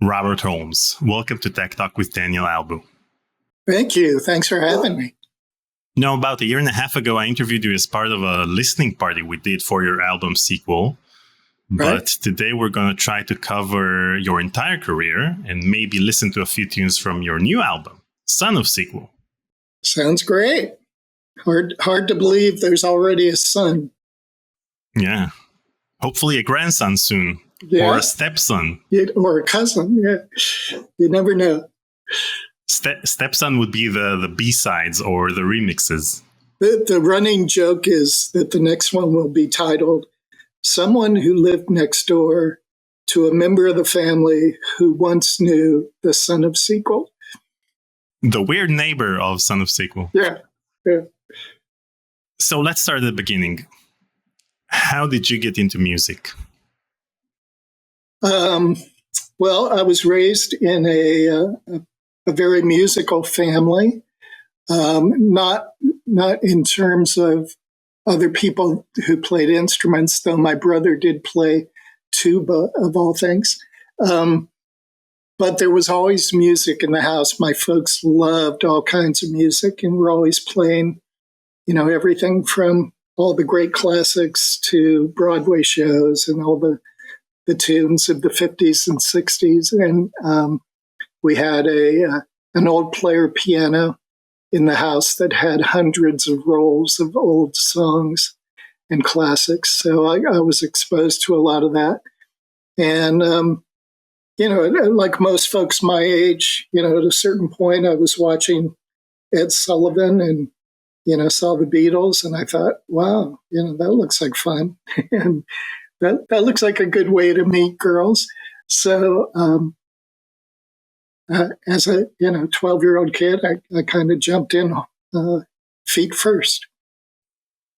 Robert Holmes. Welcome to Tech Talk with Daniel Albu. Thank you. Thanks for having me. About a year and a half ago, I interviewed you as part of a listening party we did for your album Sequel. Right. But today we're going to try to cover your entire career and maybe listen to a few tunes from your new album, Son of Sequel. Sounds great. Hard to believe there's already a son. Yeah. Hopefully a grandson soon. Yeah. Or a stepson. Or a cousin. Yeah. You never know. Stepson would be the B-sides or the remixes. The running joke is that the next one will be titled Someone Who Lived Next Door to a Member of the Family Who Once Knew the Son of Sequel. The weird neighbor of Son of Sequel. Yeah. So let's start at the beginning. How did you get into music? Well, I was raised in a very musical family, not in terms of other people who played instruments, though my brother did play tuba, of all things. But there was always music in the house. My folks loved all kinds of music and were always playing, everything from all the great classics to Broadway shows and all the tunes of the 50s and 60s. And we had an old player piano in the house that had hundreds of rolls of old songs and classics. So I was exposed to a lot of that. And, like most folks my age, at a certain point I was watching Ed Sullivan and, saw the Beatles, and I thought, wow, that looks like fun. And that looks like a good way to meet girls. So as a 12-year-old kid, I kind of jumped in feet first.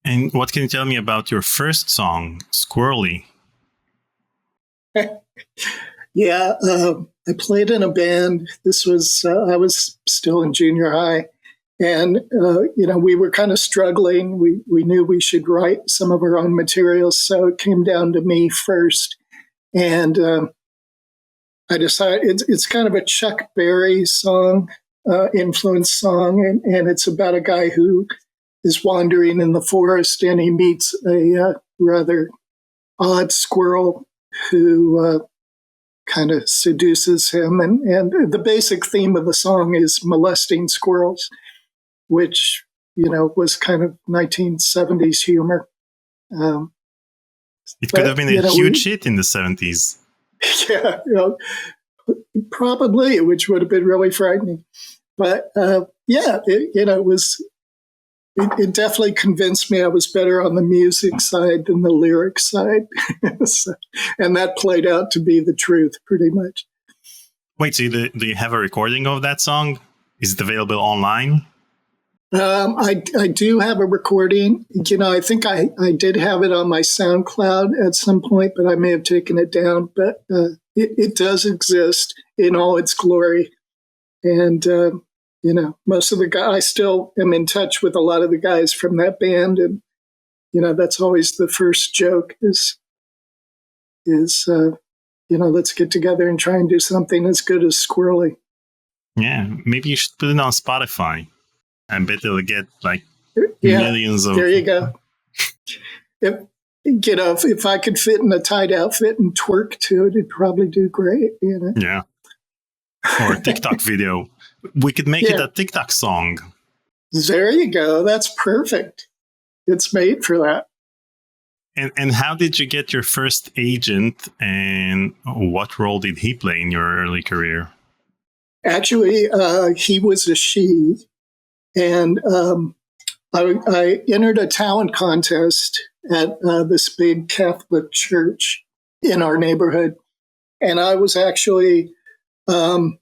And what can you tell me about your first song, Squirrely? Yeah, I played in a band. This was, I was still in junior high. And, we were kind of struggling. We knew we should write some of our own materials. So it came down to me first. And I decided it's kind of a Chuck Berry song, influence song. And it's about a guy who is wandering in the forest and he meets a rather odd squirrel who kind of seduces him. And the basic theme of the song is molesting squirrels, which, was kind of 1970s humor. It could have been a huge hit in the 70s. Yeah, probably, which would have been really frightening. But it definitely convinced me I was better on the music side than the lyric side. And that played out to be the truth, pretty much. Wait, so do you have a recording of that song? Is it available online? I do have a recording. I think I did have it on my SoundCloud at some point, but I may have taken it down. But it does exist in all its glory. And, most of the guys, I still am in touch with a lot of the guys from that band. And, that's always the first joke is let's get together and try and do something as good as Squirrely. Yeah, maybe you should put it on Spotify. I bet it'll get millions of... There you go. If I could fit in a tight outfit and twerk to it, it'd probably do great. Yeah. Or a TikTok video. We could make it a TikTok song. There you go. That's perfect. It's made for that. And how did you get your first agent, and what role did he play in your early career? Actually, he was a she. And I entered a talent contest at this big Catholic church in our neighborhood. And I was actually too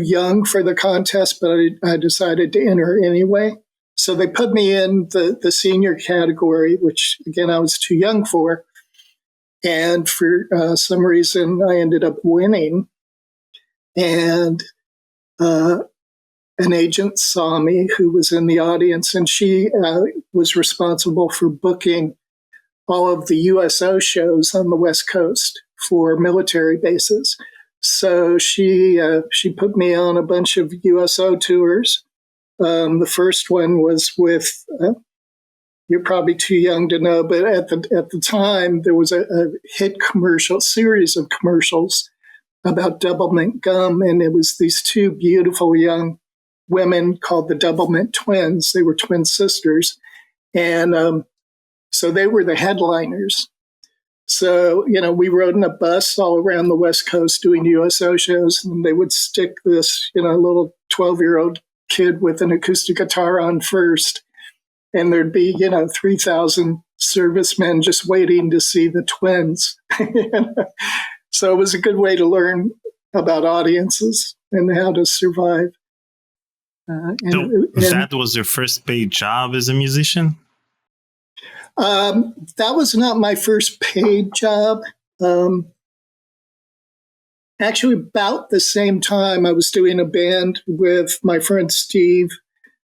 young for the contest, but I decided to enter anyway. So they put me in the senior category, which, again, I was too young for. And for some reason, I ended up winning. And an agent saw me who was in the audience, and she was responsible for booking all of the USO shows on the West Coast for military bases. So she put me on a bunch of USO tours. The first one was with, you're probably too young to know, but at the time there was a hit commercial series of commercials about Double Mint gum, and it was these two beautiful young women called the Double Mint twins. They were twin sisters, and so they were the headliners. So, we rode in a bus all around the West Coast doing USO shows, and they would stick this, little 12-year-old kid with an acoustic guitar on first, and there'd be, 3,000 servicemen just waiting to see the twins. So it was a good way to learn about audiences and how to survive. That was your first paid job as a musician? That was not my first paid job. Actually, about the same time, I was doing a band with my friend Steve,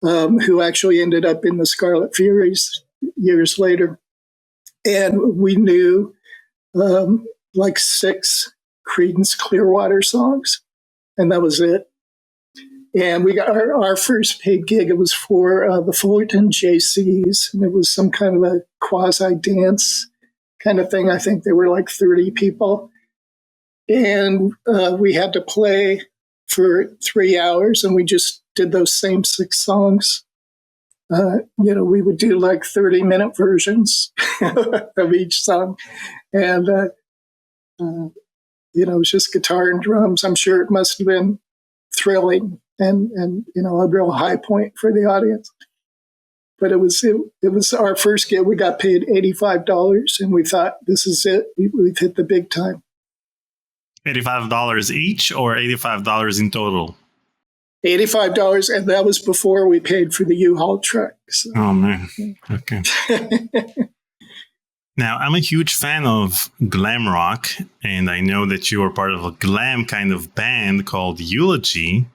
who actually ended up in the Scarlet Furies years later. And we knew like 6 Creedence Clearwater songs, and that was it. And we got our first paid gig. It was for the Fullerton JCs, and it was some kind of a quasi-dance kind of thing. I think there were like 30 people. And we had to play for 3 hours, and we just did those same 6 songs. We would do like 30-minute versions of each song. And, it was just guitar and drums. I'm sure it must have been thrilling and a real high point for the audience. But it was our first gig. We got paid $85, and we thought, this is it. We've hit the big time. $85 each, or $85 in total? $85, and that was before we paid for the U-Haul truck. So. Oh, man. Okay. Now, I'm a huge fan of glam rock, and I know that you are part of a glam kind of band called Eulogy.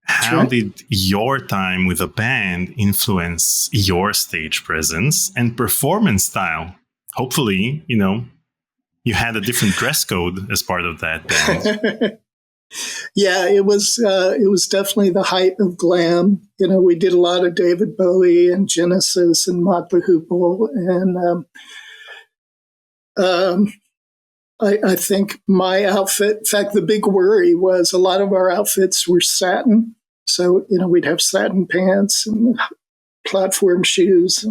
How did your time with a band influence your stage presence and performance style? Hopefully, you had a different dress code as part of that band. Yeah, it was definitely the height of glam. We did a lot of David Bowie and Genesis and Mott the Hoople, and I think my outfit, in fact, the big worry was a lot of our outfits were satin. So, we'd have satin pants and platform shoes.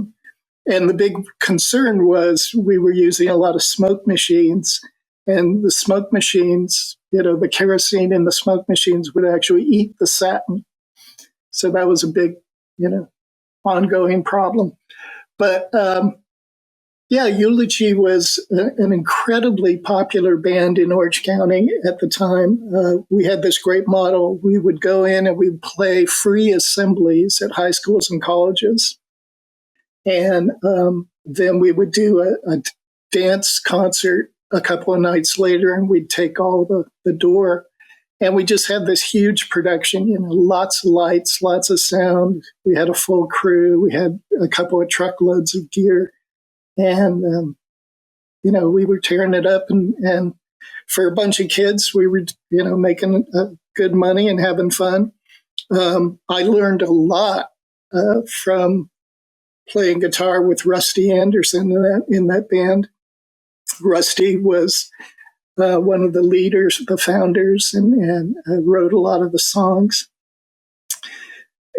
And the big concern was we were using a lot of smoke machines, and the smoke machines, the kerosene in the smoke machines would actually eat the satin. So that was a big, ongoing problem. But Eulogy was an incredibly popular band in Orange County at the time. We had this great model. We would go in and we would play free assemblies at high schools and colleges. And then we would do a dance concert a couple of nights later, and we'd take all the door. And we just had this huge production, lots of lights, lots of sound. We had a full crew. We had a couple of truckloads of gear. And, we were tearing it up. And for a bunch of kids, we were, making good money and having fun. I learned a lot from playing guitar with Rusty Anderson in that band. Rusty was one of the leaders, the founders, and wrote a lot of the songs.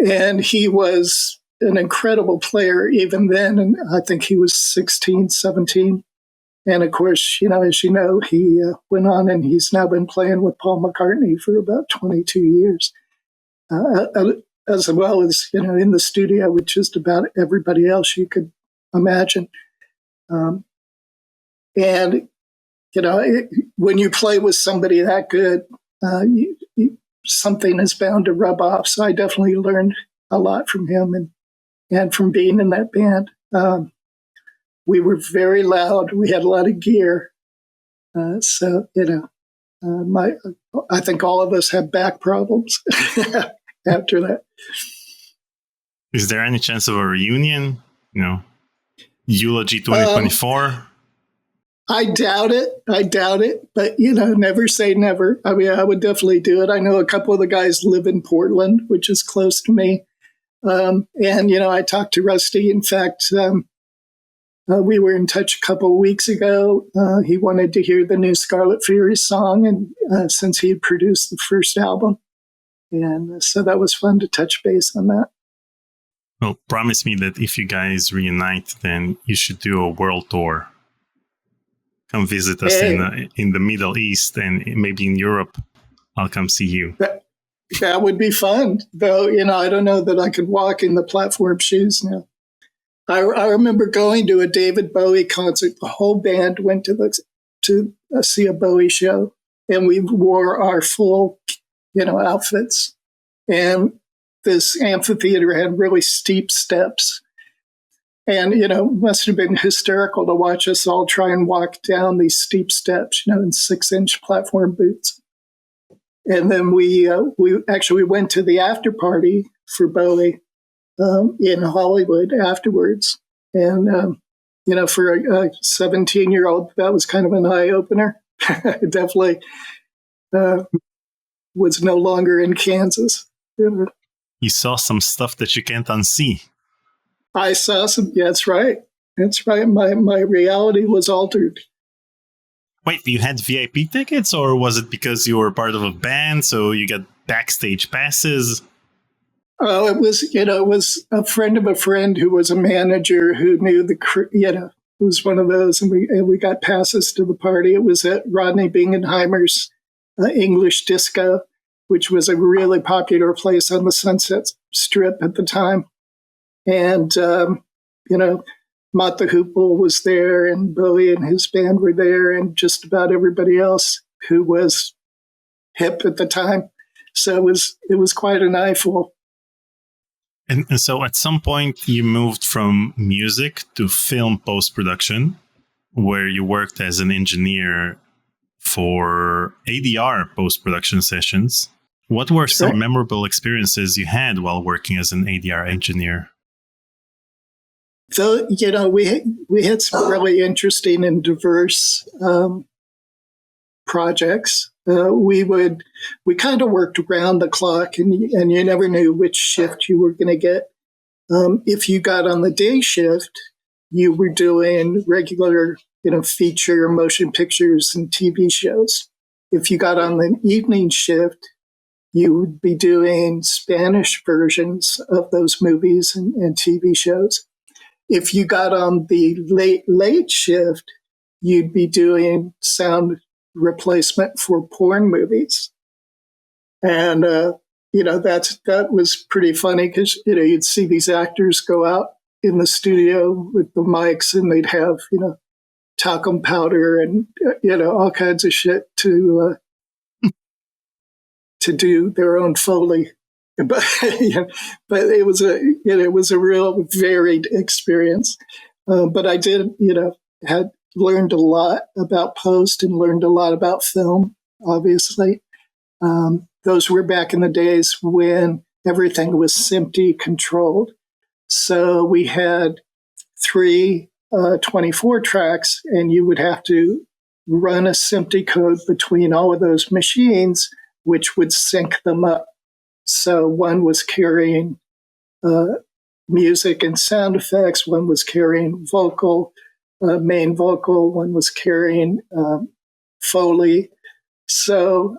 And he was an incredible player even then, and I think he was 16, 17. And of course, as you know, he went on and he's now been playing with Paul McCartney for about 22 years, as well as, in the studio with just about everybody else you could imagine. And, when you play with somebody that good, something is bound to rub off. So I definitely learned a lot from him and from being in that band. We were very loud. We had a lot of gear. I think all of us have back problems after that. Is there any chance of a reunion? Eulogy 2024? I doubt it. But, never say never. I mean, I would definitely do it. I know a couple of the guys live in Portland, which is close to me. And I talked to Rusty. In fact, we were in touch a couple of weeks ago. He wanted to hear the new Scarlet Furies song, and since he had produced the first album. And so that was fun to touch base on that. Well, promise me that if you guys reunite, then you should do a world tour. Come visit us in the Middle East and maybe in Europe. I'll come see you. That would be fun, though. I don't know that I could walk in the platform shoes now. I remember going to a David Bowie concert. The whole band went to see a Bowie show, and we wore our full, outfits. And this amphitheater had really steep steps. And, must have been hysterical to watch us all try and walk down these steep steps, in 6-inch platform boots. And then we actually went to the after party for Bowie in Hollywood afterwards. And, for a 17-year-old, that was kind of an eye-opener. Definitely was no longer in Kansas. You saw some stuff that you can't unsee. I saw some. Yeah, that's right. That's right. My reality was altered. Wait, you had VIP tickets, or was it because you were part of a band, so you got backstage passes? Oh, it was a friend of a friend who was a manager who knew it was one of those, and we got passes to the party. It was at Rodney Bingenheimer's English Disco, which was a really popular place on the Sunset Strip at the time. And, Mott the Hoople was there, and Bowie and his band were there, and just about everybody else who was hip at the time. So it was quite an eyeful. And so at some point you moved from music to film post-production, where you worked as an engineer for ADR post-production sessions. What were some memorable experiences you had while working as an ADR engineer? So, we had some really interesting and diverse projects. We kind of worked around the clock, and you never knew which shift you were going to get. If you got on the day shift, you were doing regular, feature motion pictures and TV shows. If you got on the evening shift, you would be doing Spanish versions of those movies and TV shows. If you got on the late shift, you'd be doing sound replacement for porn movies. And, that was pretty funny because, you'd see these actors go out in the studio with the mics, and they'd have, talcum powder and, all kinds of shit to do their own Foley. But it was a real varied experience. But I did, had learned a lot about post and learned a lot about film, obviously. Those were back in the days when everything was SMPTE controlled. So we had 3 24 tracks, and you would have to run a SMPTE code between all of those machines, which would sync them up. So one was carrying music and sound effects, one was carrying main vocal, one was carrying Foley. So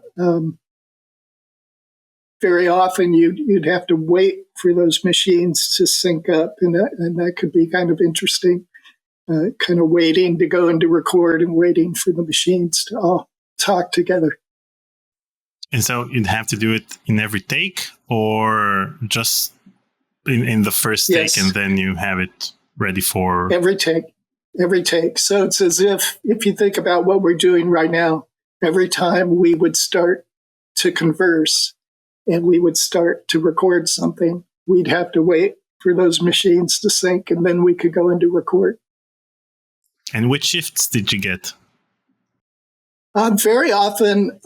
very often you'd have to wait for those machines to sync up, and that could be kind of interesting, kind of waiting to go into record and waiting for the machines to all talk together. And so you'd have to do it in every take, or just in the first take, and then you have it ready for... Every take. So it's as if you think about what we're doing right now, every time we would start to converse and we would start to record something, we'd have to wait for those machines to sync, and then we could go into record. And which shifts did you get? Very often...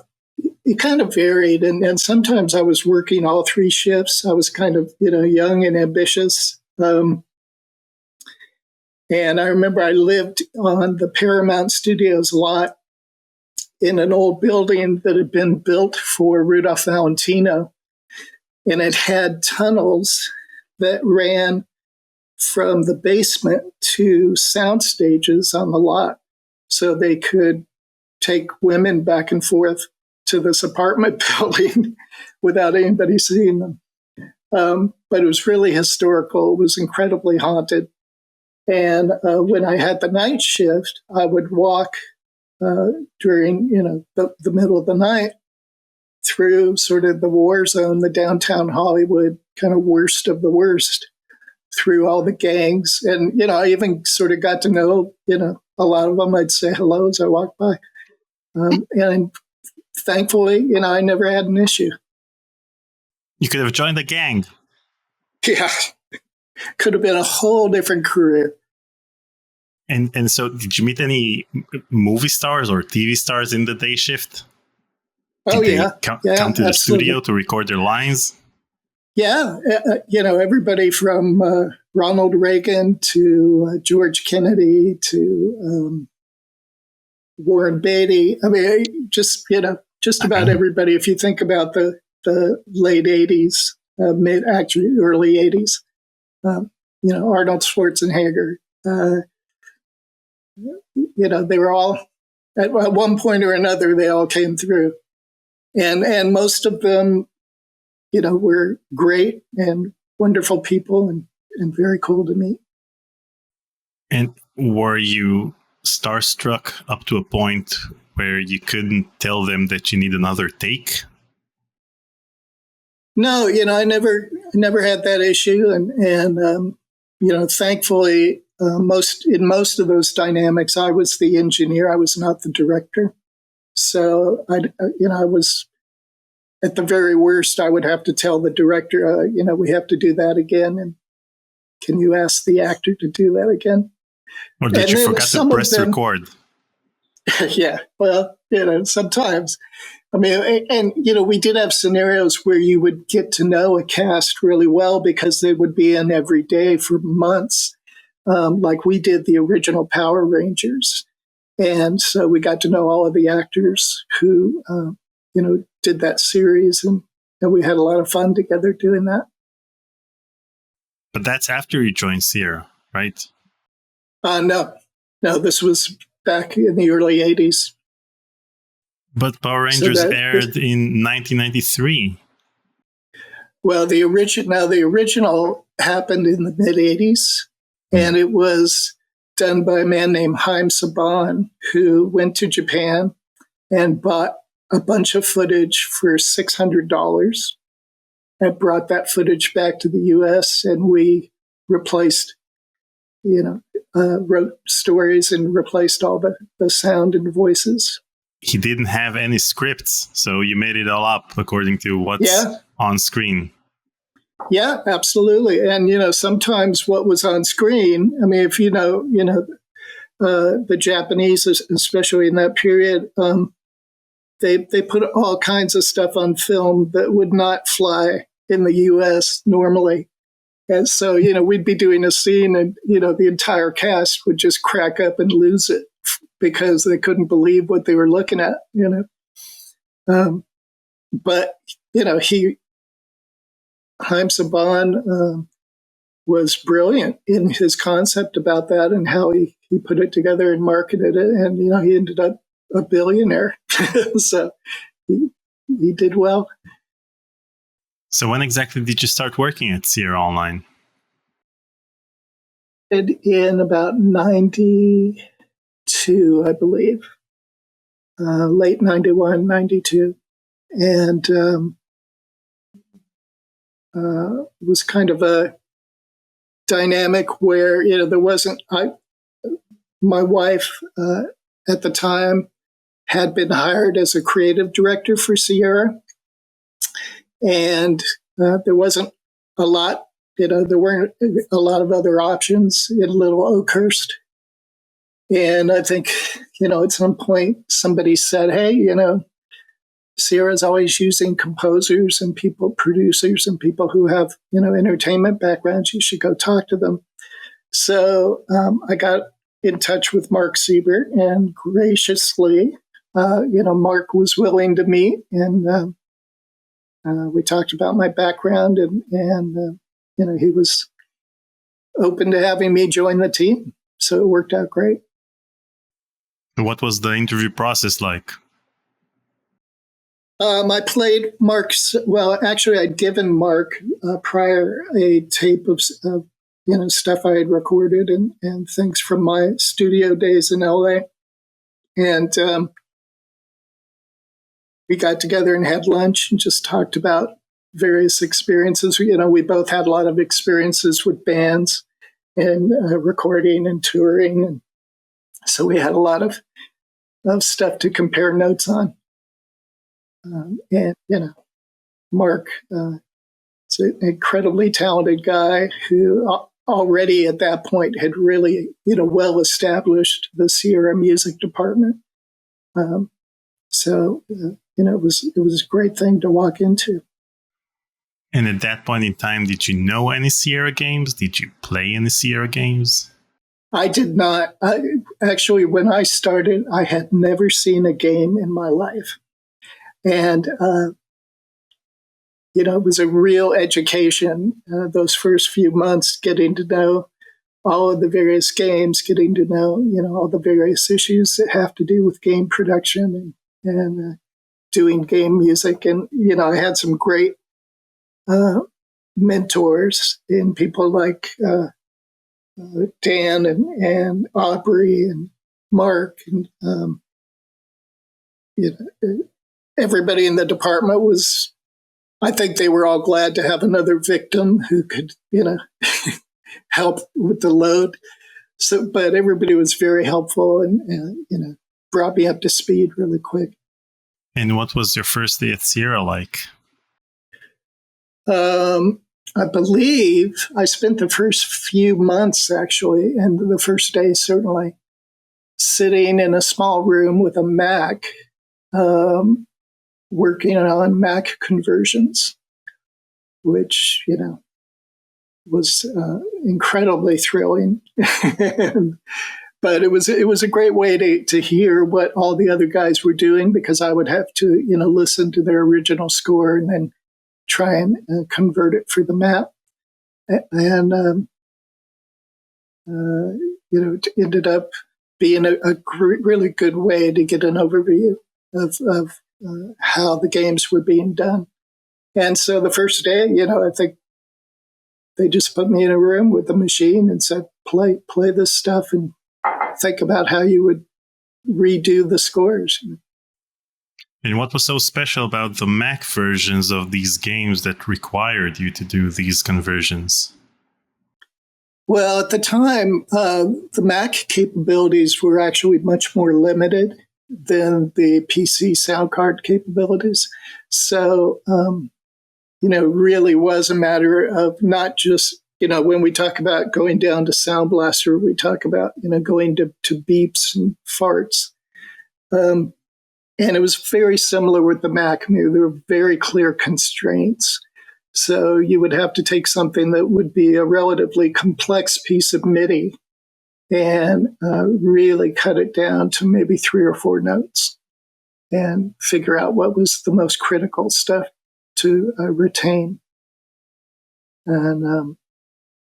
It kind of varied, and sometimes I was working all 3 shifts. I was kind of, young and ambitious. And I remember I lived on the Paramount Studios lot in an old building that had been built for Rudolph Valentino. And it had tunnels that ran from the basement to sound stages on the lot. So they could take women back and forth to this apartment building without anybody seeing them. But it was really historical. It was incredibly haunted. And when I had the night shift, I would walk during, the middle of the night through sort of the war zone, the downtown Hollywood kind of worst of the worst, through all the gangs. And, I even sort of got to know, a lot of them. I'd say hello as I walked by. And thankfully, I never had an issue. You could have joined the gang. Yeah. Could have been a whole different career. And so did you meet any movie stars or TV stars in the day shift? Did they come to the absolutely. studio to record their lines? Yeah. Everybody from Ronald Reagan to George Kennedy to Warren Beatty. I mean, just about everybody. If you think about the late 80s, early 80s, Arnold Schwarzenegger, they were all, at one point or another, they all came through. And most of them, were great and wonderful people and very cool to meet. And were you starstruck up to a point where you couldn't tell them that you need another take? No, I never had that issue. And thankfully, in most of those dynamics, I was the engineer. I was not the director. So I was, at the very worst, I would have to tell the director, we have to do that again. And can you ask the actor to do that again? Or did you forget to press record? Yeah, well, sometimes. I mean, and we did have scenarios where you would get to know a cast really well because they would be in every day for months, like we did the original Power Rangers. And so we got to know all of the actors who, did that series, and we had a lot of fun together doing that. But that's after you joined Sierra, right? No, this was back in the early 80s. But Power Rangers aired in 1993. Well, the original happened in the mid 80s, and it was done by a man named Holmes, who went to Japan and bought a bunch of footage for $600 and brought that footage back to the U.S. and we replaced, wrote stories and replaced all the sound and voices. He didn't have any scripts, so you made it all up according to what's on screen. Yeah, absolutely. And, sometimes what was on screen, I mean, if the Japanese, especially in that period, they put all kinds of stuff on film that would not fly in the U.S. normally. And so, we'd be doing a scene and, the entire cast would just crack up and lose it because they couldn't believe what they were looking at, But, Haim Saban was brilliant in his concept about that and how he put it together and marketed it. And, he ended up a billionaire. So he did well. So when exactly did you start working at Sierra Online? In about 92, I believe. Late 91, 92. And it was kind of a dynamic where, there wasn't... my wife at the time had been hired as a creative director for Sierra. And there wasn't a lot, there weren't a lot of other options in Little Oakhurst. And I think, at some point somebody said, hey, Sierra's always using composers and producers and people who have, entertainment backgrounds. You should go talk to them. So I got in touch with Mark Siebert, and graciously, Mark was willing to meet, and we talked about my background, and he was open to having me join the team. So it worked out great. What was the interview process like? I played Mark's. Well, actually, I'd given Mark prior a tape of stuff I had recorded and things from my studio days in LA, and we got together and had lunch and just talked about various experiences. We both had a lot of experiences with bands and recording and touring, and so we had a lot of stuff to compare notes on. And Mark is an incredibly talented guy who already at that point had really, well established the Sierra music department. So it was a great thing to walk into. And at that point in time, did you know any Sierra games? Did you play any Sierra games? I did not. Actually, when I started, I had never seen a game in my life. And, it was a real education, those first few months, getting to know all of the various games, getting to know, all the various issues that have to do with game production and doing game music. And, I had some great mentors in people like Dan and Aubrey and Mark. And, everybody in the department was, I think they were all glad to have another victim who could, help with the load. So, but everybody was very helpful and brought me up to speed really quick. And what was your first day at Sierra like? I believe I spent the first few months actually, and the first day certainly, sitting in a small room with a Mac, working on Mac conversions, which, was incredibly thrilling. But it was a great way to hear what all the other guys were doing, because I would have to, listen to their original score and then try and convert it for the map. And, it ended up being a really good way to get an overview of how the games were being done. And so the first day, I think they just put me in a room with a machine and said, play this stuff and think about how you would redo the scores. And what was so special about the Mac versions of these games that required you to do these conversions? Well, at the time, the Mac capabilities were actually much more limited than the PC sound card capabilities. So, really was a matter of not just, when we talk about going down to Sound Blaster, we talk about, going to beeps and farts. And it was very similar with the Mac. There were very clear constraints. So you would have to take something that would be a relatively complex piece of MIDI and really cut it down to maybe 3 or 4 notes and figure out what was the most critical stuff to retain. And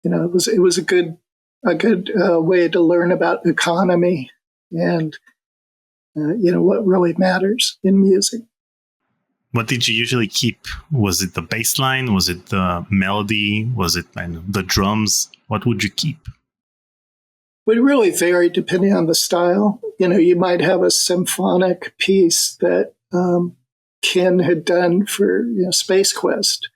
it was a good way to learn about economy and what really matters in music. What did you usually keep? Was it the bass line? Was it the melody? Was it the drums? What would you keep? It really varied depending on the style. You might have a symphonic piece that Ken had done for Space Quest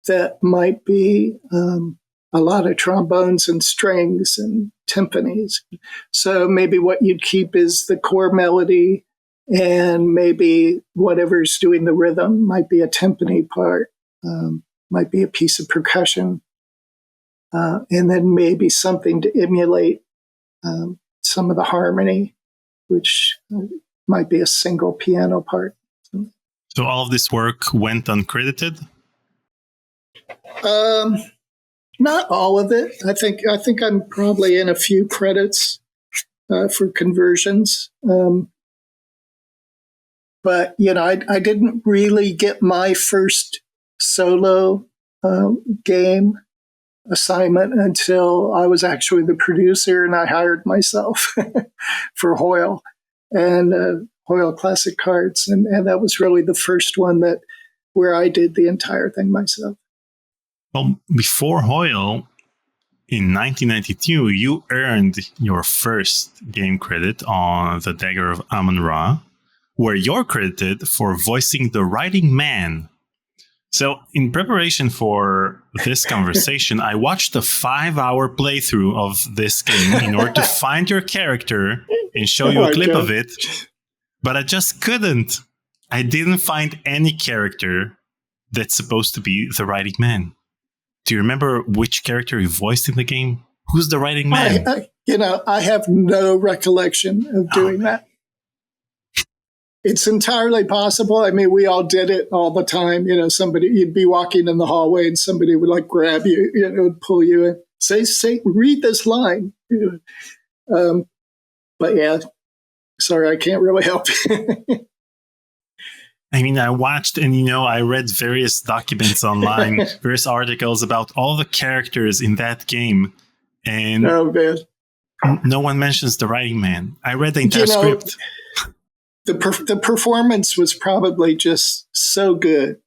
that might be a lot of trombones and strings and timpanis. So maybe what you'd keep is the core melody, and maybe whatever's doing the rhythm might be a timpani part, might be a piece of percussion, and then maybe something to emulate some of the harmony, which might be a single piano part. So all of this work went uncredited? Not all of it. I think I'm probably in a few credits for conversions. But I didn't really get my first solo game assignment until I was actually the producer, and I hired myself for Hoyle and Hoyle Classic Cards, and that was really the first one where I did the entire thing myself. Well, before Hoyle, in 1992, you earned your first game credit on The Dagger of Amun-Ra, where you're credited for voicing the writing man. So, in preparation for this conversation, I watched a 5-hour playthrough of this game in order to find your character and show you a clip of it. But I just couldn't. I didn't find any character that's supposed to be the writing man. Do you remember which character you voiced in the game? Who's the writing man? I have no recollection of doing that. It's entirely possible. I mean, we all did it all the time. You'd be walking in the hallway and somebody would like grab you, pull you in, say, read this line. But yeah, sorry, I can't really help you. I mean, I watched and, I read various documents online, various articles about all the characters in that game. And no one mentions the writing man. I read the entire script. The performance was probably just so good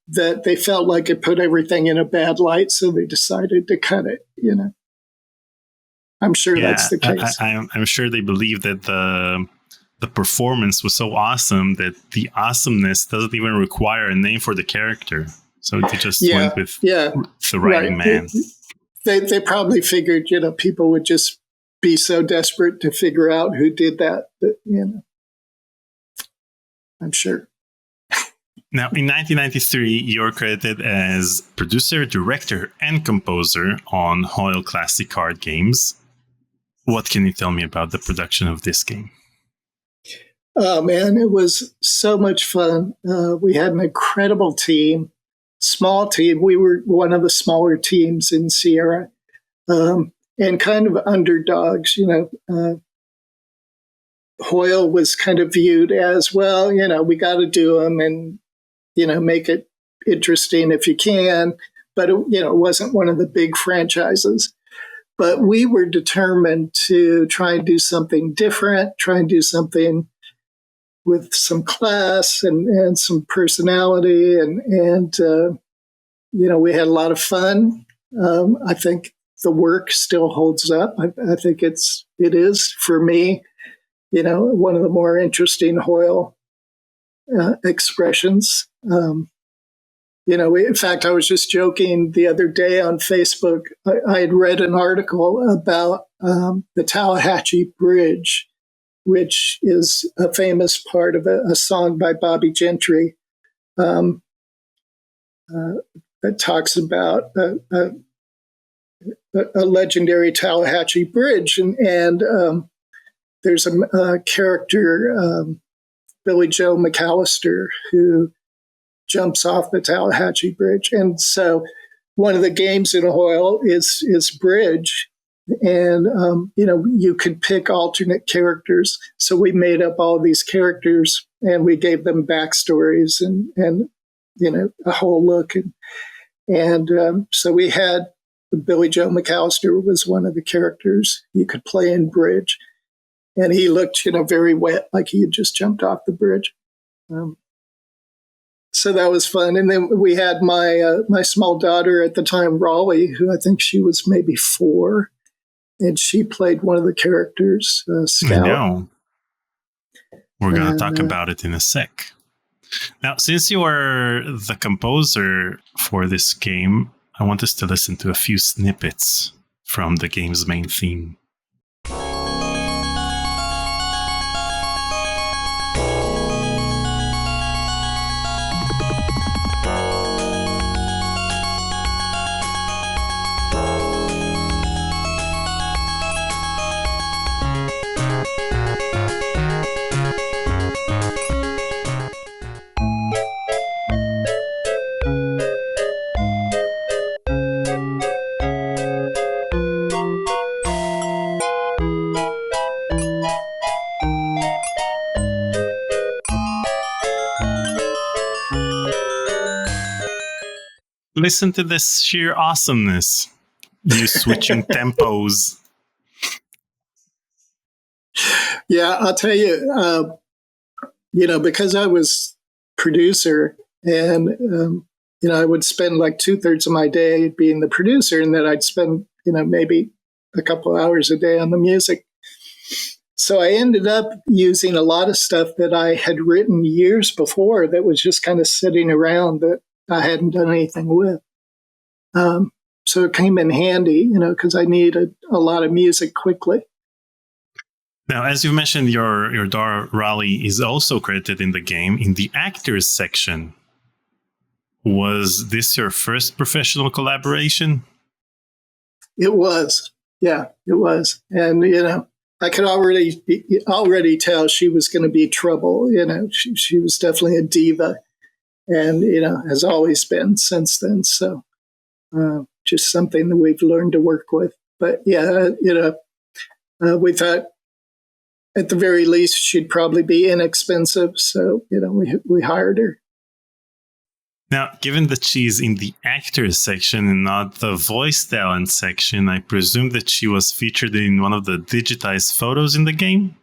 that they felt like it put everything in a bad light, so they decided to cut it, I'm sure that's the case. I'm sure they believe that the performance was so awesome that the awesomeness doesn't even require a name for the character. So they just went with the writing man. They probably figured, people would just be so desperate to figure out who did that, I'm sure. Now, in 1993, you're credited as producer, director, and composer on Hoyle Classic Card Games. What can you tell me about the production of this game? Oh, man, it was so much fun. We had an incredible team, small team. We were one of the smaller teams in Sierra, and kind of underdogs, Hoyle was kind of viewed as, well, we got to do them and, make it interesting if you can. But, it wasn't one of the big franchises. But we were determined to try and do something different, try and do something with some class and some personality. And we had a lot of fun. I think the work still holds up. I think it is, for me, one of the more interesting Hoyle expressions. In fact, I was just joking the other day on Facebook. I had read an article about the Tallahatchie Bridge, which is a famous part of a song by Bobby Gentry that talks about a legendary Tallahatchie Bridge. And there's a character, Billy Joe McAllister, who jumps off the Tallahatchie Bridge. And so one of the games in Hoyle is Bridge. And, you could pick alternate characters. So we made up all these characters and we gave them backstories and a whole look. And so we had Billy Joe McAllister was one of the characters you could play in Bridge. And he looked, very wet, like he had just jumped off the bridge. So that was fun. And then we had my small daughter at the time, Raleigh, who I think she was maybe 4. And she played one of the characters, Scout. I know. We're going to talk about it in a sec. Now, since you are the composer for this game, I want us to listen to a few snippets from the game's main theme. Listen to this sheer awesomeness. You switching tempos. Yeah, I'll tell you, because I was producer and, I would spend like 2/3 of my day being the producer, and then I'd spend, maybe a couple hours a day on the music. So I ended up using a lot of stuff that I had written years before that was just kind of sitting around that I hadn't done anything with. So it came in handy, because I needed a lot of music quickly. Now, as you mentioned, your daughter Raleigh is also credited in the game in the actors section. Was this your first professional collaboration? It was. Yeah, it was. And, I could already tell she was going to be trouble. She was definitely a diva and, has always been since then. So just something that we've learned to work with. But yeah, we thought at the very least she'd probably be inexpensive. So, we hired her. Now, given that she's in the actors section and not the voice talent section, I presume that she was featured in one of the digitized photos in the game?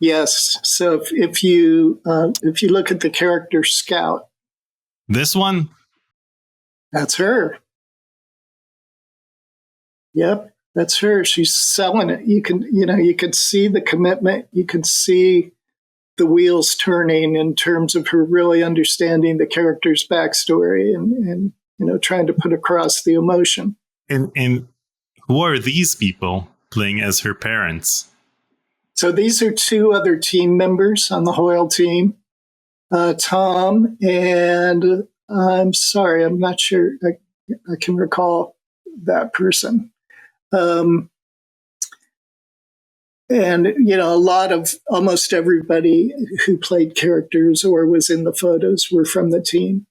Yes. So if you look at the character Scout, this one, that's her. Yep, that's her. She's selling it. You could see the commitment. You could see the wheels turning in terms of her really understanding the character's backstory and trying to put across the emotion. And who are these people playing as her parents? So these are two other team members on the Hoyle team, Tom and I'm sorry, I'm not sure I can recall that person. And, almost everybody who played characters or was in the photos were from the team.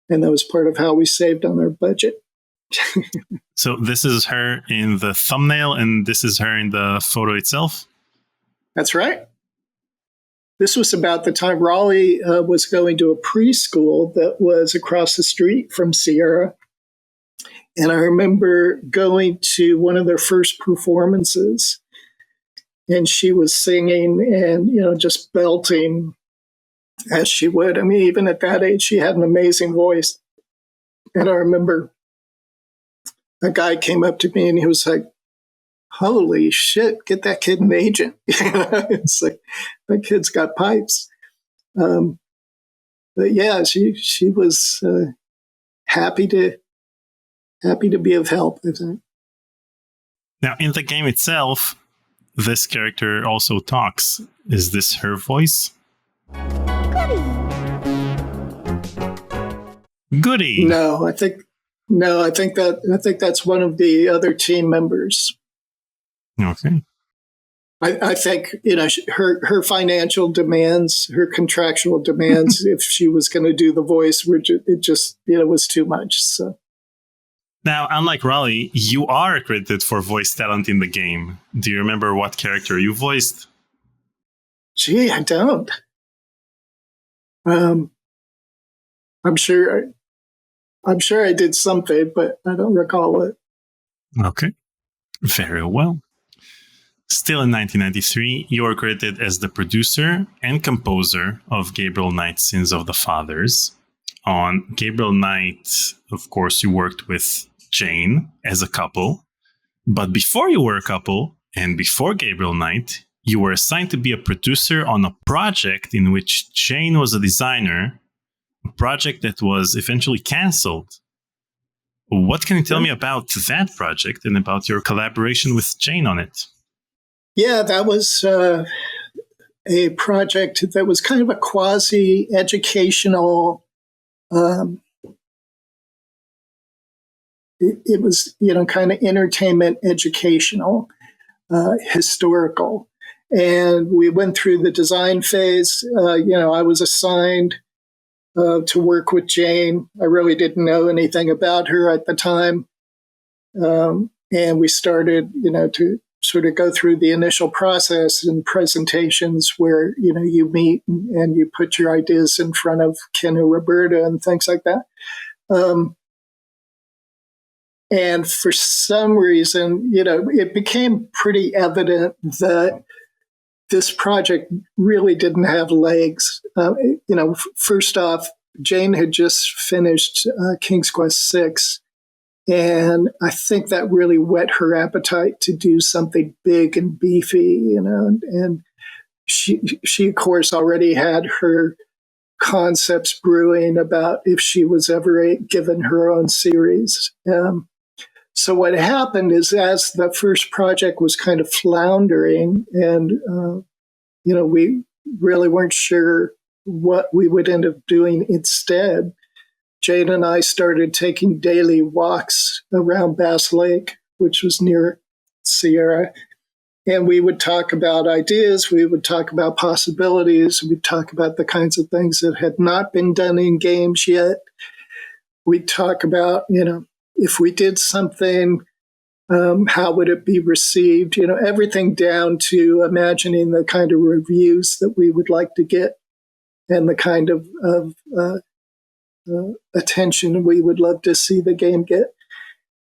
And that was part of how we saved on our budget. So this is her in the thumbnail and this is her in the photo itself? That's right. This was about the time Raleigh was going to a preschool that was across the street from Sierra. And I remember going to one of their first performances. And she was singing and, just belting as she would. I mean, even at that age, she had an amazing voice. And I remember a guy came up to me and he was like, holy shit, get that kid an agent. It's like, that kid's got pipes. But yeah, she was happy to be of help, I think. Now, in the game itself, this character also talks. Is this her voice? Goody. No, I think that's one of the other team members. Okay. I think her financial demands, her contractual demands, if she was going to do the voice, it was too much. So. Now, unlike Raleigh, you are credited for voice talent in the game. Do you remember what character you voiced? Gee, I don't. I'm sure I did something, but I don't recall it. Okay, very well. Still in 1993, you are credited as the producer and composer of Gabriel Knight Sins of the Fathers. On Gabriel Knight, of course, you worked with Jane as a couple. But before you were a couple, and before Gabriel Knight, you were assigned to be a producer on a project in which Jane was a designer, a project that was eventually cancelled. What can you tell me about that project and about your collaboration with Jane on it? Yeah, that was a project that was kind of a quasi-educational. It was, kind of entertainment, educational, historical. And we went through the design phase. I was assigned to work with Jane. I really didn't know anything about her at the time. And we started, to sort of go through the initial process and presentations where, you meet and you put your ideas in front of Ken and Roberta and things like that. Um, and for some reason, it became pretty evident that this project really didn't have legs. First off, Jane had just finished King's Quest VI, and I think that really whet her appetite to do something big and beefy, and she of course already had her concepts brewing about if she was ever given her own series. So what happened is, as the first project was kind of floundering, and we really weren't sure what we would end up doing instead, Jane and I started taking daily walks around Bass Lake, which was near Sierra. And we would talk about ideas, we would talk about possibilities, we'd talk about the kinds of things that had not been done in games yet. We'd talk about, if we did something, how would it be received? Everything down to imagining the kind of reviews that we would like to get and the kind of attention we would love to see the game get.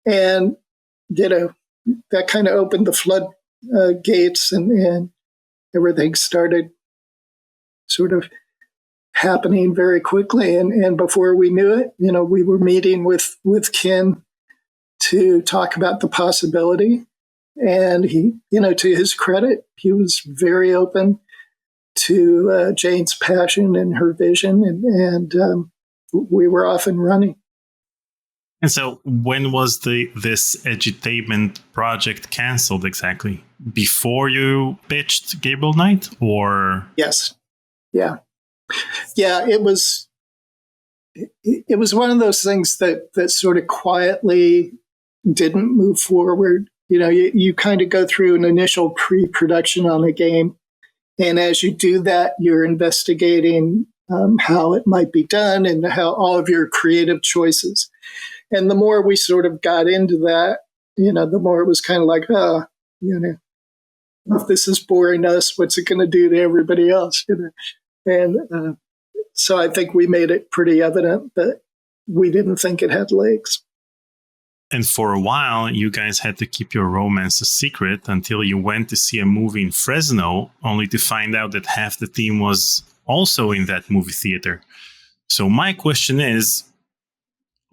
And, that kind of opened the flood gates, and everything started sort of happening very quickly. And before we knew it, we were meeting with Ken to talk about the possibility. And he, to his credit, he was very open to Jane's passion and her vision, and we were off and running. And so when was this edutainment project canceled exactly? Before you pitched Gabriel Knight, or? Yes. Yeah. Yeah, it was one of those things that sort of quietly didn't move forward. You kind of go through an initial pre-production on a game, and as you do that, you're investigating how it might be done and how all of your creative choices. And the more we sort of got into that, the more it was kind of like, if this is boring us, what's it going to do to everybody else? And so I think we made it pretty evident that we didn't think it had legs. And for a while, you guys had to keep your romance a secret until you went to see a movie in Fresno, only to find out that half the team was also in that movie theater. So my question is,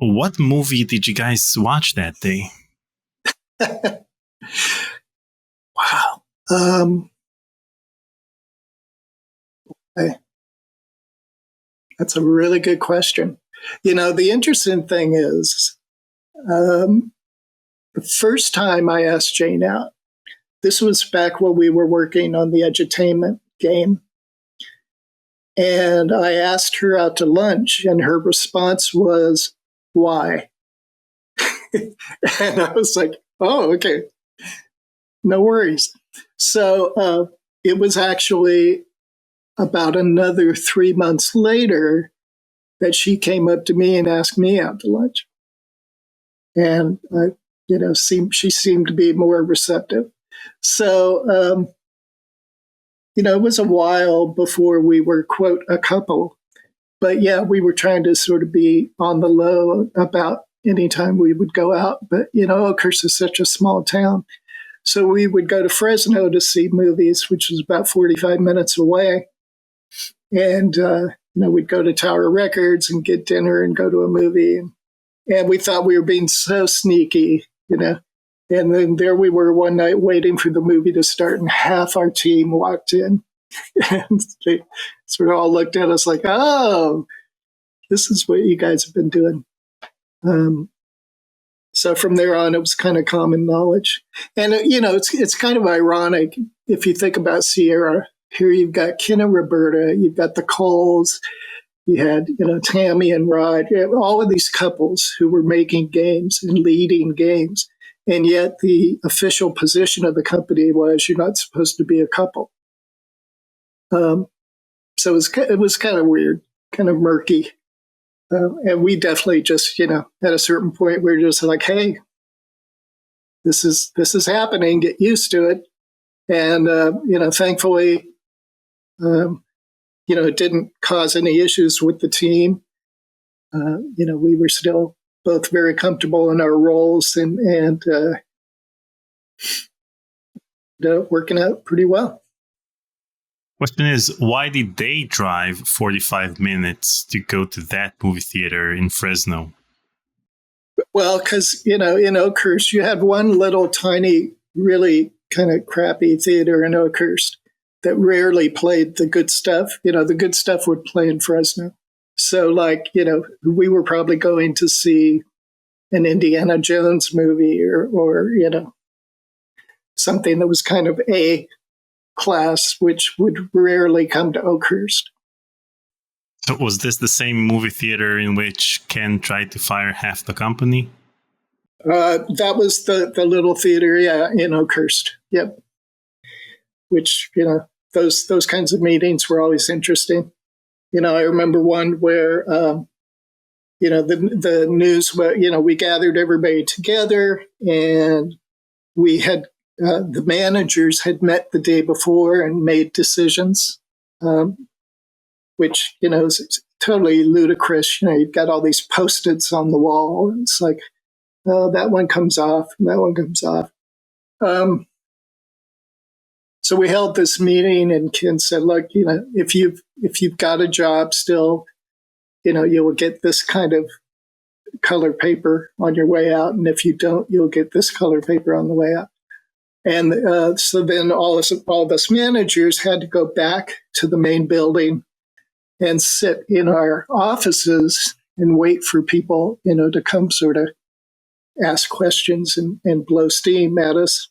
what movie did you guys watch that day? Wow. That's a really good question. The interesting thing is, the first time I asked Jane out, this was back when we were working on the edutainment game. And I asked her out to lunch, and her response was, "Why?" And I was like, "Oh, okay. No worries." So it was actually about another 3 months later that she came up to me and asked me out to lunch. And, she seemed to be more receptive. So, it was a while before we were, quote, a couple. But yeah, we were trying to sort of be on the low about any time we would go out. But, Oakhurst is such a small town. So we would go to Fresno to see movies, which was about 45 minutes away. And, we'd go to Tower Records and get dinner and go to a movie. And we thought we were being so sneaky, And then there we were one night waiting for the movie to start, and half our team walked in. And they sort of all looked at us like, "Oh, this is what you guys have been doing." So from there on, it was kind of common knowledge. And, it's kind of ironic if you think about Sierra. Here you've got Ken and Roberta, you've got the Coles, you had, Tammy and Rod, all of these couples who were making games and leading games. And yet the official position of the company was, you're not supposed to be a couple. So it was kind of weird, kind of murky. And we definitely just, at a certain point, we were just like, "Hey, this is happening. Get used to it." And, thankfully, it didn't cause any issues with the team. we were still both very comfortable in our roles and working out pretty well. Question is, why did they drive 45 minutes to go to that movie theater in Fresno? Well, because, in Oakhurst, you had one little tiny, really kind of crappy theater in Oakhurst that rarely played the good stuff. The good stuff would play in Fresno. So, we were probably going to see an Indiana Jones movie or something that was kind of A class, which would rarely come to Oakhurst. So was this the same movie theater in which Ken tried to fire half the company? That was the little theater, in Oakhurst. Yep. Which, those kinds of meetings were always interesting. I remember one where, the news, we gathered everybody together and we had, the managers had met the day before and made decisions, which, is totally ludicrous. You've got all these Post-its on the wall. And it's like, oh, that one comes off and that one comes off. So we held this meeting and Ken said, look, if you've got a job still, you will get this kind of color paper on your way out. And if you don't, you'll get this color paper on the way out. And so then all of us managers had to go back to the main building and sit in our offices and wait for people, to come sort of ask questions and blow steam at us,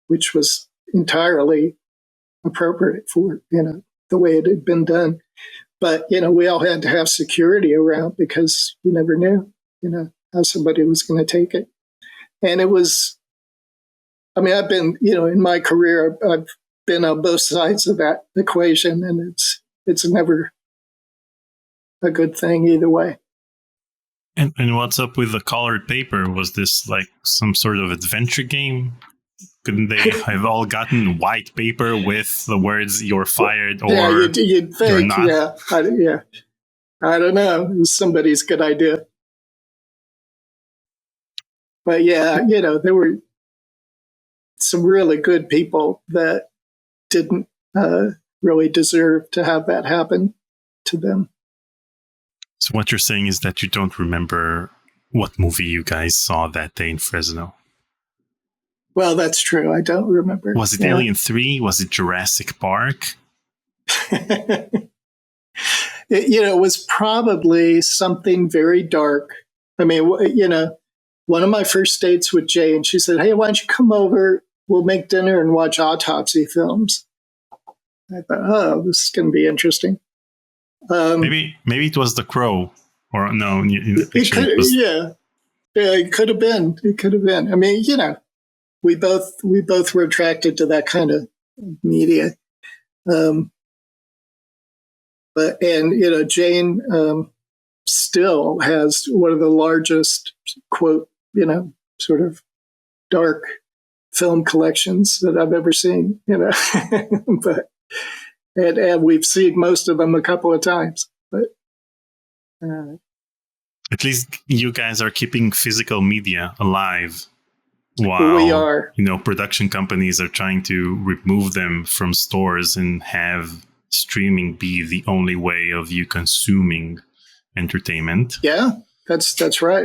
which was entirely appropriate for, the way it had been done. But, we all had to have security around because you never knew, how somebody was going to take it. And it was, I've been, in my career, I've been on both sides of that equation, and it's never a good thing either way. And what's up with the colored paper? Was this like some sort of adventure game? Couldn't they have all gotten white paper with the words "you're fired" or you'd think, "you're not"? I don't know. It was somebody's good idea. But there were some really good people that didn't really deserve to have that happen to them. So what you're saying is that you don't remember what movie you guys saw that day in Fresno? Well, that's true. I don't remember. Was it Alien 3? Was it Jurassic Park? It was probably something very dark. One of my first dates with Jay, and she said, hey, why don't you come over? We'll make dinner and watch autopsy films. I thought, oh, this is going to be interesting. Maybe it was The Crow, or no? It could have been. It could have been. We both were attracted to that kind of media, but Jane still has one of the largest quote sort of dark film collections that I've ever seen. But. And we've seen most of them a couple of times. But at least you guys are keeping physical media alive while we are. Production companies are trying to remove them from stores and have streaming be the only way of you consuming entertainment. Yeah, that's right.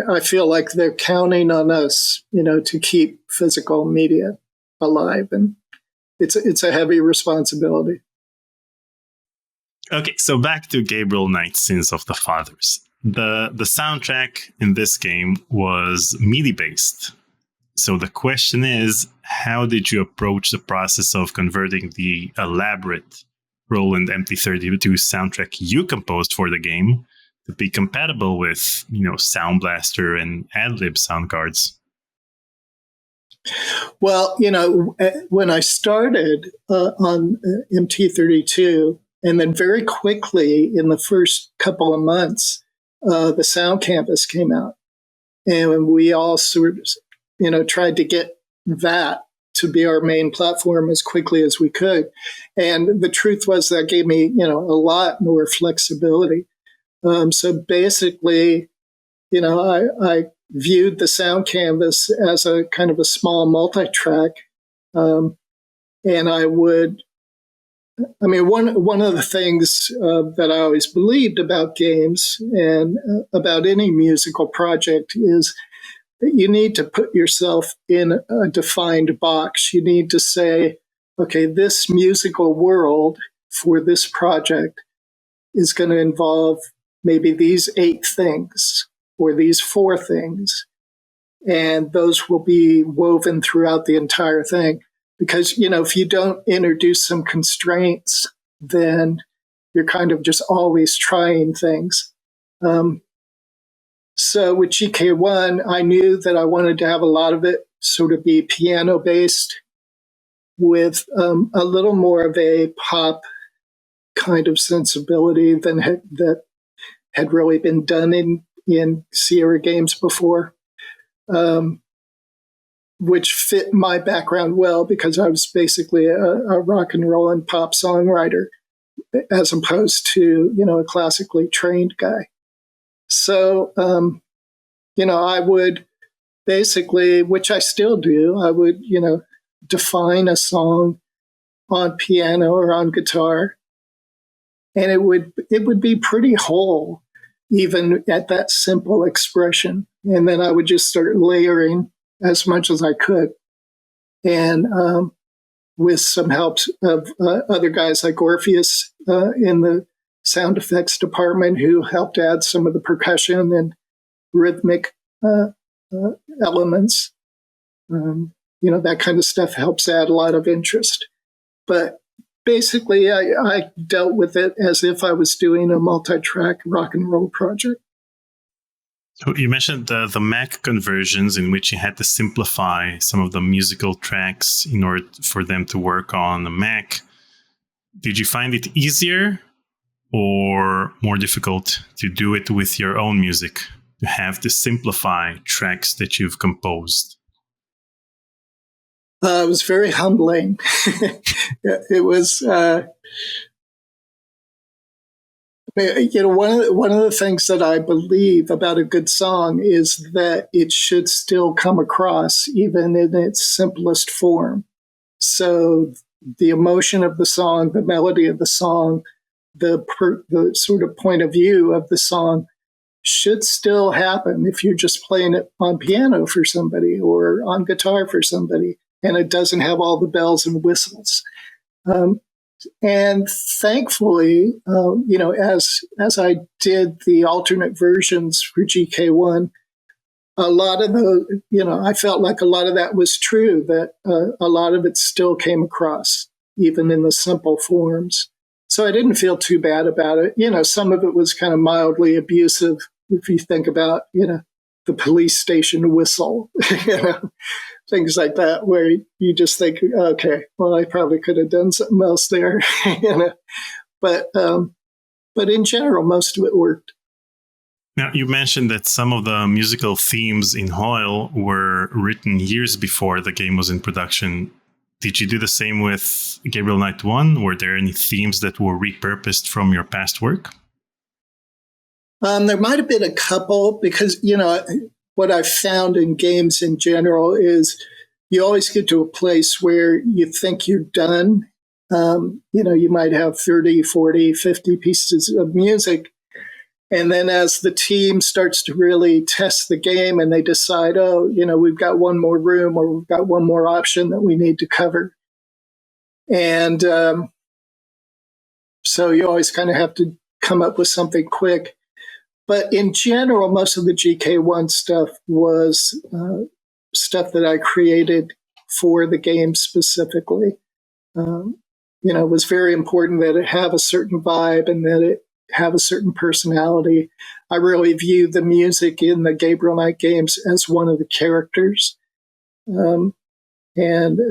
I feel like they're counting on us, to keep physical media alive, and it's a heavy responsibility. Okay, so back to Gabriel Knight's Sins of the Fathers. The soundtrack in this game was MIDI based. So the question is, how did you approach the process of converting the elaborate Roland MT32 soundtrack you composed for the game to be compatible with, Sound Blaster and AdLib sound cards? Well, when I started on MT32, and then very quickly in the first couple of months, the Sound Campus came out. And we all sort of, tried to get that to be our main platform as quickly as we could. And the truth was that gave me, a lot more flexibility. So basically, I viewed the sound canvas as a kind of a small multi-track. And one of the things that I always believed about games and about any musical project is that you need to put yourself in a defined box. You need to say, okay, this musical world for this project is going to involve maybe these 8 things or these 4 things. And those will be woven throughout the entire thing. Because, if you don't introduce some constraints, then you're kind of just always trying things. So with GK1, I knew that I wanted to have a lot of it sort of be piano based with a little more of a pop kind of sensibility that had really been done in Sierra games before, which fit my background well because I was basically a rock and roll and pop songwriter as opposed to, a classically trained guy. So, I would basically, which I still do, I would, define a song on piano or on guitar, and it would be pretty whole, even at that simple expression. And then I would just start layering as much as I could, and with some help of other guys like Orpheus in the sound effects department, who helped add some of the percussion and rhythmic elements. That kind of stuff helps add a lot of interest. But basically, I dealt with it as if I was doing a multi-track rock and roll project. So you mentioned the Mac conversions in which you had to simplify some of the musical tracks in order for them to work on the Mac. Did you find it easier or more difficult to do it with your own music, to have to simplify tracks that you've composed? It was very humbling. It was, one of the things that I believe about a good song is that it should still come across even in its simplest form. So the emotion of the song, the melody of the song, the sort of point of view of the song should still happen if you're just playing it on piano for somebody or on guitar for somebody, and it doesn't have all the bells and whistles. And thankfully, as I did the alternate versions for GK1, a lot of I felt like a lot of that was true, that a lot of it still came across, even in the simple forms. So I didn't feel too bad about it. Some of it was kind of mildly abusive, if you think about, the police station whistle, things like that, where you just think, okay, well, I probably could have done something else there. But in general, most of it worked. Now, you mentioned that some of the musical themes in Hoyle were written years before the game was in production. Did you do the same with Gabriel Knight 1? Were there any themes that were repurposed from your past work? There might have been a couple, because, what I've found in games in general is you always get to a place where you think you're done. You might have 30, 40, 50 pieces of music. And then as the team starts to really test the game and they decide, we've got one more room or we've got one more option that we need to cover. And so you always kind of have to come up with something quick. But in general, most of the GK1 stuff was stuff that I created for the game specifically. It was very important that it have a certain vibe and that it have a certain personality. I really view the music in the Gabriel Knight games as one of the characters, and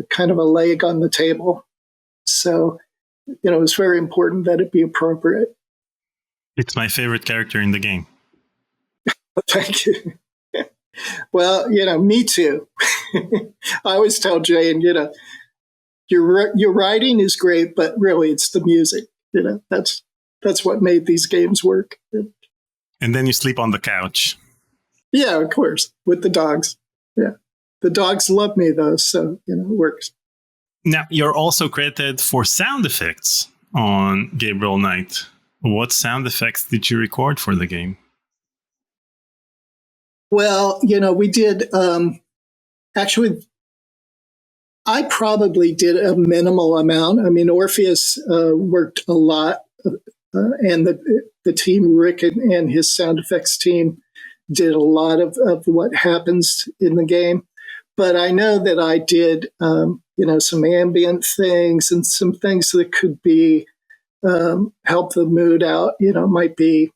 kind of a leg on the table. So, it was very important that it be appropriate. It's my favorite character in the game. Thank you. Well, me too. I always tell Jane, your writing is great, but really it's the music. That's what made these games work. And then you sleep on the couch. Yeah, of course, with the dogs. Yeah. The dogs love me, though, so, it works. Now, you're also credited for sound effects on Gabriel Knight. What sound effects did you record for the game? Well, we did, actually, I probably did a minimal amount. I mean, Orpheus worked a lot, and the team, Rick and his sound effects team, did a lot of what happens in the game. But I know that I did, some ambient things and some things that could be help the mood out. It might be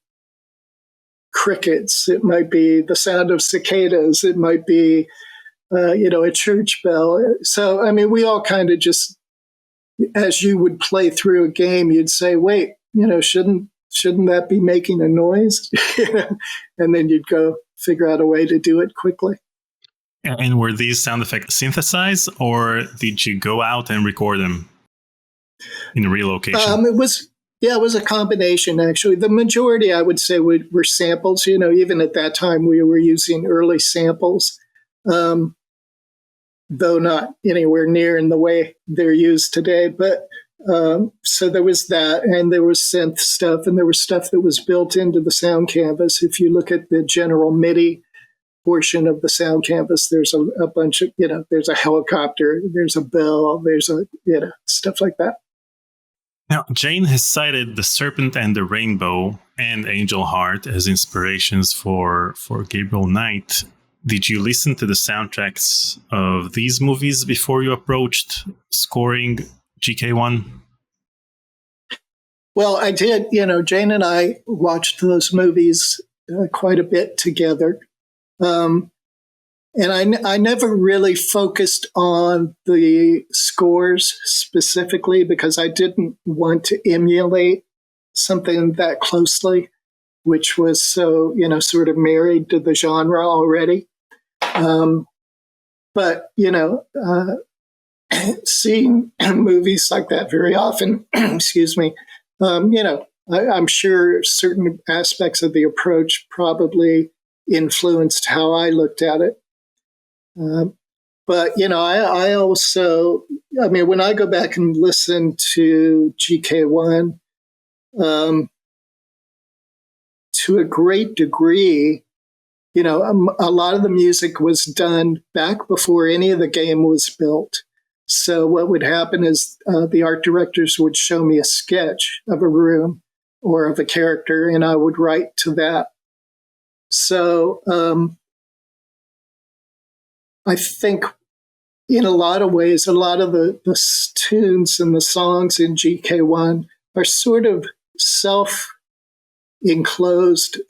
crickets, it might be the sound of cicadas, it might be a church bell. So I mean, we all kind of just, as you would play through a game, you'd say, "Wait, shouldn't that be making a noise?" And then you'd go figure out a way to do it quickly. And were these sound effects synthesized, or did you go out and record them in a real location? It was a combination, actually. The majority, I would say, were samples. Even at that time, we were using early samples, though not anywhere near in the way they're used today. But so there was that, and there was synth stuff, and there was stuff that was built into the sound canvas. If you look at the general MIDI portion of the sound canvas, there's a bunch of, there's a helicopter, there's a bell, there's stuff like that. Now, Jane has cited The Serpent and the Rainbow and Angel Heart as inspirations for Gabriel Knight. Did you listen to the soundtracks of these movies before you approached scoring GK1? Well, I did. Jane and I watched those movies quite a bit together. And I never really focused on the scores specifically because I didn't want to emulate something that closely, which was so, sort of married to the genre already. But, seeing movies like that very often, excuse me, I'm sure certain aspects of the approach probably influenced how I looked at it. But, I also, when I go back and listen to GK1, to a great degree, a lot of the music was done back before any of the game was built. So what would happen is the art directors would show me a sketch of a room or of a character, and I would write to that. So I think in a lot of ways, a lot of the tunes and the songs in GK1 are sort of self-enclosed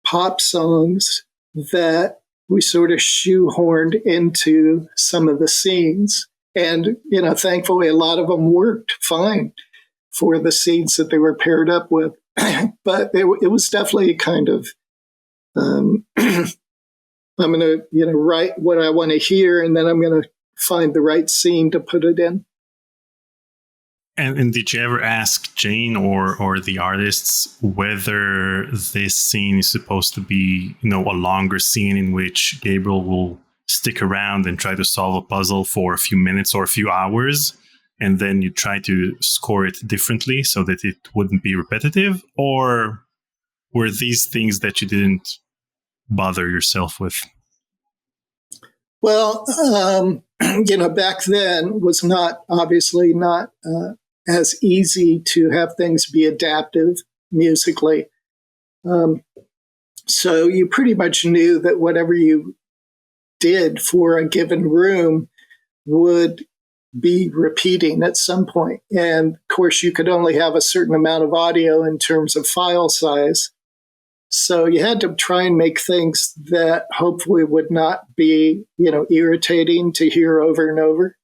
pop songs that we sort of shoehorned into some of the scenes. And, thankfully, a lot of them worked fine for the scenes that they were paired up with. But it was definitely kind of, I'm going to, write what I want to hear, and then I'm going to find the right scene to put it in. And did you ever ask Jane or the artists whether this scene is supposed to be, a longer scene in which Gabriel will stick around and try to solve a puzzle for a few minutes or a few hours, and then you try to score it differently so that it wouldn't be repetitive? Or were these things that you didn't bother yourself with? Well, back then was obviously not as easy to have things be adaptive musically. So you pretty much knew that whatever you did for a given room would be repeating at some point. And of course, you could only have a certain amount of audio in terms of file size. So you had to try and make things that hopefully would not be, irritating to hear over and over.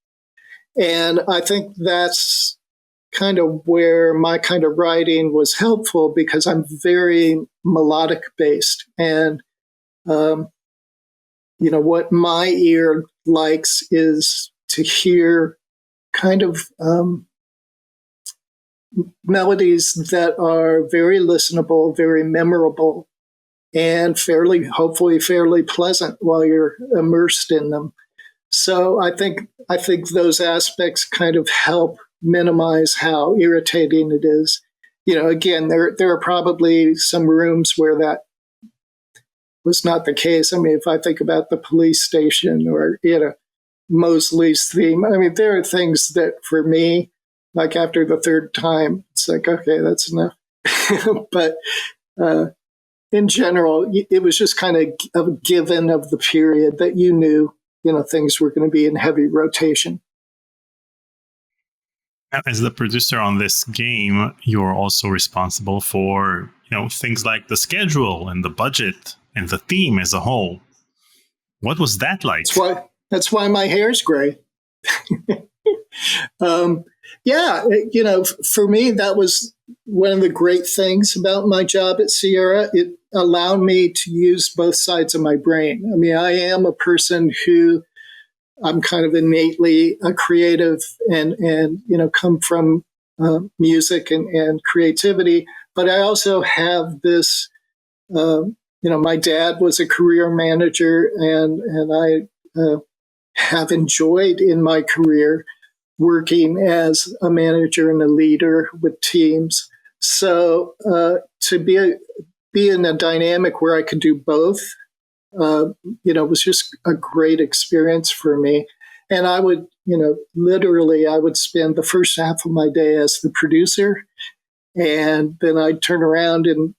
And I think that's kind of where my kind of writing was helpful, because I'm very melodic based. And, what my ear likes is to hear kind of melodies that are very listenable, very memorable, and hopefully fairly pleasant while you're immersed in them. So I think those aspects kind of help minimize how irritating it is. Again, there are probably some rooms where that was not the case. I mean, if I think about the police station or Mosley's theme, I mean, there are things that for me, like after the third time, it's like, okay, that's enough. But in general, it was just kind of a given of the period that you knew things were going to be in heavy rotation. As the producer on this game, you're also responsible for things like the schedule and the budget and the theme as a whole. What was that like? That's why my hair's gray. Yeah, for me, that was one of the great things about my job at Sierra. It allowed me to use both sides of my brain. I mean, I am a person who I'm kind of innately a creative and come from music and creativity, but I also have this. My dad was a career manager, and I have enjoyed in my career working as a manager and a leader with teams. So to be in a dynamic where I could do both, was just a great experience for me. And I would, literally, I would spend the first half of my day as the producer, and then I'd turn around and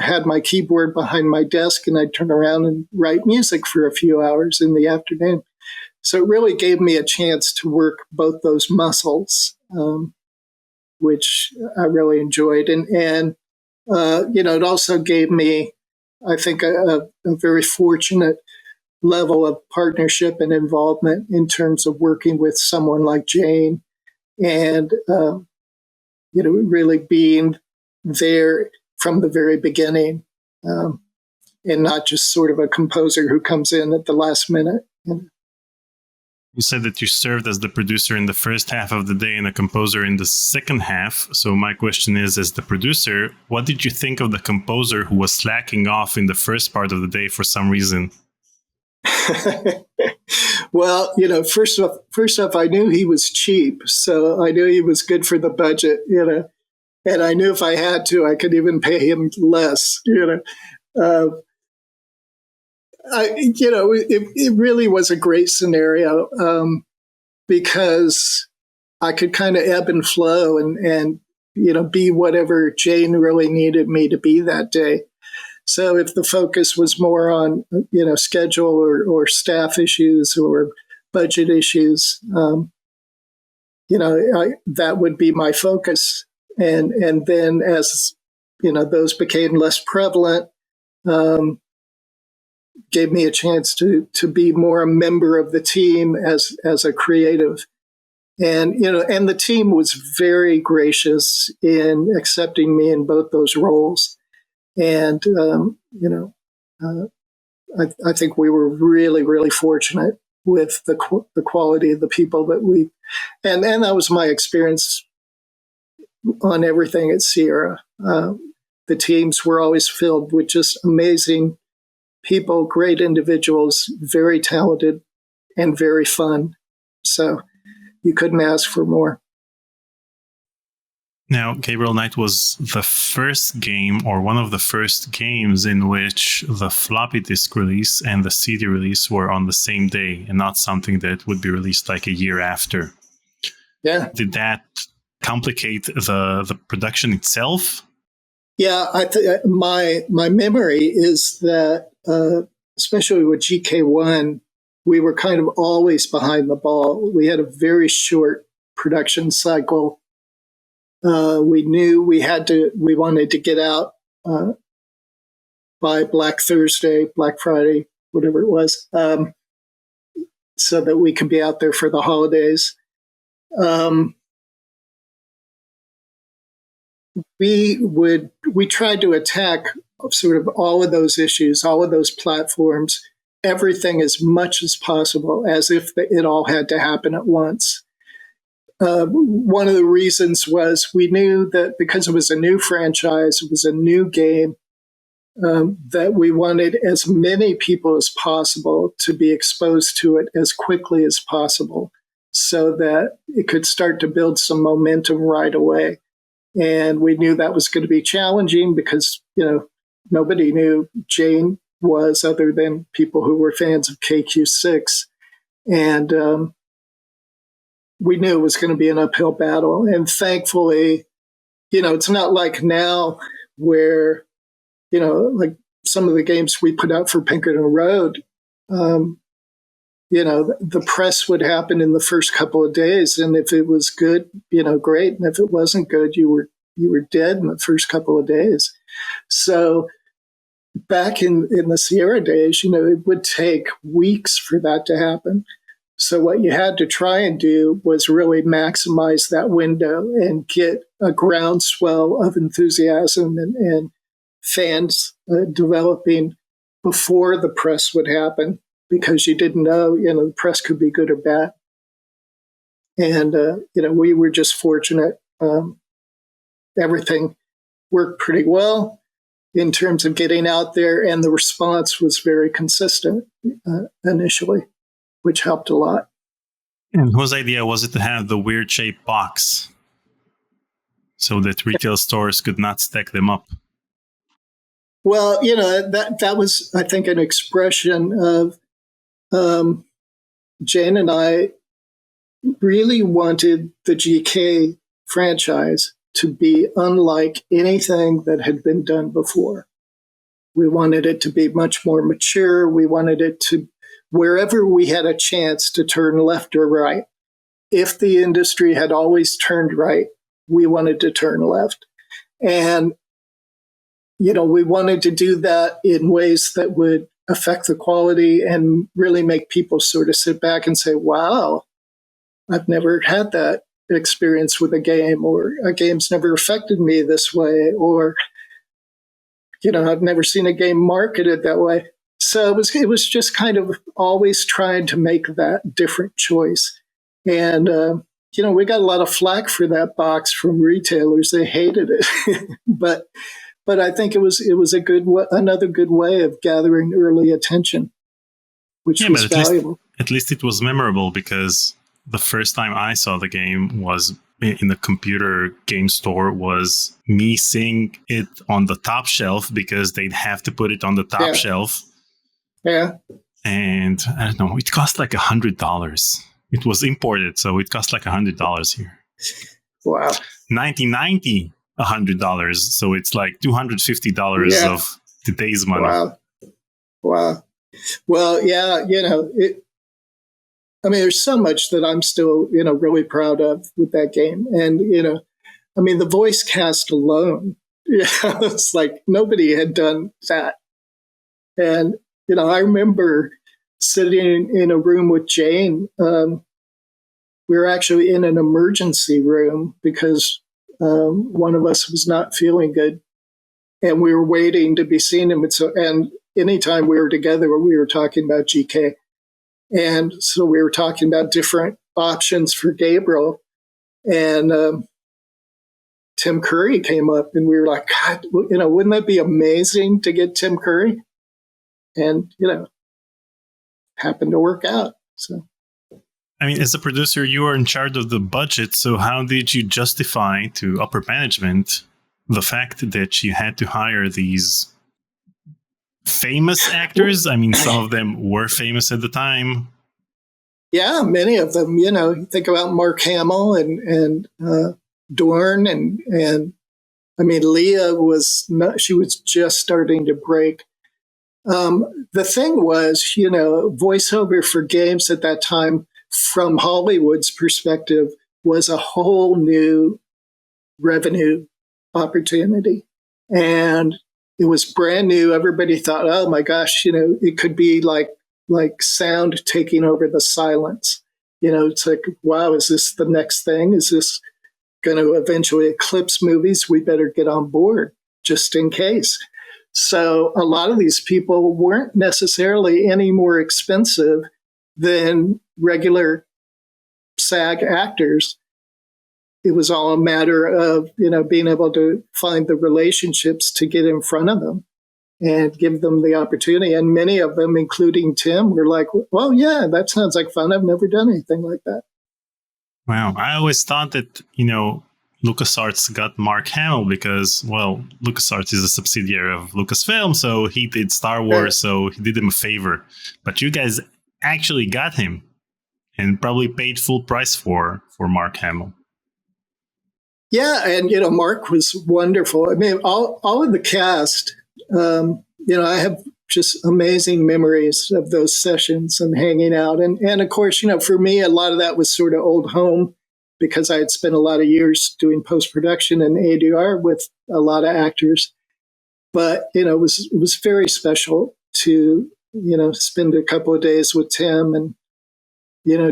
had my keyboard behind my desk, and I'd turn around and write music for a few hours in the afternoon. So it really gave me a chance to work both those muscles, which I really enjoyed. And it also gave me, I think, a very fortunate level of partnership and involvement in terms of working with someone like Jane and, really being there from the very beginning, and not just sort of a composer who comes in at the last minute. You said that you served as the producer in the first half of the day and a composer in the second half. So my question is, as the producer, what did you think of the composer who was slacking off in the first part of the day for some reason? Well, first off, I knew he was cheap, so I knew he was good for the budget, and I knew if I had to, I could even pay him less, it really was a great scenario, because I could kind of ebb and flow and be whatever Jane really needed me to be that day. So if the focus was more on schedule or staff issues or budget issues, that would be my focus. And then as those became less prevalent, gave me a chance to be more a member of the team as a creative. And and the team was very gracious in accepting me in both those roles. And I think we were really, really fortunate with the quality of the people that we, and that was my experience on everything at Sierra. The teams were always filled with just amazing people, great individuals, very talented and very fun. So you couldn't ask for more. Now, Gabriel Knight was the first game, or one of the first games, in which the floppy disk release and the CD release were on the same day and not something that would be released like a year after. Yeah. Did that complicate the production itself? Yeah, my memory is that, especially with GK1, we were kind of always behind the ball. We had a very short production cycle. We knew we wanted to get out by Black Thursday, Black Friday, whatever it was, so that we could be out there for the holidays. We tried to attack sort of all of those issues, all of those platforms, everything as much as possible, as if it all had to happen at once. one of the reasons was we knew that because it was a new franchise, it was a new game, that we wanted as many people as possible to be exposed to it as quickly as possible so that it could start to build some momentum right away. And we knew that was going to be challenging because, nobody knew Jane was other than people who were fans of KQ6. And we knew it was going to be an uphill battle. And thankfully, it's not like now where, like some of the games we put out for Pinkerton Road, the press would happen in the first couple of days. And if it was good, great. And if it wasn't good, you were dead in the first couple of days. So back in the Sierra days, it would take weeks for that to happen. So what you had to try and do was really maximize that window and get a groundswell of enthusiasm and fans developing before the press would happen, because you didn't know, the press could be good or bad. And, we were just fortunate. Everything worked pretty well in terms of getting out there, and the response was very consistent initially, which helped a lot. And whose idea was it to have the weird shaped box so that retail stores could not stack them up? Well, that was, I think, an expression of Jane and I really wanted the GK franchise to be unlike anything that had been done before. We wanted it to be much more mature. We wanted it to, wherever we had a chance to turn left or right, if the industry had always turned right, we wanted to turn left. And we wanted to do that in ways that would affect the quality and really make people sort of sit back and say, wow, I've never had that experience with a game, or a game's never affected me this way, or, I've never seen a game marketed that way. So it was just kind of always trying to make that different choice. And, we got a lot of flack for that box from retailers. They hated it. But I think it was another good way of gathering early attention, which was valuable. At least it was memorable, because the first time I saw the game was in the computer game store, was me seeing it on the top shelf because they'd have to put it on the top shelf. Yeah. And I don't know, it cost like $100. It was imported, so it cost like $100 here. Wow. 1990. $100, so it's like $250 of today's money. Wow. Well, yeah, there's so much that I'm still, really proud of with that game. And, the voice cast alone, it's like nobody had done that. And, I remember sitting in a room with Jane. We were actually in an emergency room because one of us was not feeling good, and we were waiting to be seen. And anytime we were together, we were talking about GK. And so we were talking about different options for Gabriel. And Tim Curry came up, and we were like, God, wouldn't that be amazing to get Tim Curry? And, happened to work out. So. As a producer, you are in charge of the budget. So how did you justify to upper management the fact that you had to hire these famous actors? Some of them were famous at the time. Yeah, many of them. Think about Mark Hamill and Dorn, and Leah she was just starting to break. The thing was, voiceover for games at that time, from Hollywood's perspective, was a whole new revenue opportunity. And it was brand new. Everybody thought, oh my gosh, it could be like sound taking over the silence. It's like, wow, is this the next thing? Is this going to eventually eclipse movies? We better get on board just in case. So a lot of these people weren't necessarily any more expensive than regular SAG actors. it was all a matter of, being able to find the relationships to get in front of them and give them the opportunity. And many of them, including Tim, were like, well, yeah, that sounds like fun. I've never done anything like that. Wow. I always thought that, LucasArts got Mark Hamill because, well, LucasArts is a subsidiary of Lucasfilm, so he did Star Wars, so he did him a favor. But you guys actually got him and probably paid full price for Mark Hamill. Yeah, and Mark was wonderful. I mean, all of the cast. I have just amazing memories of those sessions and hanging out, and of course, for me, a lot of that was sort of old home because I had spent a lot of years doing post production and ADR with a lot of actors. But it was very special to spend a couple of days with Tim and.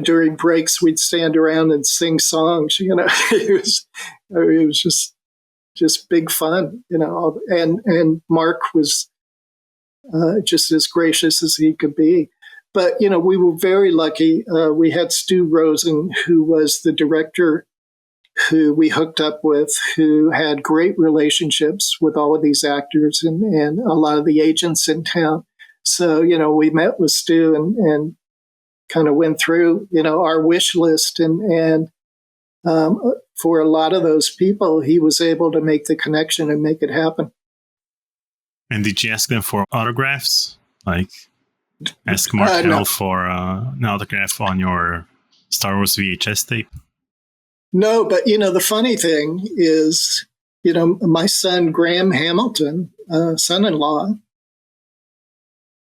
During breaks, we'd stand around and sing songs. It was just big fun. And Mark was just as gracious as he could be. But we were very lucky. We had Stu Rosen, who was the director, who we hooked up with, who had great relationships with all of these actors and a lot of the agents in town. So we met with Stu and kind of went through, our wish list. And for a lot of those people, he was able to make the connection and make it happen. And did you ask them for autographs? Like, ask Mark Hamill for an autograph on your Star Wars VHS tape? No, but, the funny thing is, my son, Graham Hamilton, son-in-law,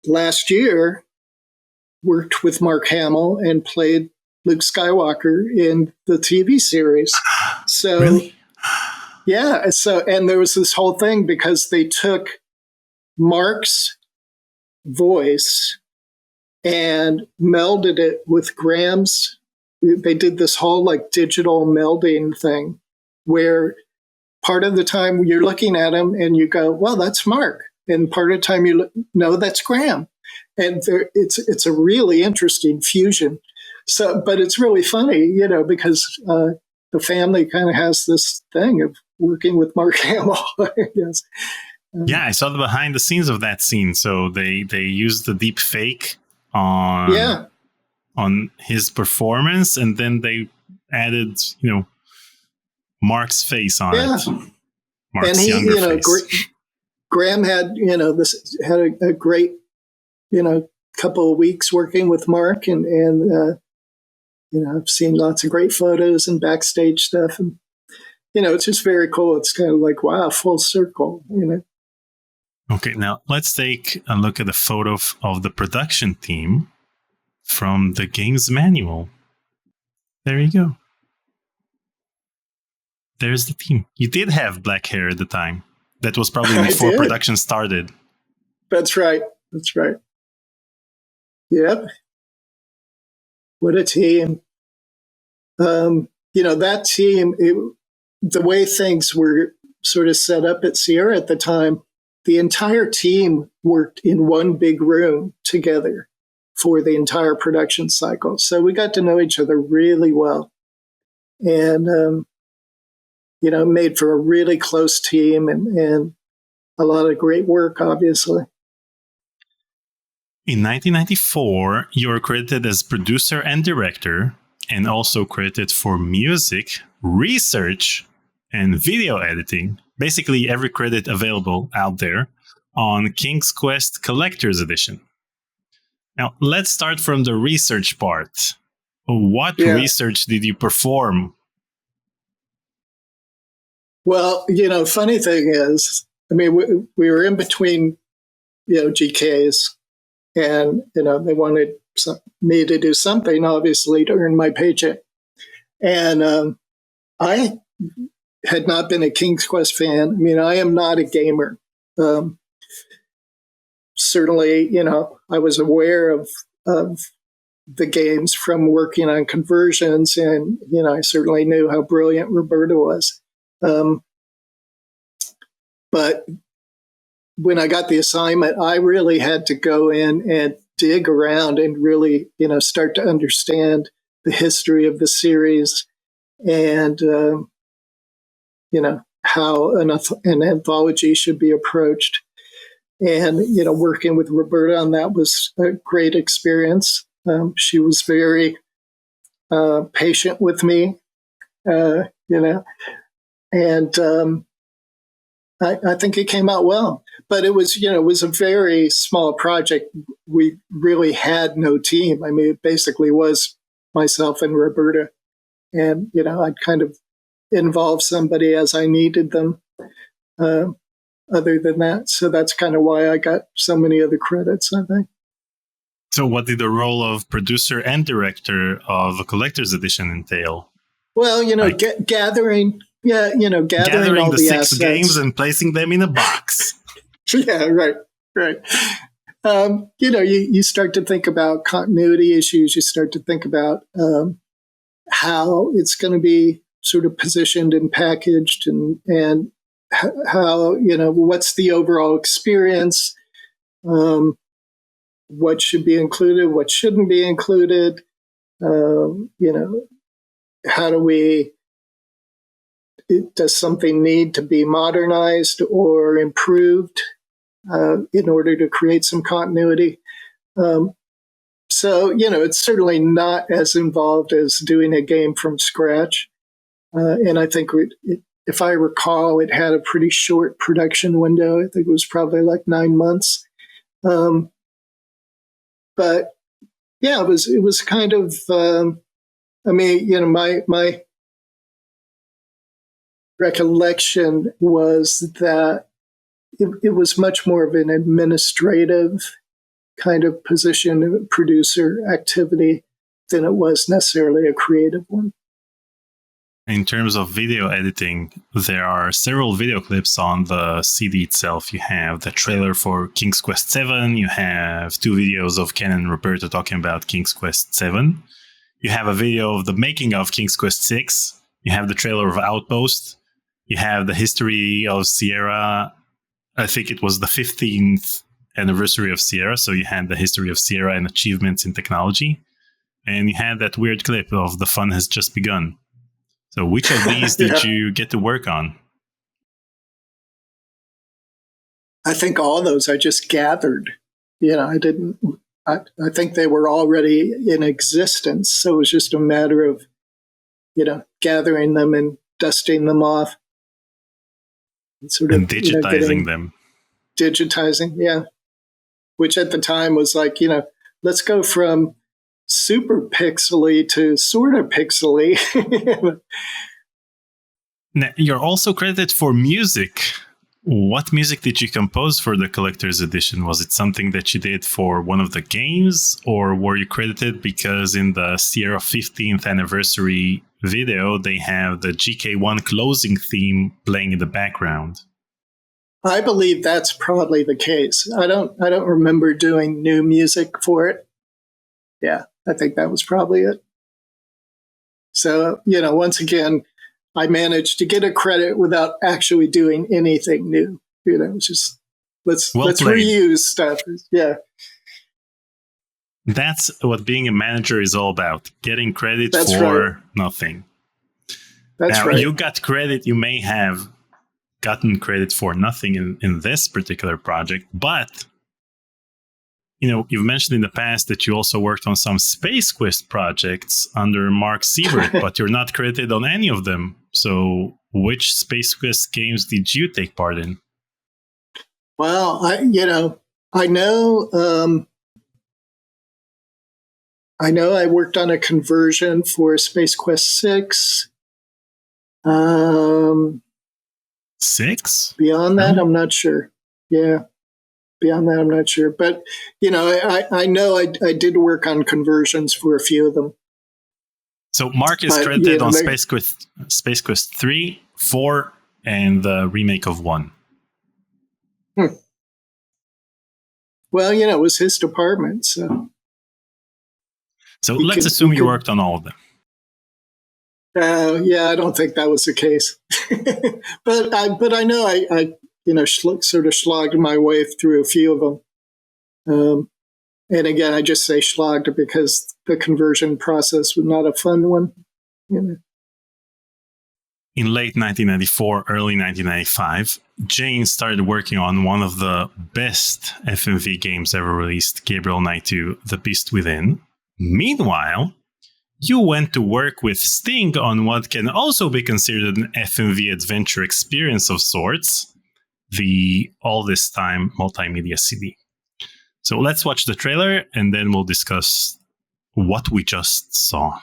last year, worked with Mark Hamill and played Luke Skywalker in the TV series. So, really? Yeah. So, and there was this whole thing because they took Mark's voice and melded it with Graham's. They did this whole digital melding thing where part of the time you're looking at him and you go, well, that's Mark. And part of the time no, that's Graham. And it's a really interesting fusion. So, but it's really funny, because the family kind of has this thing of working with Mark Hamill, I guess. Yeah, I saw the behind the scenes of that scene. So they used the deep fake on his performance, and then they added, Mark's face on it. Mark's and he, younger face. Graham had, had a great, couple of weeks working with Mark, and I've seen lots of great photos and backstage stuff, and it's just very cool. It's kind of like, wow, full circle. Okay, now let's take a look at the photo of the production team from the game's manual. There you go. There's the team. You did have black hair at the time. That was probably before production started. That's right. Yep. What a team. That team, the way things were sort of set up at Sierra at the time, the entire team worked in one big room together for the entire production cycle. So we got to know each other really well. And, made for a really close team and a lot of great work, obviously. In 1994, you were credited as producer and director, and also credited for music, research, and video editing. Basically, every credit available out there on King's Quest Collector's Edition. Now, let's start from the research part. What research did you perform? Well, funny thing is, I mean, we were in between, GKs, and, they wanted me to do something, obviously, to earn my paycheck. And I had not been a King's Quest fan. I mean, I am not a gamer. Certainly, I was aware of the games from working on conversions, and, I certainly knew how brilliant Roberta was. But when I got the assignment, I really had to go in and dig around and really, start to understand the history of the series and how an anthology should be approached. And, working with Roberta on that was a great experience. She was very patient with me, and I think it came out well. But it was a very small project. We really had no team. I mean, it basically was myself and Roberta. And, I'd kind of involve somebody as I needed them. Other than that. So that's kind of why I got so many other credits, I think. So what did the role of producer and director of a collector's edition entail? Well, gathering all the the 6 assets. games and placing them in a box. Yeah, right. You start to think about continuity issues. You start to think about how it's going to be sort of positioned and packaged, and how, what's the overall experience, what should be included, what shouldn't be included, how does something need to be modernized or improved in order to create some continuity. So, it's certainly not as involved as doing a game from scratch. And I think if I recall, it had a pretty short production window. I think it was probably like 9 months. But yeah, it was kind of, my recollection was that it was much more of an administrative kind of position, producer activity, than it was necessarily a creative one. In terms of video editing, there are several video clips on the CD itself. You have the trailer for King's Quest VII. You have 2 videos of Ken and Roberta talking about King's Quest VII. You have a video of the making of King's Quest VI. You have the trailer of Outpost. You have the history of Sierra. I think it was the 15th anniversary of Sierra. So you had the history of Sierra and achievements in technology. And you had that weird clip of The Fun Has Just Begun. So which of these did you get to work on? I think all those I just gathered. I think they were already in existence. So it was just a matter of, gathering them and dusting them off. And digitizing them. Digitizing, yeah. Which at the time was like, let's go from super pixely to sort of pixely. Now, you're also credited for music. What music did you compose for the collector's edition? Was it something that you did for one of the games, or were you credited because in the Sierra 15th anniversary video, they have the GK1 closing theme playing in the background? I believe that's probably the case. I don't remember doing new music for it. Yeah, I think that was probably it. So, once again, I managed to get a credit without actually doing anything new. Just let's reuse stuff. Yeah. That's what being a manager is all about. Getting credit nothing. That's right. You got credit. You may have gotten credit for nothing in this particular project, but you've mentioned in the past that you also worked on some Space Quest projects under Mark Siebert, but you're not credited on any of them. So which Space Quest games did you take part in? Well, I know I worked on a conversion for Space Quest 6. 6? Beyond that, I'm not sure. Yeah. Beyond that, I'm not sure. But, I know I did work on conversions for a few of them. So Mark is credited on Space Quest 3, 4, and the remake of 1. Well, it was his department. So let's assume you worked on all of them. Yeah, I don't think that was the case. but I know I sort of slogged my way through a few of them. And again, I just say slogged because the conversion process was not a fun one. in late 1994, early 1995, Jane started working on one of the best FMV games ever released, Gabriel Knight 2, The Beast Within. Meanwhile, you went to work with Sting on what can also be considered an FMV adventure experience of sorts, the All This Time multimedia CD. So let's watch the trailer and then we'll discuss what we just saw.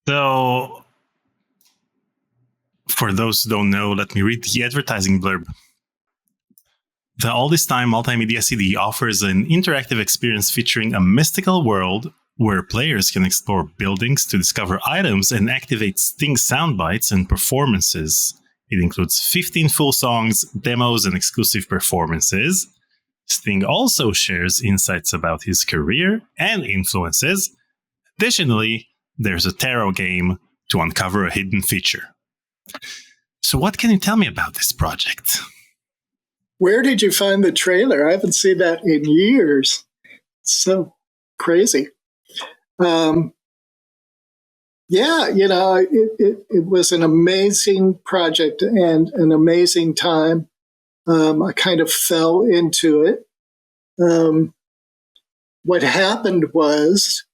So, for those who don't know, let me read the advertising blurb. The All This Time multimedia CD offers an interactive experience featuring a mystical world where players can explore buildings to discover items and activate Sting soundbites and performances. It includes 15 full songs, demos, and exclusive performances. Sting also shares insights about his career and influences. Additionally, there's a tarot game to uncover a hidden feature. So what can you tell me about this project? Where did you find the trailer? I haven't seen that in years. It's so crazy. It was an amazing project and an amazing time. I kind of fell into it. What happened was,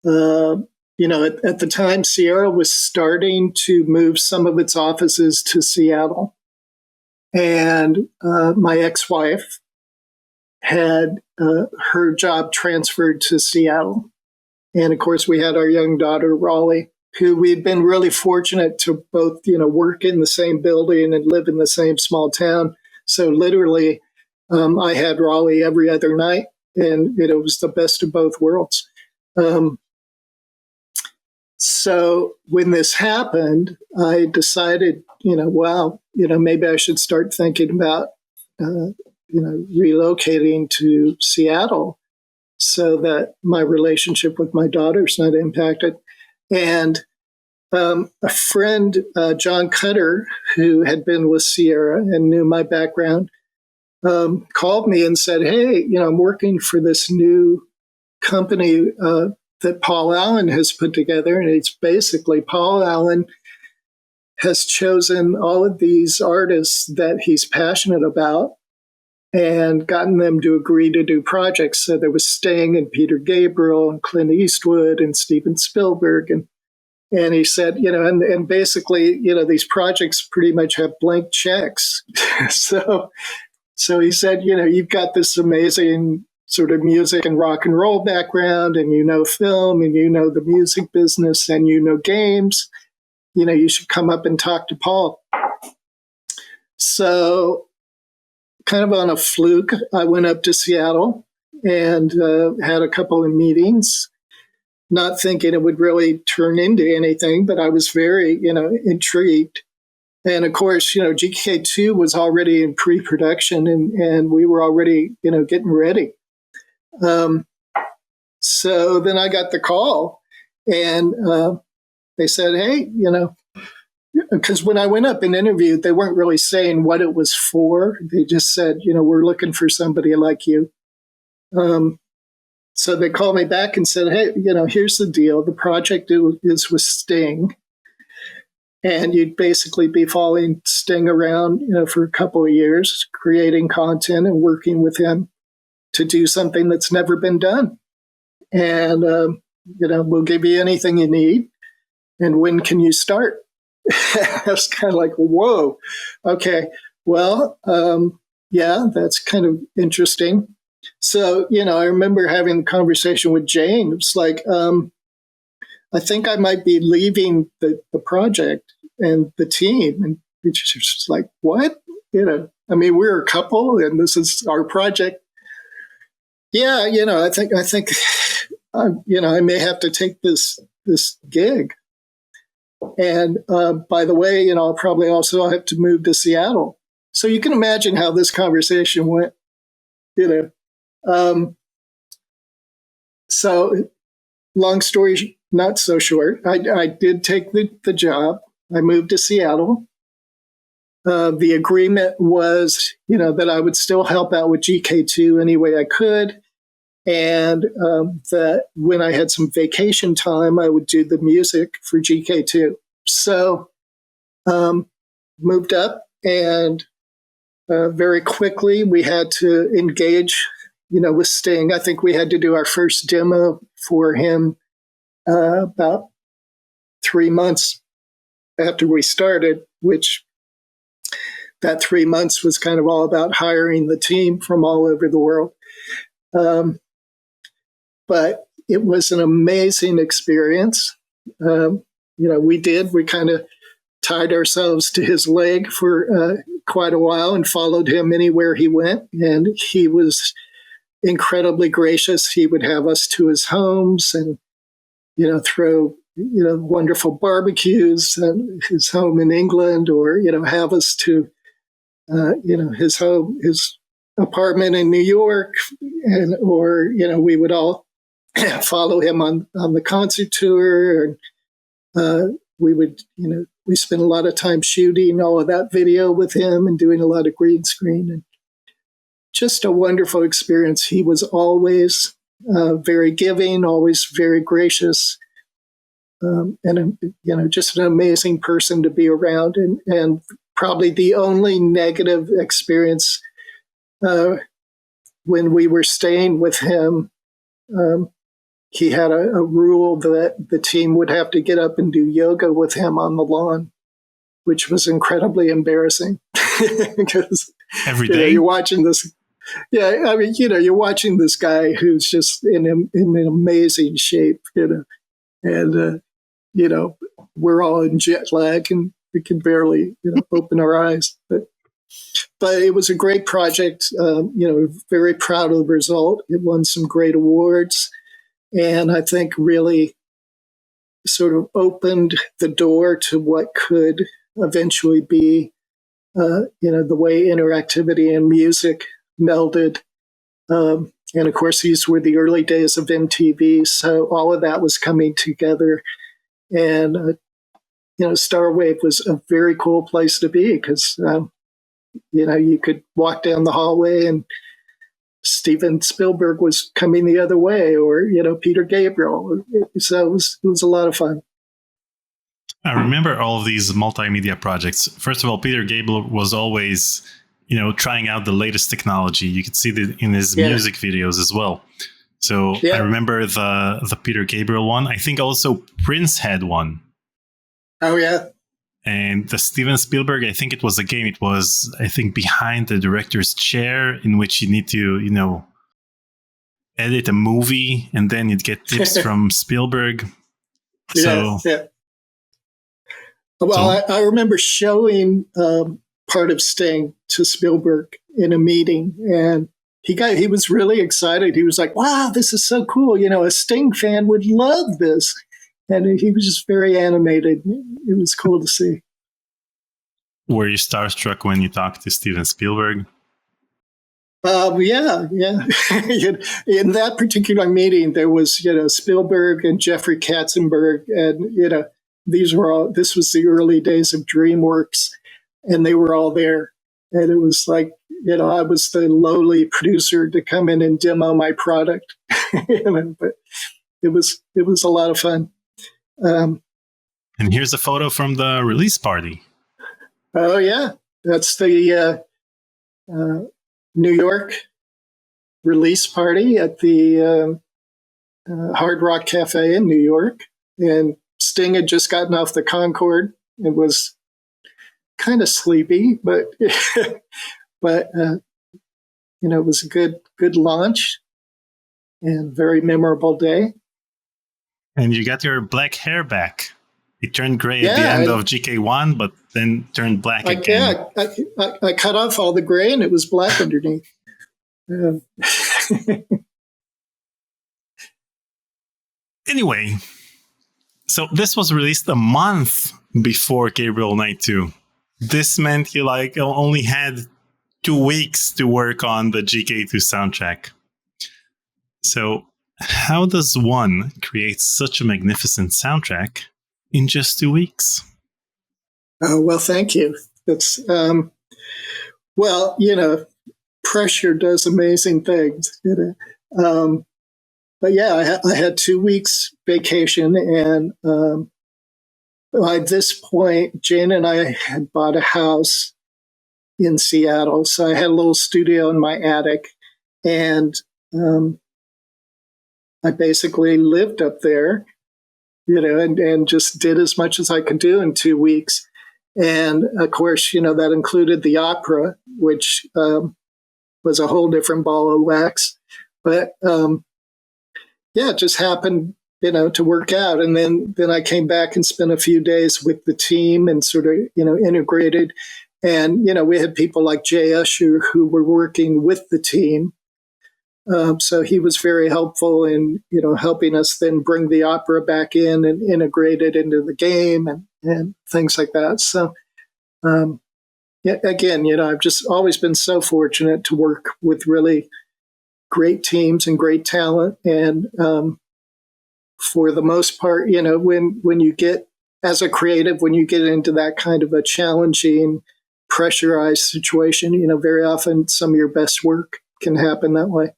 at the time, Sierra was starting to move some of its offices to Seattle. And my ex-wife had her job transferred to Seattle. And of course, we had our young daughter, Raleigh, who we'd been really fortunate to both, work in the same building and live in the same small town. So literally, I had Raleigh every other night, and it was the best of both worlds. So when this happened, I decided, maybe I should start thinking about, relocating to Seattle so that my relationship with my daughter's not impacted. And a friend, John Cutter, who had been with Sierra and knew my background, called me and said, hey, I'm working for this new company that Paul Allen has put together. And it's basically Paul Allen has chosen all of these artists that he's passionate about and gotten them to agree to do projects. So there was Sting and Peter Gabriel and Clint Eastwood and Steven Spielberg. And he said, and basically, these projects pretty much have blank checks. So he said, you've got this amazing sort of music and rock and roll background, and film, and the music business, and games. You should come up and talk to Paul. So kind of on a fluke, I went up to Seattle and had a couple of meetings, not thinking it would really turn into anything, but I was very, intrigued. And of course, GK2 was already in pre-production, and we were already, getting ready. So then I got the call, and they said, hey, because when I went up and interviewed, they weren't really saying what it was for. They just said, we're looking for somebody like you. So they called me back and said, hey, here's the deal. The project is with Sting. And you'd basically be following Sting around, for a couple of years, creating content and working with him to do something that's never been done. And, we'll give you anything you need. And when can you start? I was kind of like, whoa, okay, well, yeah, that's kind of interesting. So, I remember having a conversation with Jane. It was like, I think I might be leaving the project and the team. And she's just like, what? We're a couple and this is our project. Yeah, I think, I may have to take this gig. And by the way, I'll probably also have to move to Seattle. So you can imagine how this conversation went, So long story not so short, I did take the job. I moved to Seattle. The agreement was, that I would still help out with GK2 any way I could. And that when I had some vacation time, I would do the music for GK2. So moved up, and very quickly we had to engage, with Sting. I think we had to do our first demo for him about 3 months after we started, which that 3 months was kind of all about hiring the team from all over the world. But it was an amazing experience. We kind of tied ourselves to his leg for quite a while and followed him anywhere he went. And he was incredibly gracious. He would have us to his homes and, throw, wonderful barbecues at his home in England, or, have us to, his home, his apartment in New York, or we would all follow him on the concert tour. And we would, we spent a lot of time shooting all of that video with him and doing a lot of green screen, and just a wonderful experience. He was always very giving, always very gracious, and just an amazing person to be around. And probably the only negative experience when we were staying with him. He had a rule that the team would have to get up and do yoga with him on the lawn, which was incredibly embarrassing because every day you're watching this. Yeah, you're watching this guy who's just in an amazing shape, and we're all in jet lag and we can barely open our eyes. But it was a great project. Very proud of the result. It won some great awards. And I think really sort of opened the door to what could eventually be, the way interactivity and music melded. And of course, these were the early days of MTV. So all of that was coming together. And, Starwave was a very cool place to be because, you could walk down the hallway and Steven Spielberg was coming the other way, or, Peter Gabriel. So it was a lot of fun. I remember all of these multimedia projects. First of all, Peter Gabriel was always, trying out the latest technology. You could see that in his music videos as well. So I remember the Peter Gabriel one. I think also Prince had one. Oh, yeah. And the Steven Spielberg, I think it was a game. It was, I think, behind the director's chair, in which you need to, edit a movie, and then you'd get tips from Spielberg. Yeah. Well, I remember showing part of Sting to Spielberg in a meeting, and he was really excited. He was like, "Wow, this is so cool! A Sting fan would love this." And he was just very animated. It was cool to see. Were you starstruck when you talked to Steven Spielberg? Yeah. In that particular meeting, there was, Spielberg and Jeffrey Katzenberg, and this was the early days of DreamWorks, and they were all there. And it was like, I was the lowly producer to come in and demo my product, but it was a lot of fun. And here's a photo from the release party. Oh, yeah. That's the New York release party at the Hard Rock Cafe in New York. And Sting had just gotten off the Concorde. It was kind of sleepy, but it was a good launch and very memorable day. And you got your black hair back. It turned gray at the end of GK1, but then turned black again. Yeah, I cut off all the gray, and it was black underneath. Anyway, so this was released a month before Gabriel Knight 2. This meant you only had 2 weeks to work on the GK2 soundtrack. So how does one create such a magnificent soundtrack in just 2 weeks? Oh, well, thank you. It's, pressure does amazing things. But yeah, I had 2 weeks vacation, and by this point, Jane and I had bought a house in Seattle. So I had a little studio in my attic, and I basically lived up there, and just did as much as I could do in 2 weeks. And of course, that included the opera, which was a whole different ball of wax. But it just happened, to work out. And then I came back and spent a few days with the team and sort of, integrated. And, we had people like Jay Usher who were working with the team. So he was very helpful in, helping us then bring the opera back in and integrate it into the game and things like that. So, again, I've just always been so fortunate to work with really great teams and great talent. And for the most part, when you get, as a creative, when you get into that kind of a challenging, pressurized situation, very often some of your best work can happen that way.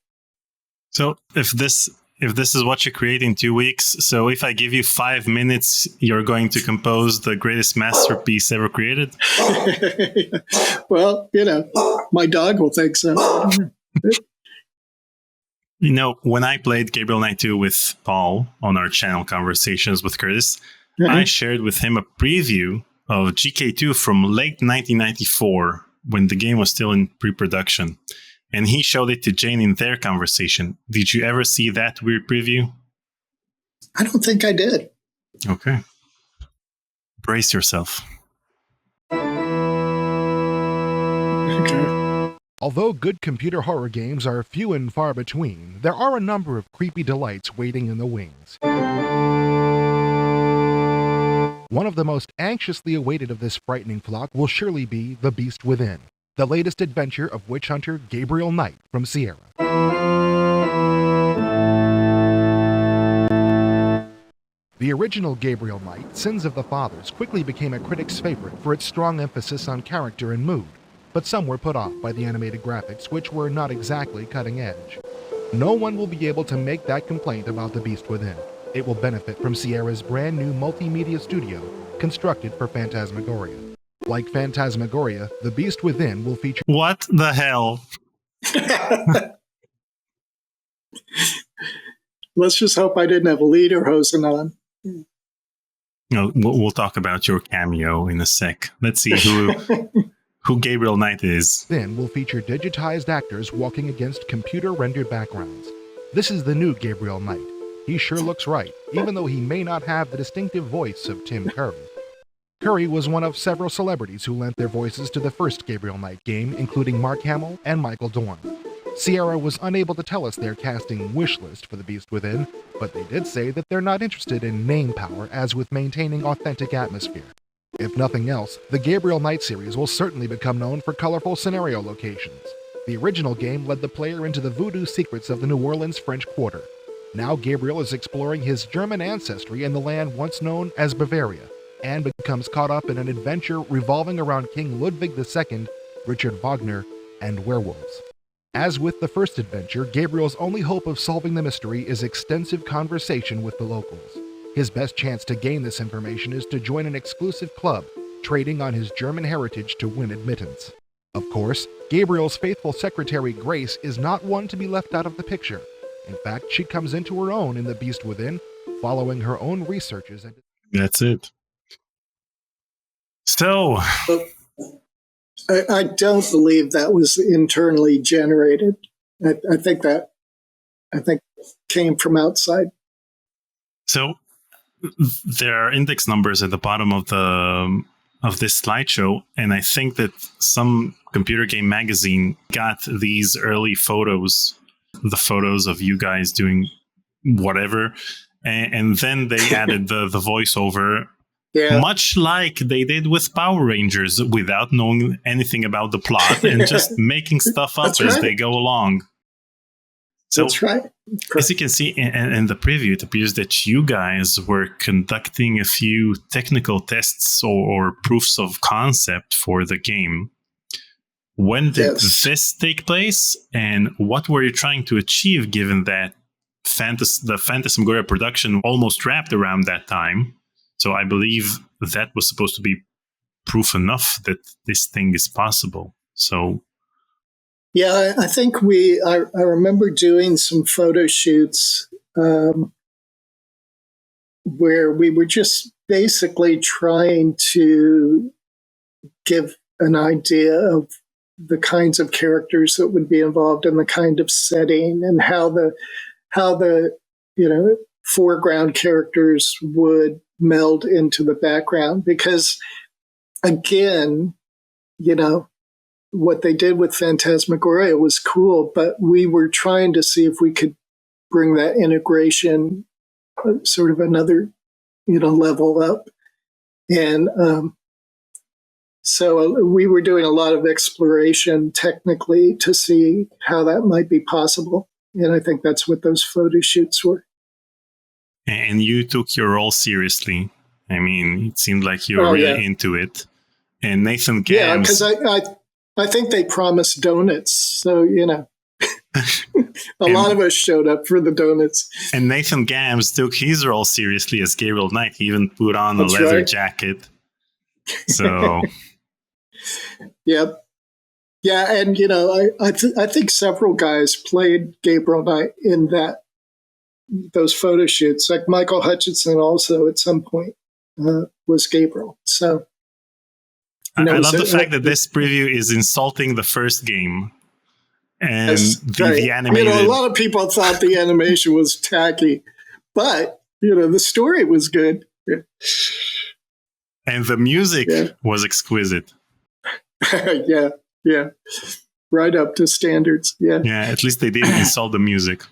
So if this is what you create in 2 weeks, so if I give you 5 minutes, you're going to compose the greatest masterpiece ever created? Well, my dog will think so. When I played Gabriel Knight 2 with Paul on our channel Conversations with Curtis, I shared with him a preview of GK2 from late 1994 when the game was still in pre-production. And he showed it to Jane in their conversation. Did you ever see that weird preview? I don't think I did. Okay. Brace yourself. Okay. Although good computer horror games are few and far between, there are a number of creepy delights waiting in the wings. One of the most anxiously awaited of this frightening flock will surely be The Beast Within, the latest adventure of witch hunter Gabriel Knight from Sierra. The original Gabriel Knight, Sins of the Fathers, quickly became a critic's favorite for its strong emphasis on character and mood, but some were put off by the animated graphics, which were not exactly cutting edge. No one will be able to make that complaint about The Beast Within. It will benefit from Sierra's brand new multimedia studio, constructed for Phantasmagoria. Like Phantasmagoria, The Beast Within will feature... What the hell? Let's just hope I didn't have lederhosen on. No, we'll talk about your cameo in a sec. Let's see who Gabriel Knight is. Then will feature digitized actors walking against computer-rendered backgrounds. This is the new Gabriel Knight. He sure looks right, even though he may not have the distinctive voice of Tim Curry. Curry was one of several celebrities who lent their voices to the first Gabriel Knight game, including Mark Hamill and Michael Dorn. Sierra was unable to tell us their casting wish list for The Beast Within, but they did say that they're not interested in name power as with maintaining authentic atmosphere. If nothing else, the Gabriel Knight series will certainly become known for colorful scenario locations. The original game led the player into the voodoo secrets of the New Orleans French Quarter. Now Gabriel is exploring his German ancestry in the land once known as Bavaria, and becomes caught up in an adventure revolving around King Ludwig II, Richard Wagner, and werewolves. As with the first adventure, Gabriel's only hope of solving the mystery is extensive conversation with the locals. His best chance to gain this information is to join an exclusive club, trading on his German heritage to win admittance. Of course, Gabriel's faithful secretary Grace is not one to be left out of the picture. In fact, she comes into her own in The Beast Within, following her own researches. That's it. So... I don't believe that was internally generated. I think came from outside. So there are index numbers at the bottom of this slideshow, and I think that some computer game magazine got these early photos, the photos of you guys doing whatever, and then they added the voiceover. Yeah. Much like they did with Power Rangers, without knowing anything about the plot and just making stuff up as they go along. So, that's right. As you can see in the preview, it appears that you guys were conducting a few technical tests or proofs of concept for the game. When did this take place, and what were you trying to achieve, given that the Phantasmagoria production almost wrapped around that time? So I believe that was supposed to be proof enough that this thing is possible. So, yeah, I think I remember doing some photo shoots where we were just basically trying to give an idea of the kinds of characters that would be involved in the kind of setting and how the foreground characters would meld into the background, because again, what they did with Phantasmagoria was cool, but we were trying to see if we could bring that integration sort of another level up. And so we were doing a lot of exploration technically to see how that might be possible, and I think that's what those photo shoots were. And you took your role seriously. I mean, it seemed like you were really into it. And Nathan Gams... Yeah, because I think they promised donuts. So, a lot of us showed up for the donuts. And Nathan Gams took his role seriously as Gabriel Knight. He even put on a leather jacket. So... Yep. Yeah, and, I think several guys played Gabriel Knight in those photo shoots. Like Michael Hutchinson also at some point was Gabriel. So I love the fact that this preview is insulting the first game. And the animated... a lot of people thought the animation was tacky, but the story was good. And the music was exquisite. Yeah. Right up to standards. Yeah, at least they didn't insult the music.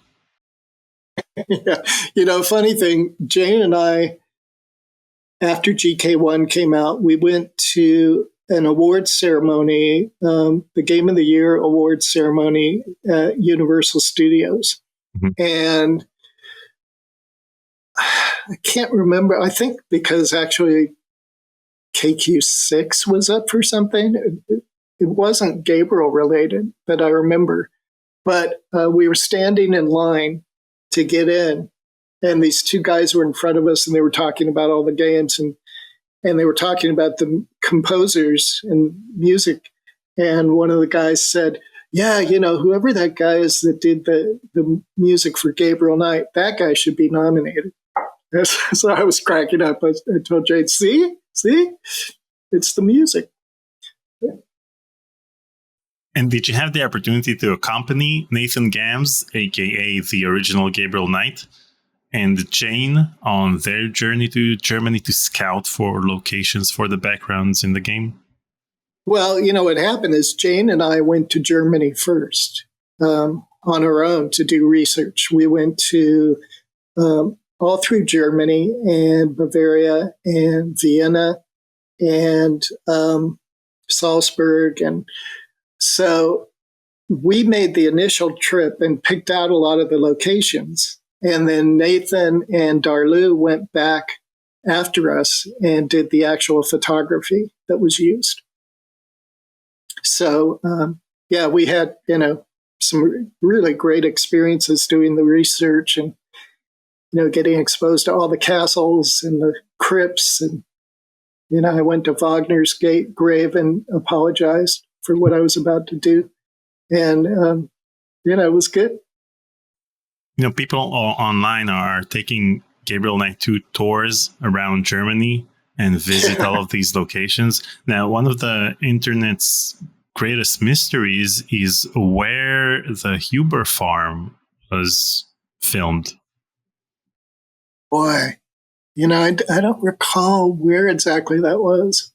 Yeah. Funny thing, Jane and I, after GK1 came out, we went to an awards ceremony, the Game of the Year awards ceremony at Universal Studios. Mm-hmm. And I can't remember. I think because actually KQ6 was up for something. It wasn't Gabriel related that I remember. But we were standing in line to get in, and these two guys were in front of us, and they were talking about all the games. And and they were talking about the composers and music. And one of the guys said, yeah, whoever that guy is that did the music for Gabriel Knight, that guy should be nominated. So I was cracking up. I told Jade, see, it's the music. And did you have the opportunity to accompany Nathan Gams, aka the original Gabriel Knight, and Jane on their journey to Germany to scout for locations for the backgrounds in the game? Well, what happened is Jane and I went to Germany first on our own to do research. We went to all through Germany and Bavaria and Vienna and Salzburg. And so we made the initial trip and picked out a lot of the locations. And then Nathan and Darlu went back after us and did the actual photography that was used. So, we had, some really great experiences doing the research and, getting exposed to all the castles and the crypts. And, I went to Wagner's grave and apologized for what I was about to do. And, it was good. People online are taking Gabriel Knight 2 tours around Germany and visit all of these locations. Now, one of the internet's greatest mysteries is where the Huber farm was filmed. Boy, I don't recall where exactly that was.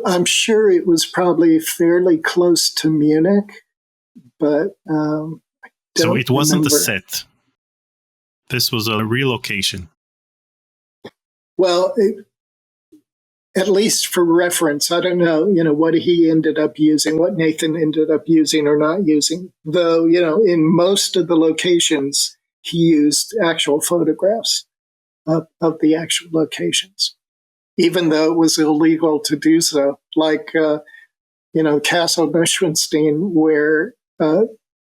I'm sure it was probably fairly close to Munich, but so it wasn't remember. A set. This was a relocation. Well, at least for reference, I don't know, what he ended up using, what Nathan ended up using or not using. Though, in most of the locations, he used actual photographs of the actual locations, even though it was illegal to do so. Like, Castle Neuschwanstein, where,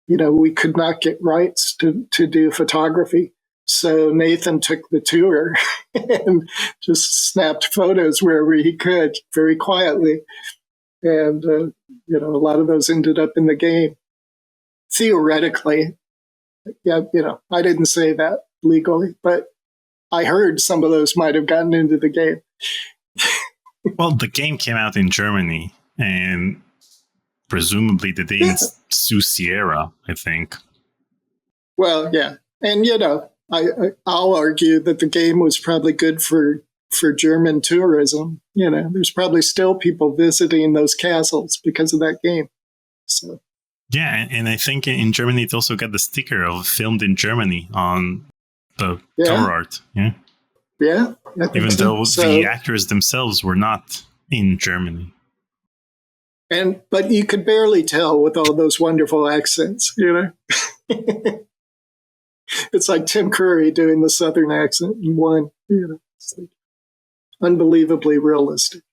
we could not get rights to do photography. So Nathan took the tour and just snapped photos wherever he could very quietly. And, a lot of those ended up in the game. Theoretically, I didn't say that legally, but I heard some of those might have gotten into the game. Well, the game came out in Germany, and presumably they didn't sue Sierra, I think. Well, yeah. And, I'll argue that the game was probably good for German tourism. There's probably still people visiting those castles because of that game. So. Yeah, and I think in Germany it also got the sticker of filmed in Germany on the cover art. Yeah. Yeah. Even though the actors themselves were not in Germany. But you could barely tell with all those wonderful accents, It's like Tim Curry doing the Southern accent in one, It's like unbelievably realistic.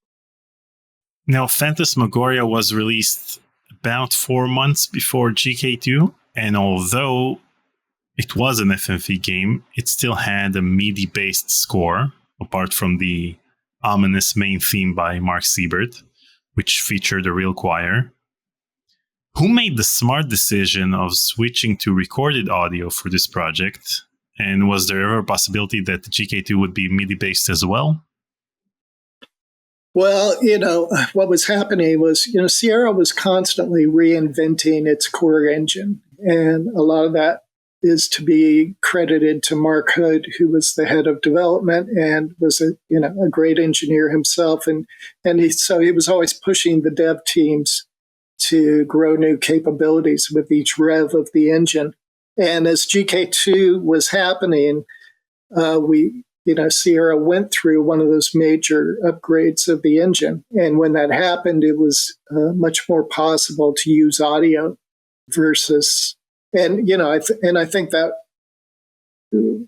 Now, Phantasmagoria was released about 4 months before GK2, and although it was an FMV game, it still had a MIDI-based score, apart from the ominous main theme by Mark Siebert, which featured a real choir. Who made the smart decision of switching to recorded audio for this project? And was there ever a possibility that the GK2 would be MIDI-based as well? Well, what was happening was, Sierra was constantly reinventing its core engine. And a lot of that is to be credited to Mark Hood, who was the head of development and was a great engineer himself. So he was always pushing the dev teams to grow new capabilities with each rev of the engine. And as GK2 was happening, Sierra went through one of those major upgrades of the engine. And when that happened, it was much more possible to use audio versus, I think that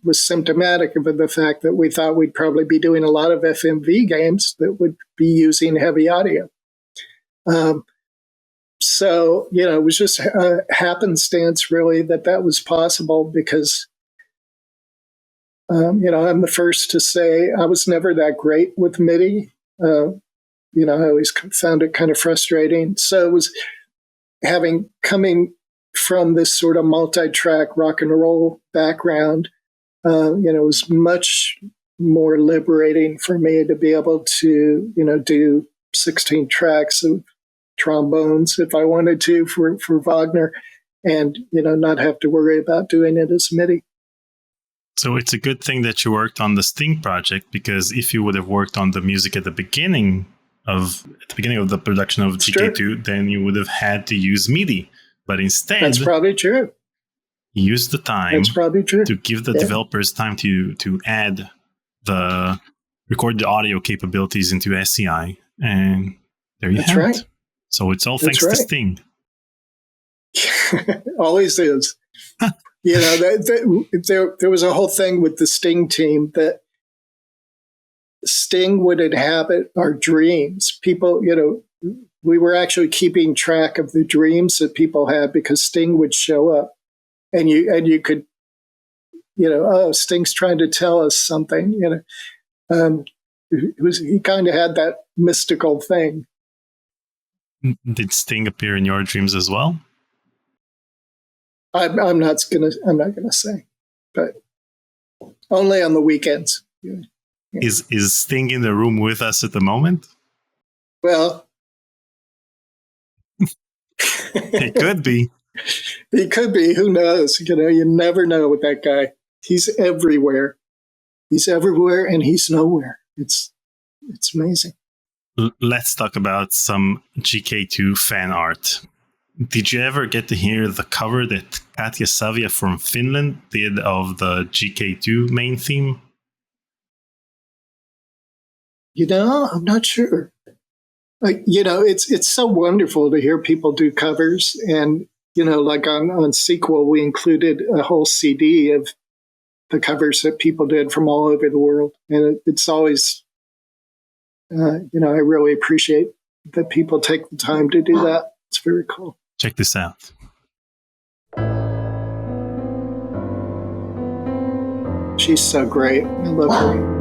was symptomatic of the fact that we thought we'd probably be doing a lot of FMV games that would be using heavy audio. So, it was just happenstance, really, that was possible because I'm the first to say I was never that great with MIDI. I always found it kind of frustrating. So it was coming from this sort of multi-track rock and roll background. It was much more liberating for me to be able to, do 16 tracks of trombones if I wanted to for Wagner, and not have to worry about doing it as MIDI. So it's a good thing that you worked on the Sting project, because if you would have worked on the music at the beginning of the production of GK2, then you would have had to use MIDI. But instead, that's probably true. Use the time. That's probably true. To give the developers time to record the audio capabilities into SCI, and there you have it. So it's all thanks to Sting. Always is. There was a whole thing with the Sting team that Sting would inhabit our dreams. People, we were actually keeping track of the dreams that people had because Sting would show up, and you could, Sting's trying to tell us something. He kind of had that mystical thing. Did Sting appear in your dreams as well? I'm not gonna say, but only on the weekends. Yeah. Is Sting in the room with us at the moment? Well, he could be. He could be. Who knows? You never know with that guy. He's everywhere. He's everywhere, and he's nowhere. It's amazing. Let's talk about some GK2 fan art. Did you ever get to hear the cover that Katja Savia from Finland did of the GK2 main theme? I'm not sure. It's so wonderful to hear people do covers. And, like on Sequel, we included a whole CD of the covers that people did from all over the world. And it's always, I really appreciate that people take the time to do that. It's very cool. Check this out. She's so great. I love her.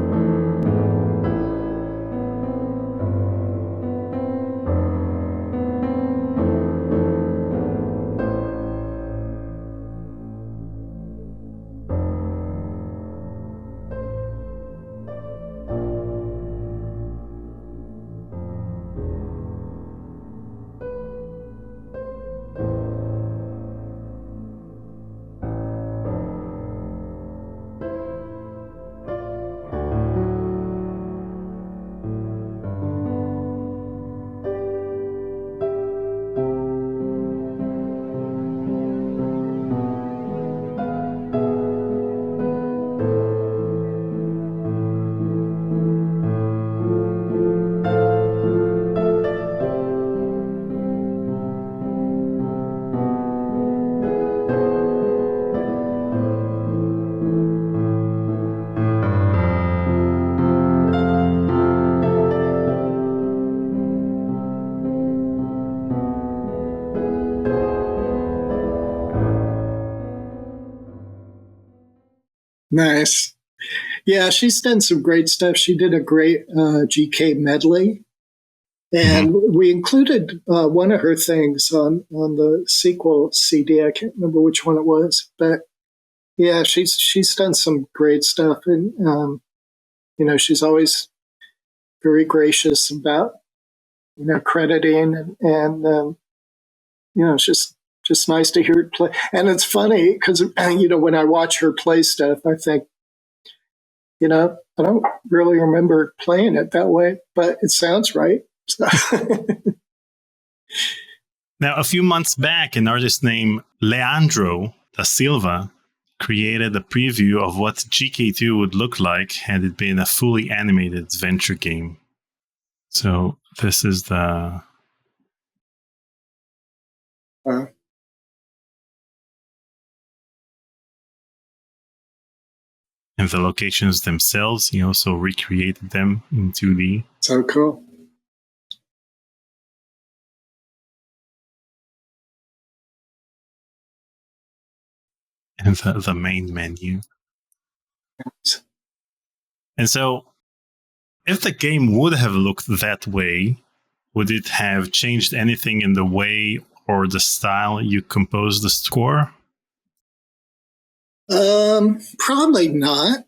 Nice. Yeah, she's done some great stuff. She did a great GK medley. And we included one of her things on the Sequel CD. I can't remember which one it was. But yeah, she's done some great stuff. And, she's always very gracious about, crediting. And it's just nice to hear it play. And it's funny because, when I watch her play stuff, I think, I don't really remember playing it that way, but it sounds right. So. Now, a few months back, an artist named Leandro da Silva created a preview of what GK2 would look like had it been a fully animated adventure game. So this is the... And the locations themselves, he also recreated them in 2D. So cool. And the main menu. And so, if the game would have looked that way, would it have changed anything in the way or the style you composed the score? Probably not.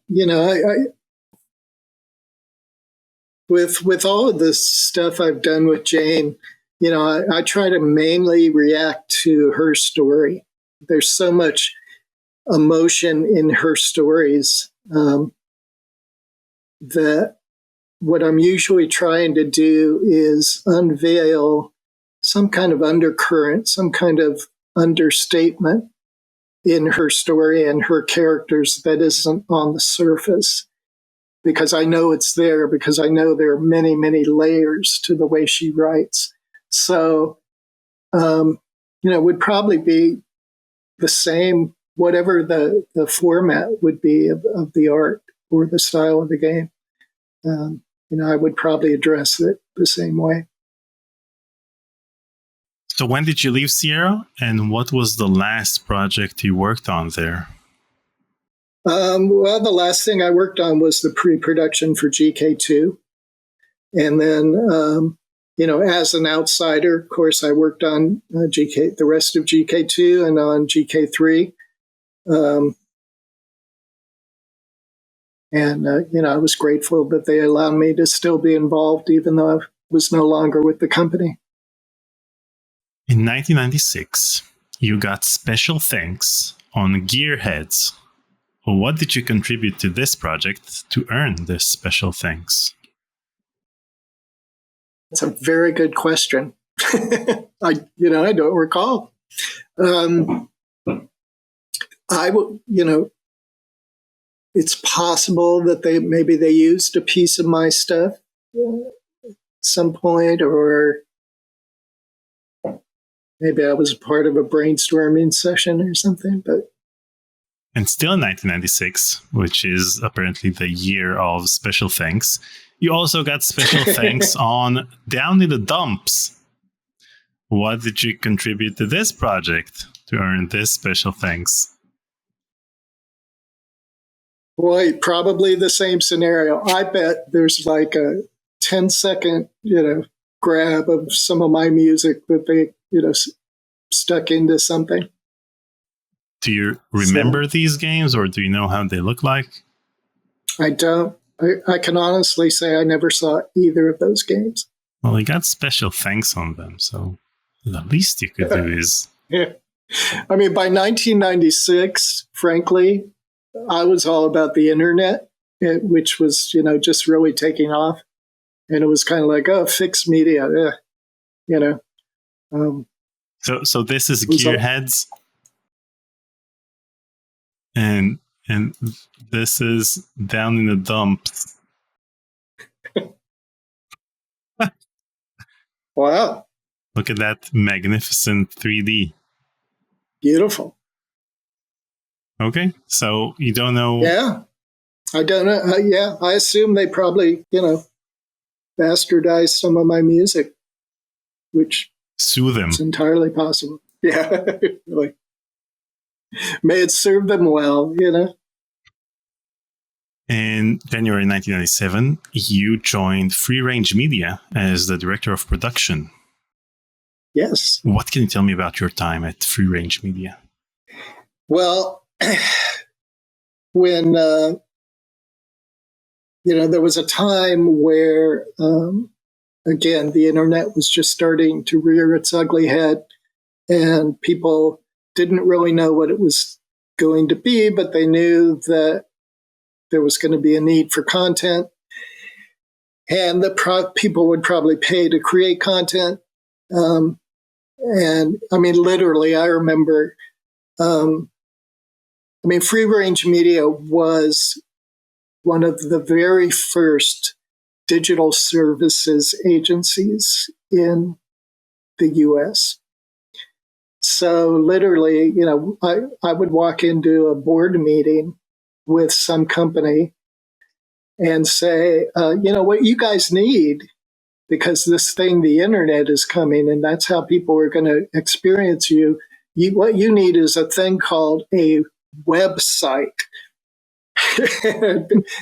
With all of this stuff I've done with Jane, I try to mainly react to her story. There's so much emotion in her stories that what I'm usually trying to do is unveil some kind of undercurrent, some kind of understatement in her story and her characters that isn't on the surface, because I know it's there, because I know there are many, many layers to the way she writes. So, it would probably be the same, whatever the format would be of the art or the style of the game. I would probably address it the same way. So when did you leave Sierra, and what was the last project you worked on there? Well, the last thing I worked on was the pre-production for GK2. And then, as an outsider, of course, I worked on the rest of GK2 and on GK3. I was grateful that they allowed me to still be involved, even though I was no longer with the company. In 1996, you got special thanks on Gearheads. What did you contribute to this project to earn this special thanks? That's a very good question. I don't recall. It's possible that they used a piece of my stuff at some point, or maybe I was part of a brainstorming session or something. And still in 1996, which is apparently the year of special thanks, you also got special thanks on Down in the Dumps. What did you contribute to this project to earn this special thanks? Boy, probably the same scenario. I bet there's like a 10-second, grab of some of my music that they, stuck into something. Do you remember these games, or do you know how they look like? I don't. I can honestly say I never saw either of those games. Well, you got special thanks on them, so the least you could do is... Yeah. I mean, by 1996, frankly, I was all about the internet, which was, just really taking off. And it was kind of like, oh, fixed media, So this is Gearheads, and this is Down in the Dumps. Wow! Look at that magnificent 3D. Beautiful. Okay, so you don't know? Yeah, I don't know. Yeah, I assume they probably, bastardized some of my music, which sue them. It's entirely possible. Yeah, really. May it serve them well, In January 1997, you joined Free Range Media as the director of production. Yes. What can you tell me about your time at Free Range Media? Well, when, there was a time where, again, the internet was just starting to rear its ugly head, and people didn't really know what it was going to be, but they knew that there was going to be a need for content, and that people would probably pay to create content. And I mean, literally, I remember, Free Range Media was one of the very first digital services agencies in the US. So literally, I would walk into a board meeting with some company and say, what you guys need, because this thing, the internet, is coming, and that's how people are going to experience you. What you need is a thing called a website.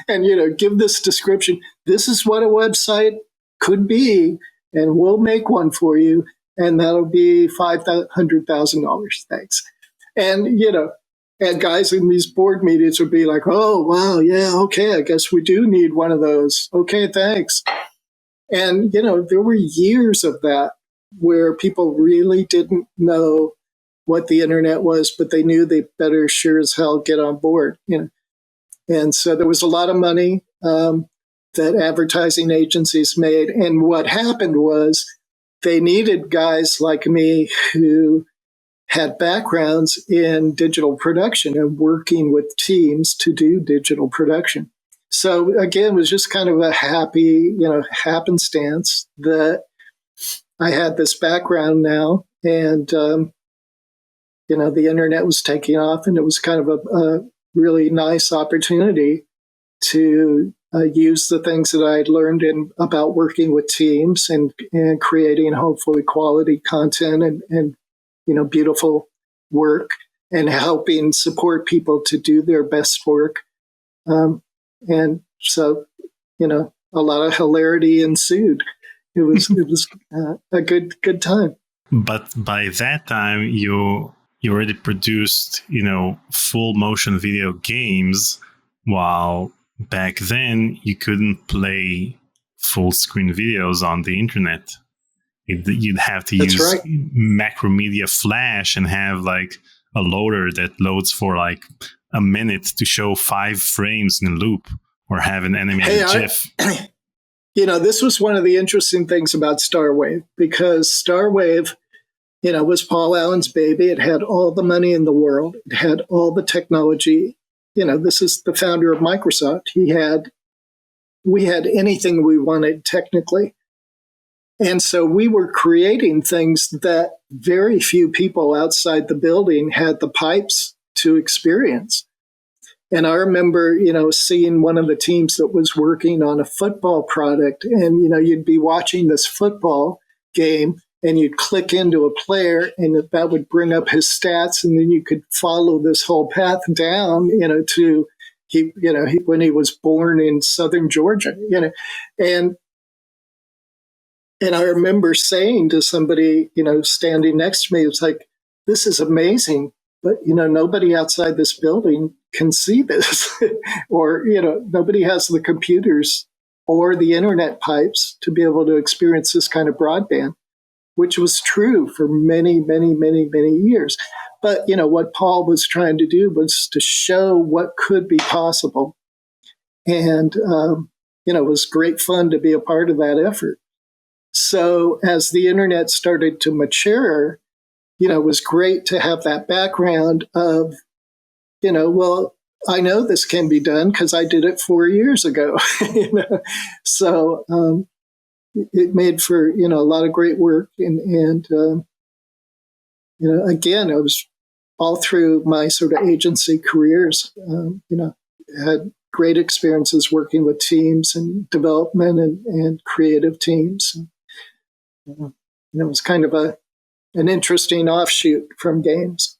and give this description. This is what a website could be, and we'll make one for you, and that'll be $500,000. Thanks. And guys in these board meetings would be like, "Oh, wow, yeah, okay, I guess we do need one of those. Okay, thanks." And there were years of that where people really didn't know what the internet was, but they knew they better sure as hell get on board. And so there was a lot of money that advertising agencies made. And what happened was they needed guys like me who had backgrounds in digital production and working with teams to do digital production. So again, it was just kind of a happy, happenstance that I had this background now, and the internet was taking off, and it was kind of a really nice opportunity to use the things that I had learned about working with teams and creating hopefully quality content and beautiful work, and helping support people to do their best work. And so, a lot of hilarity ensued. It was a good time. But by that time, you already produced, full motion video games, while back then you couldn't play full screen videos on the internet. You'd have to That's use right. Macromedia Flash and have like a loader that loads for like a minute to show 5 frames in a loop, or have an animated GIF. This was one of the interesting things about Starwave, because Starwave, was Paul Allen's baby. It had all the money in the world. It had all the technology. This is the founder of Microsoft. We had anything we wanted technically. And so we were creating things that very few people outside the building had the pipes to experience. And I remember, seeing one of the teams that was working on a football product, and, you'd be watching this football game and you'd click into a player and that would bring up his stats. And then you could follow this whole path down, to when he was born in Southern Georgia, and I remember saying to somebody, standing next to me, it's like, this is amazing, but, nobody outside this building can see this, or, nobody has the computers or the internet pipes to be able to experience this kind of broadband, which was true for many, many, many, many years. But, what Paul was trying to do was to show what could be possible. And, it was great fun to be a part of that effort. So as the internet started to mature, it was great to have that background of, well, I know this can be done because I did it 4 years ago. So it made for, a lot of great work. And again, it was all through my sort of agency careers, had great experiences working with teams and development and creative teams. It was kind of an interesting offshoot from games.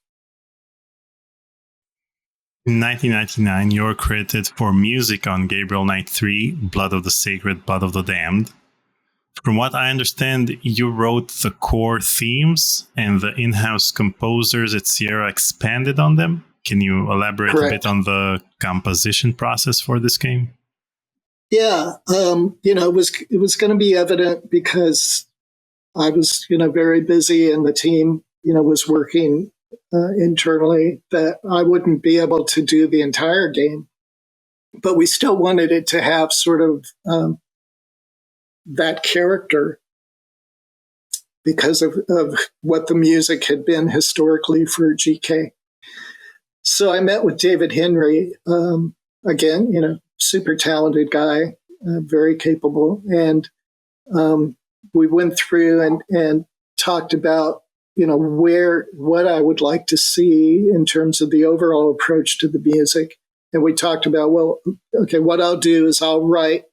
In 1999, you were credited for music on Gabriel Knight 3, Blood of the Sacred, Blood of the Damned. From what I understand, you wrote the core themes, and the in-house composers at Sierra expanded on them. Can you elaborate Correct. a bit on the composition process for this game? Yeah, it was going to be evident because I was, very busy, and the team, was working internally, that I wouldn't be able to do the entire game. But we still wanted it to have sort of that character because of what the music had been historically for GK. So I met with David Henry, again, super talented guy, very capable. And we went through and talked about, what I would like to see in terms of the overall approach to the music. And we talked about, well, okay, what I'll do is I'll write,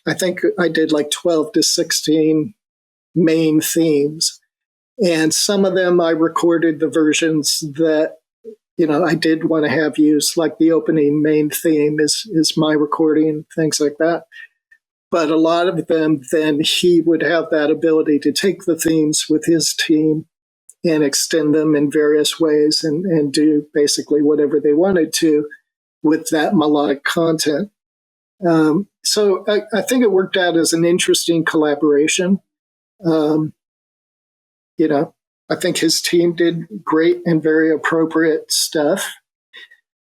I think I did like 12 to 16 main themes. And some of them I recorded the versions that, I did want to have used, like the opening main theme is my recording, things like that. But a lot of them, then he would have that ability to take the themes with his team and extend them in various ways and do basically whatever they wanted to with that melodic content. So I think it worked out as an interesting collaboration. I think his team did great and very appropriate stuff.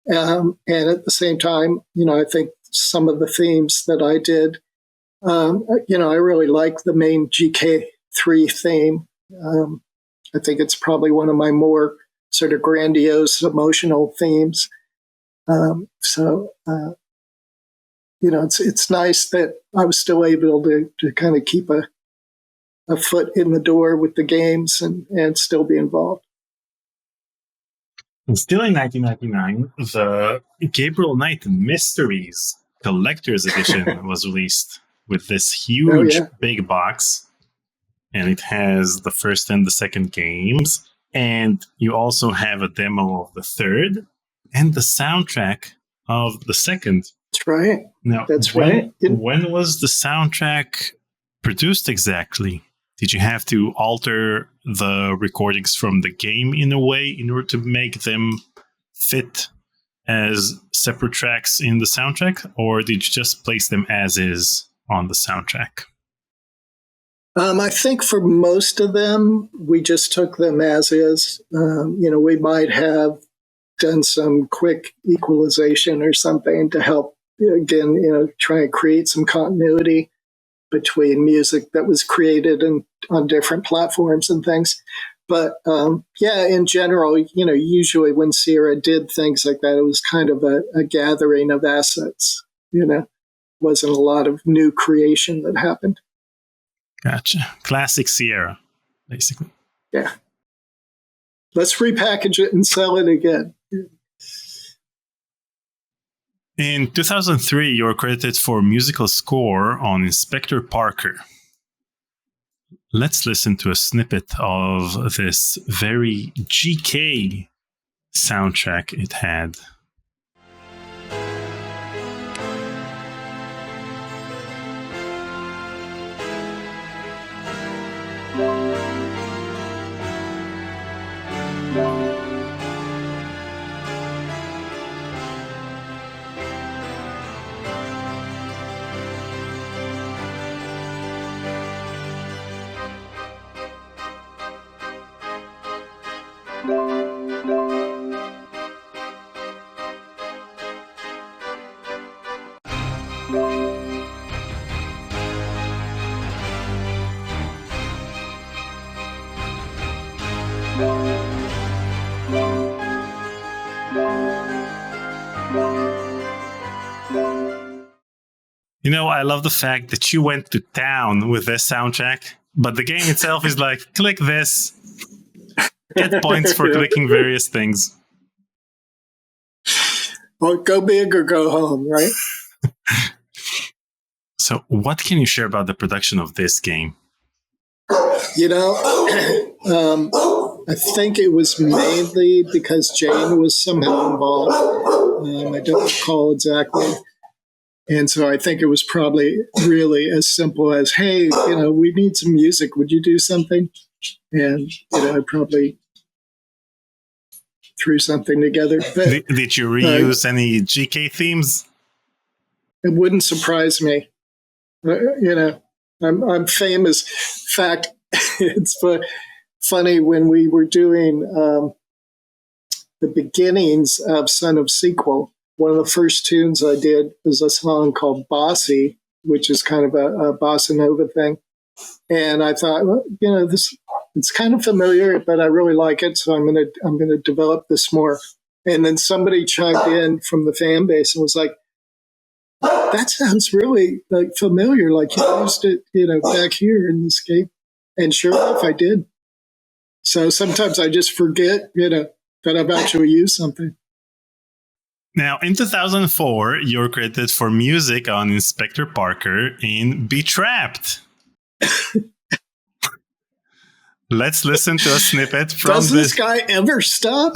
And at the same time, I think some of the themes that I did, I really like the main GK3 theme. I think it's probably one of my more sort of grandiose emotional themes. It's nice that I was still able to kind of keep a foot in the door with the games and still be involved. And still in 1999, the Gabriel Knight Mysteries Collector's Edition was released with this huge big box. And it has the first and the second games. And you also have a demo of the third and the soundtrack of the second. That's right. Now, when was the soundtrack produced exactly? Did you have to alter the recordings from the game in a way in order to make them fit as separate tracks in the soundtrack? Or did you just place them as is on the soundtrack? I think for most of them, we just took them as is. We might have done some quick equalization or something to help, again, try and create some continuity between music that was created on different platforms and things. But in general, usually when Sierra did things like that, it was kind of a gathering of assets. Wasn't a lot of new creation that happened. Gotcha. Classic Sierra, basically. Yeah. Let's repackage it and sell it again. In 2003, you were credited for musical score on Inspector Parker. Let's listen to a snippet of this very GK soundtrack it had. I love the fact that you went to town with this soundtrack, but the game itself is like, click this, get points for clicking various things. Well, go big or go home, right? So what can you share about the production of this game? I think it was mainly because Jane was somehow involved. I don't recall exactly. And so I think it was probably really as simple as, hey, we need some music. Would you do something? And, I probably threw something together. But, did you reuse any GK themes? It wouldn't surprise me. I'm famous. In fact, it's funny when we were doing the beginnings of Son of Sequel. One of the first tunes I did was a song called Bossy, which is kind of a bossa nova thing. And I thought, well, it's kind of familiar, but I really like it, so I'm gonna develop this more. And then somebody chimed in from the fan base and was like, "That sounds really familiar, like you used it, back here in this game." And sure enough, I did. So sometimes I just forget, that I've actually used something. Now, in 2004, you were credited for music on Inspector Parker in Be Trapped. Let's listen to a snippet from Does this guy ever stop?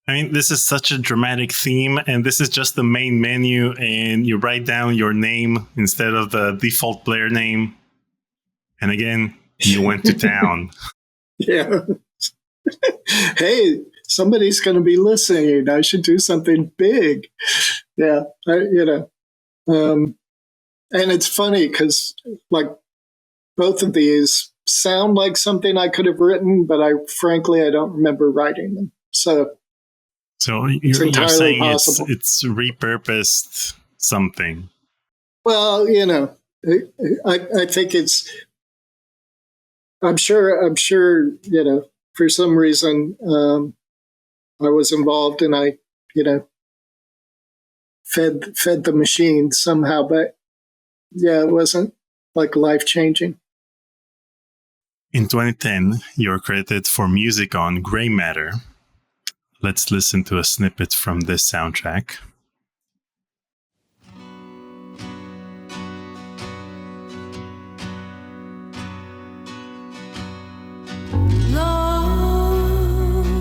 I mean, this is such a dramatic theme, and this is just the main menu, and you write down your name instead of the default player name. And again, you went to town. Yeah. Hey, somebody's going to be listening. I should do something big. Yeah, and it's funny because, like, both of these sound like something I could have written, but I don't remember writing them. So you're saying possible. it's repurposed something. Well, I think it's. I'm sure. For some reason, I was involved, and I, fed the machine somehow. But yeah, it wasn't like life changing. In 2010, you're credited for music on Grey Matter. Let's listen to a snippet from this soundtrack.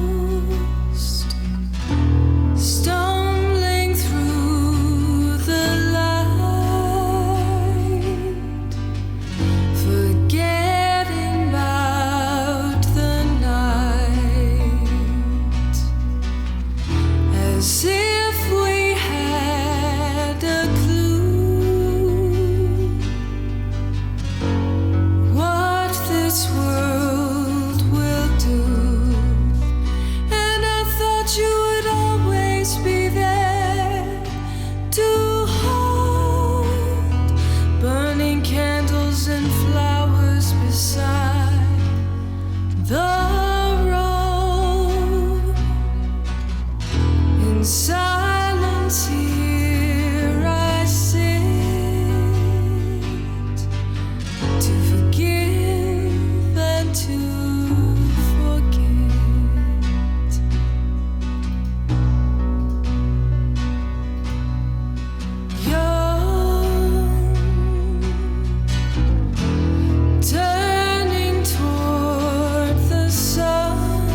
Lost, stumbling through the light, forgetting about the night, as if we had a clue what this world will do. And I thought you would always be there to hold, burning candles and flowers beside the road. In silence here I sit, to forgive and to forget. Young, turning toward the sun,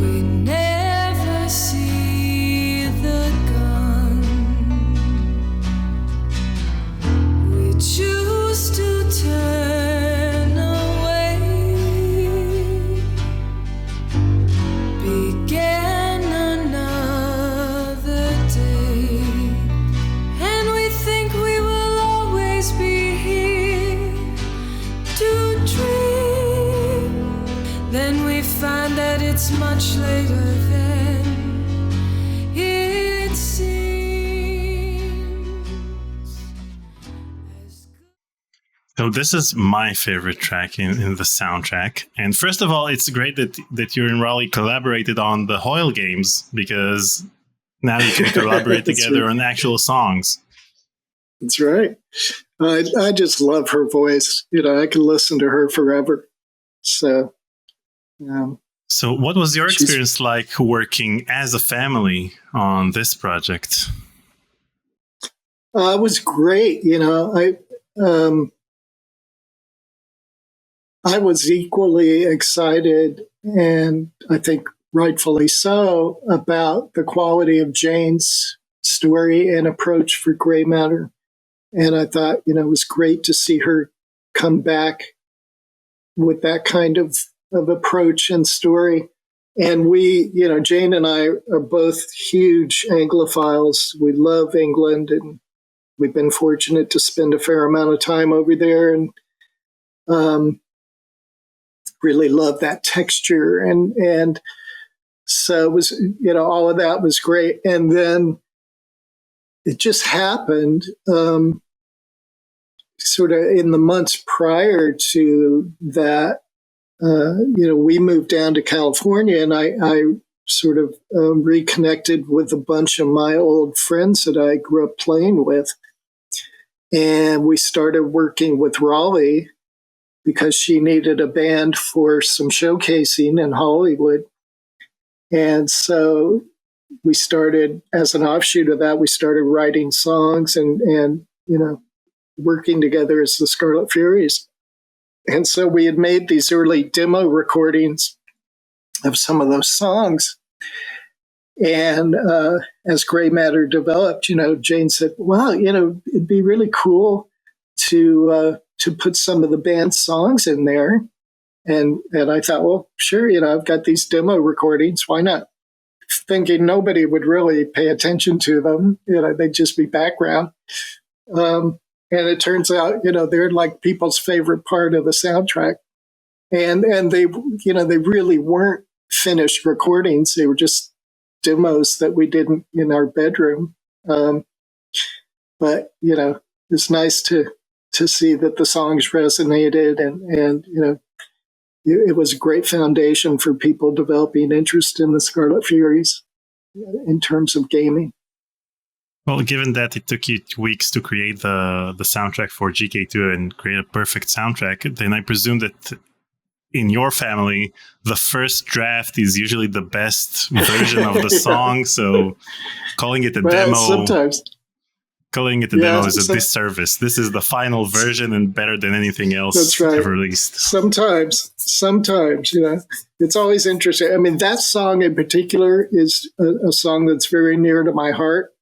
we never see the gun. We choose to turn away. Began another day, and we think we will always be here to dream. Then we find that it's much later than it seems. So this is my favorite track in the soundtrack. And first of all, it's great that you and Raleigh collaborated on the Hoyle games, because now you can collaborate That's together right. on actual songs. That's right. I just love her voice. I can listen to her forever. So, So what was your She's- experience like working as a family on this project? it was great. I was equally excited, and I think rightfully so, about the quality of Jane's story and approach for Grey Matter. And I thought, it was great to see her come back with that kind of approach and story. And we, Jane and I are both huge Anglophiles. We love England, and we've been fortunate to spend a fair amount of time over there. And really loved that texture. And so it was, all of that was great. And then it just happened sort of in the months prior to that. We moved down to California, and I sort of reconnected with a bunch of my old friends that I grew up playing with. And we started working with Raleigh because she needed a band for some showcasing in Hollywood. And so we started, as an offshoot of that, we started writing songs and working together as the Scarlet Furies. And so we had made these early demo recordings of some of those songs. And as Gray Matter developed, Jane said, "Wow, it'd be really cool to put some of the band's songs in there." And I thought, well, sure, I've got these demo recordings. Why not? Thinking nobody would really pay attention to them. They'd just be background. And it turns out, they're like people's favorite part of the soundtrack. And they really weren't finished recordings. They were just demos that we did in our bedroom. But, it's nice to see that the songs resonated and it was a great foundation for people developing interest in the Scarlet Furies in terms of gaming. Well, given that it took you 2 weeks to create the soundtrack for GK2 and create a perfect soundtrack, then I presume that in your family, the first draft is usually the best version of the song. So calling it a demo... Sometimes. Calling it a demo is a disservice. This is the final version and better than anything else ever released. Sometimes, it's always interesting. I mean, that song in particular is a song that's very near to my heart.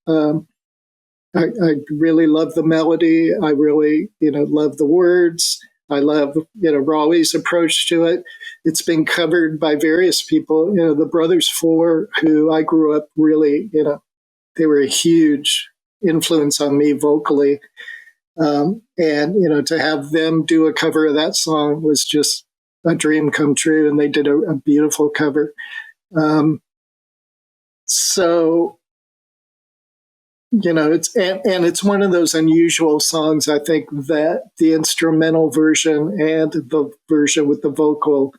I really love the melody. I really, love the words. I love, Raleigh's approach to it. It's been covered by various people. The Brothers Four, who I grew up really, they were a huge influence on me vocally. And, to have them do a cover of that song was just a dream come true. And they did a beautiful cover. It's one of those unusual songs, I think, that the instrumental version and the version with the vocal,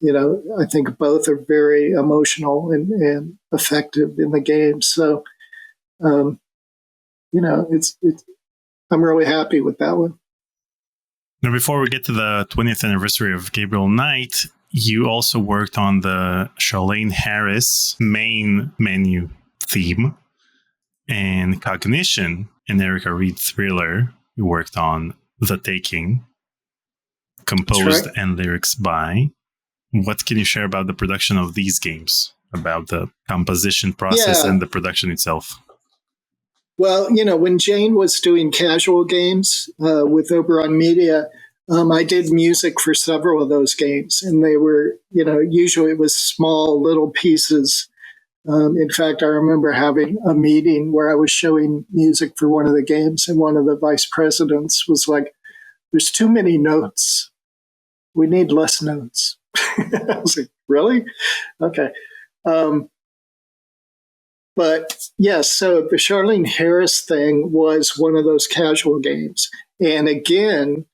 I think both are very emotional and effective in the game. So, I'm really happy with that one. Now, before we get to the 20th anniversary of Gabriel Knight, you also worked on the Charlene Harris main menu theme. And Cognition and Erica Reed Thriller, you worked on The Taking, composed and lyrics by. What can you share about the production of these games, about the composition process and the production itself? Well, when Jane was doing casual games with Oberon Media, I did music for several of those games. And they were, usually it was small little pieces. In fact, I remember having a meeting where I was showing music for one of the games, and one of the vice presidents was like, "There's too many notes. We need less notes." I was like, "Really? Okay." But yes, so the Charlene Harris thing was one of those casual games. And again,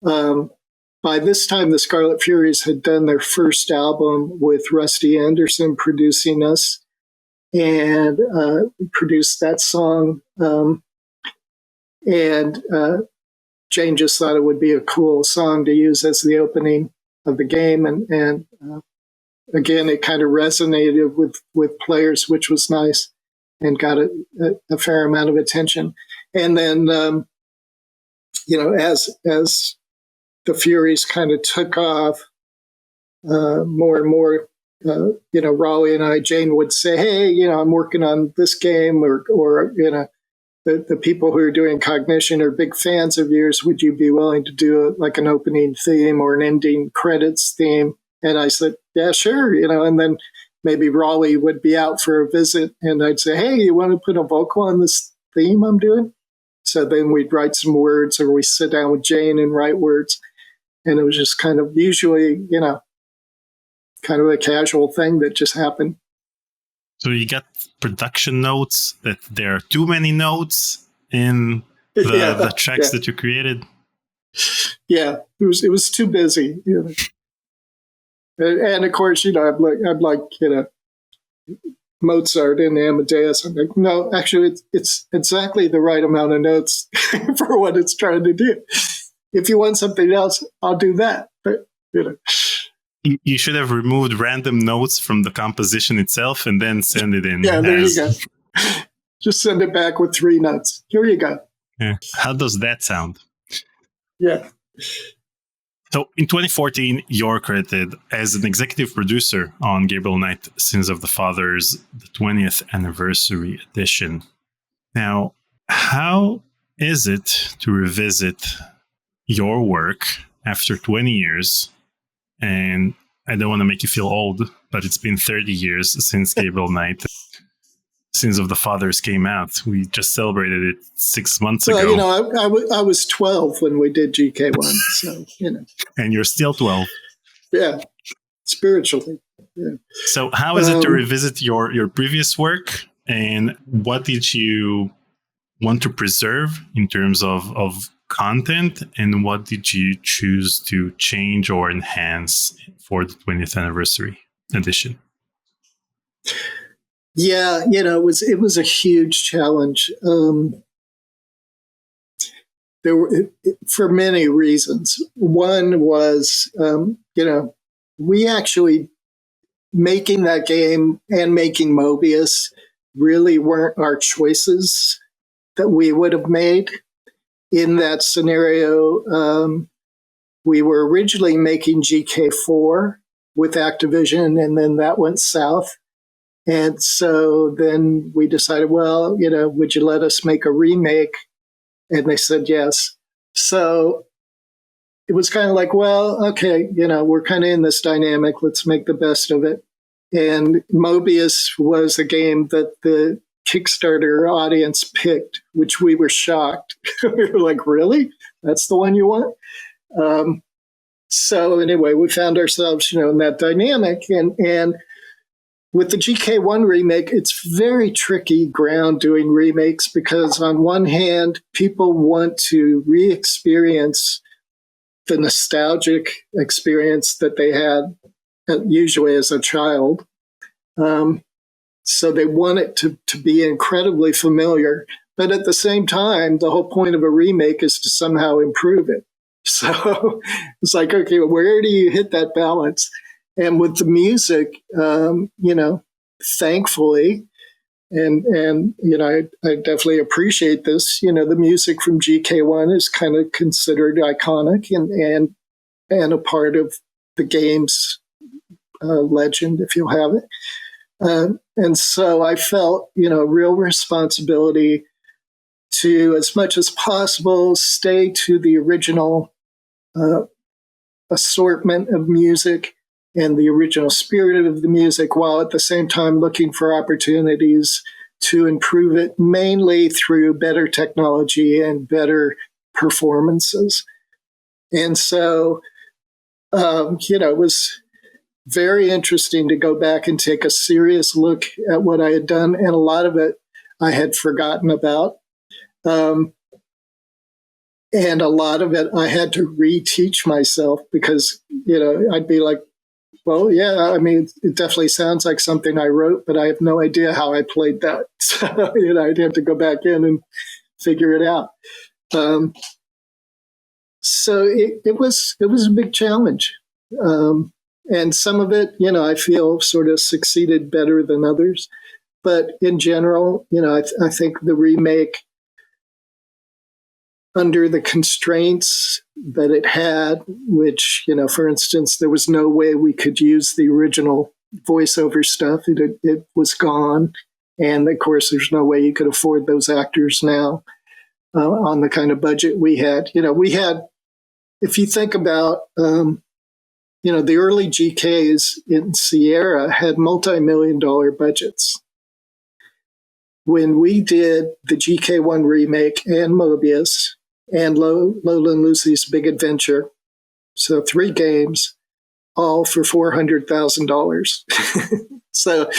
by this time, the Scarlet Furies had done their first album with Rusty Anderson producing us. And we produced that song. And Jane just thought it would be a cool song to use as the opening of the game. And again, it kind of resonated with players, which was nice, and got a fair amount of attention. And then, as the Furies kind of took off more and more, Raleigh and I, Jane would say, "Hey, I'm working on this game," or the people who are doing Cognition are big fans of yours. Would you be willing to do like an opening theme or an ending credits theme? And I said, "Yeah, sure." And then maybe Raleigh would be out for a visit, and I'd say, "Hey, you want to put a vocal on this theme I'm doing?" So then we'd write some words, or we sit down with Jane and write words. And it was just kind of usually, kind of a casual thing that just happened. So you got production notes that there are too many notes in the tracks that you created. Yeah, it was too busy. And of course, I'm like Mozart and Amadeus. I'm like, no, actually, it's exactly the right amount of notes for what it's trying to do. If you want something else, I'll do that. But you should have removed random notes from the composition itself and then send it in. Yeah, there you go. Just send it back with 3 notes. Here you go. Yeah. How does that sound? Yeah. So in 2014, you're credited as an executive producer on Gabriel Knight Sins of the Fathers, the 20th anniversary edition. Now, how is it to revisit your work after 20 years? And I don't want to make you feel old, but it's been 30 years since Gabriel Knight Sins of the Fathers came out. We just celebrated it 6 months ago. I was 12 when we did GK1, so, And you're still 12. Yeah, spiritually. Yeah. So how is it to revisit your previous work? And what did you want to preserve in terms of content? And what did you choose to change or enhance for the 20th anniversary edition? Yeah, it was a huge challenge. There were, for many reasons. One was, we actually making that game and making Moebius really weren't our choices that we would have made in that scenario. We were originally making GK4 with Activision, and then that went south. And so then we decided, well, would you let us make a remake? And they said yes. So it was kind of like, well, okay, we're kind of in this dynamic. Let's make the best of it. And Moebius was a game that the Kickstarter audience picked, which we were shocked. We were like, really? That's the one you want? So anyway, we found ourselves, in that dynamic. And with the GK1 remake, it's very tricky ground doing remakes because on one hand, people want to re-experience the nostalgic experience that they had usually as a child. So they want it to be incredibly familiar. But at the same time, the whole point of a remake is to somehow improve it. So it's like, okay, where do you hit that balance? And with the music, thankfully, and I definitely appreciate this. The music from GK1 is kind of considered iconic and a part of the game's legend, if you'll have it. And so I felt, real responsibility to, as much as possible, stay to the original assortment of music and the original spirit of the music, while at the same time looking for opportunities to improve it, mainly through better technology and better performances. And so, it was very interesting to go back and take a serious look at what I had done, and a lot of it I had forgotten about. And a lot of it I had to reteach myself because, I'd be like, well, yeah, it definitely sounds like something I wrote, but I have no idea how I played that. So, I'd have to go back in and figure it out. So it was a big challenge. And some of it, I feel sort of succeeded better than others. But in general, I think the remake, under the constraints that it had, which, for instance, there was no way we could use the original voiceover stuff. It was gone. And of course, there's no way you could afford those actors now on the kind of budget we had. We had, if you think about, the early GKs in Sierra had multi-million-dollar budgets. When we did the GK1 remake and Moebius and Lola and Lucy's Big Adventure, so 3 games, all for $400,000. So,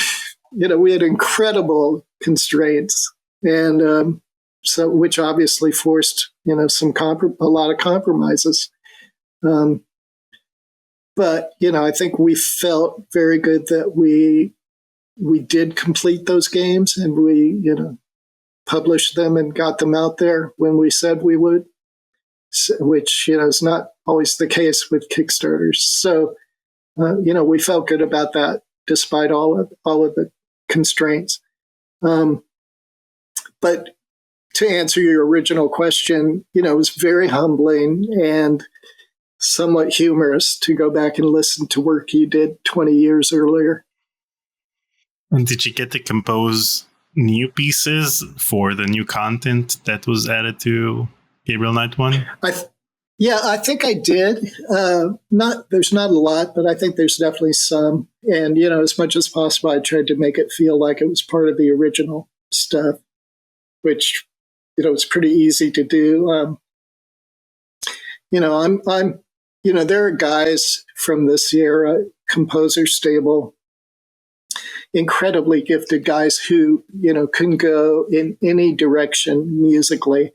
we had incredible constraints, and so which obviously forced a lot of compromises. But I think we felt very good that we did complete those games, and we published them and got them out there when we said we would, which is not always the case with Kickstarters. So we felt good about that despite all of the constraints. But to answer your original question, it was very humbling and somewhat humorous to go back and listen to work you did 20 years earlier. And did you get to compose new pieces for the new content that was added to Gabriel Knight 1? I think I did. There's not a lot, but I think there's definitely some. And, as much as possible, I tried to make it feel like it was part of the original stuff, which, it's pretty easy to do. There are guys from the Sierra composer stable, incredibly gifted guys who, can go in any direction musically,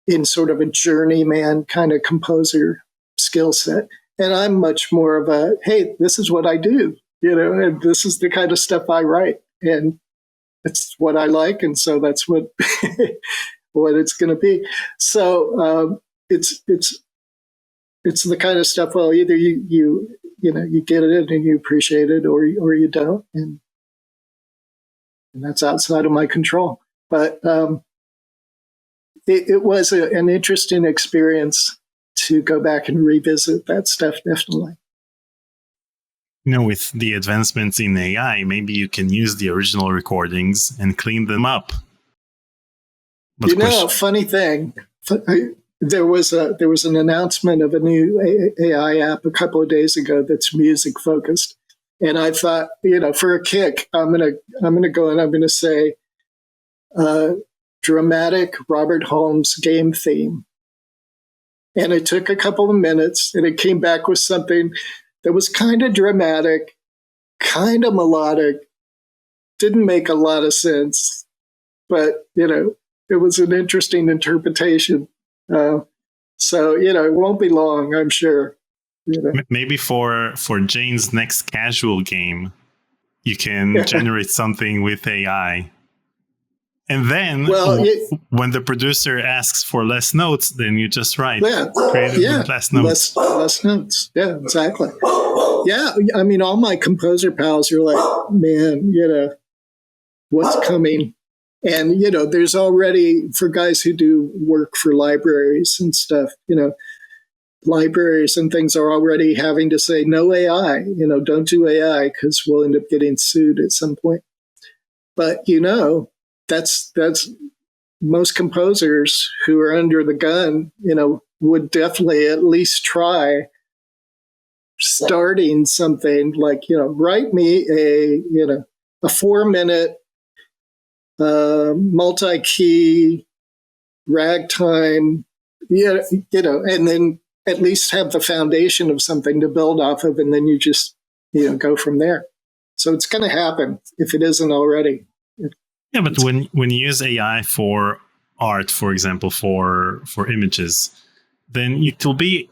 in sort of a journeyman kind of composer skill set. And I'm much more of a, hey, this is what I do, and this is the kind of stuff I write. And it's what I like. And so that's what what it's going to be. So it's the kind of stuff, well, either you get it and you appreciate it, or you don't. And that's outside of my control. But it was an interesting experience to go back and revisit that stuff, definitely. With the advancements in AI, maybe you can use the original recordings and clean them up. But funny thing, there was an announcement of a new AI app a couple of days ago that's music focused, and I thought, for a kick, I'm gonna go and I'm gonna say, dramatic Robert Holmes game theme, and it took a couple of minutes, and it came back with something that was kind of dramatic, kind of melodic, didn't make a lot of sense, but it was an interesting interpretation. So it won't be long, I'm sure. Maybe for Jane's next casual game, you can generate something with AI. And then when the producer asks for less notes, then you just write less notes. Less notes. Yeah, exactly. Yeah, I mean, all my composer pals are like, man, what's coming? And, there's already, for guys who do work for libraries and stuff, libraries and things are already having to say, no AI, don't do AI because we'll end up getting sued at some point. But, that's most composers who are under the gun, would definitely at least try starting something like, write me a 4-minute multi-key ragtime, and then at least have the foundation of something to build off of, and then you just, go from there. So it's going to happen if it isn't already. Yeah, but when you use AI for art, for example, for images, then it will be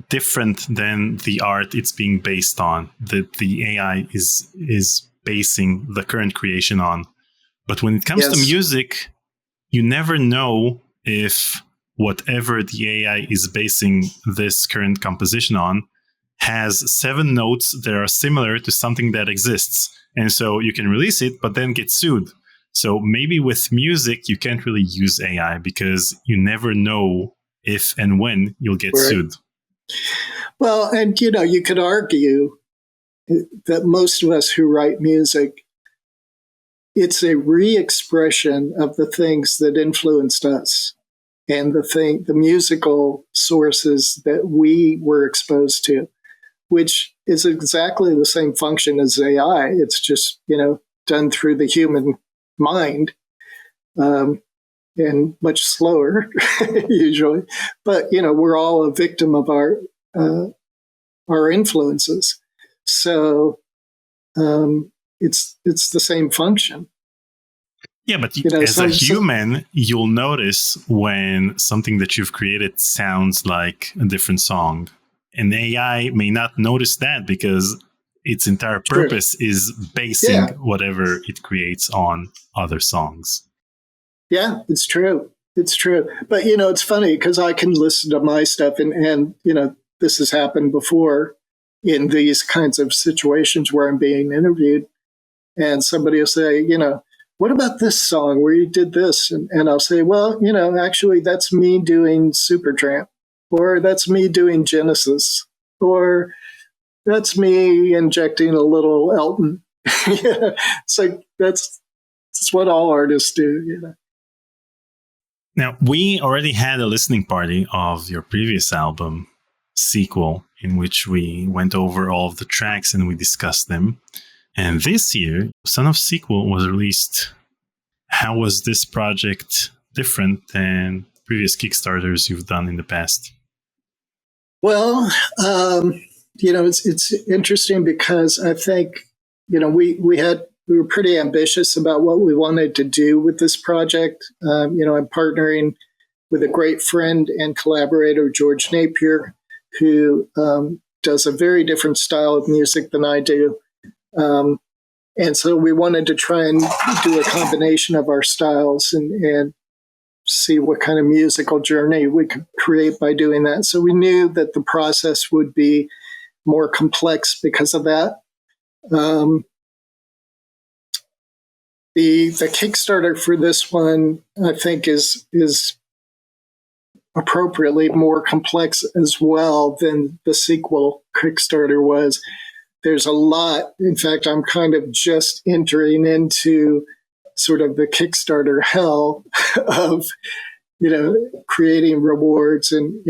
different than the art it's being based on, that the AI is basing the current creation on. But when it comes to music, you never know if whatever the AI is basing this current composition on has 7 notes that are similar to something that exists. And so you can release it, but then get sued. So maybe with music, you can't really use AI because you never know if and when you'll get sued. Well, and, you could argue that most of us who write music, it's a re-expression of the things that influenced us and the musical sources that we were exposed to, which is exactly the same function as AI. It's just, done through the human mind. and much slower usually. But we're all a victim of our influences. So it's the same function. Yeah, but as a human, you'll notice when something that you've created sounds like a different song. And AI may not notice that because its entire purpose is basing whatever it creates on other songs. Yeah, it's true. It's true. But, it's funny because I can listen to my stuff and this has happened before in these kinds of situations where I'm being interviewed. And somebody will say, what about this song where you did this? And I'll say, well, actually, that's me doing Supertramp, or that's me doing Genesis, or that's me injecting a little Elton. It's like that's what all artists do. Now, we already had a listening party of your previous album, Sequel, in which we went over all of the tracks and we discussed them. And this year, Son of Sequel was released. How was this project different than previous Kickstarters you've done in the past? Well, it's interesting because I think, we were pretty ambitious about what we wanted to do with this project. I'm partnering with a great friend and collaborator, George Napier, who does a very different style of music than I do. And so we wanted to try and do a combination of our styles and see what kind of musical journey we could create by doing that. So we knew that the process would be more complex because of that. The Kickstarter for this one, I think, is appropriately more complex as well than the sequel Kickstarter was. There's a lot. In fact, I'm kind of just entering into sort of the Kickstarter hell of, creating rewards and,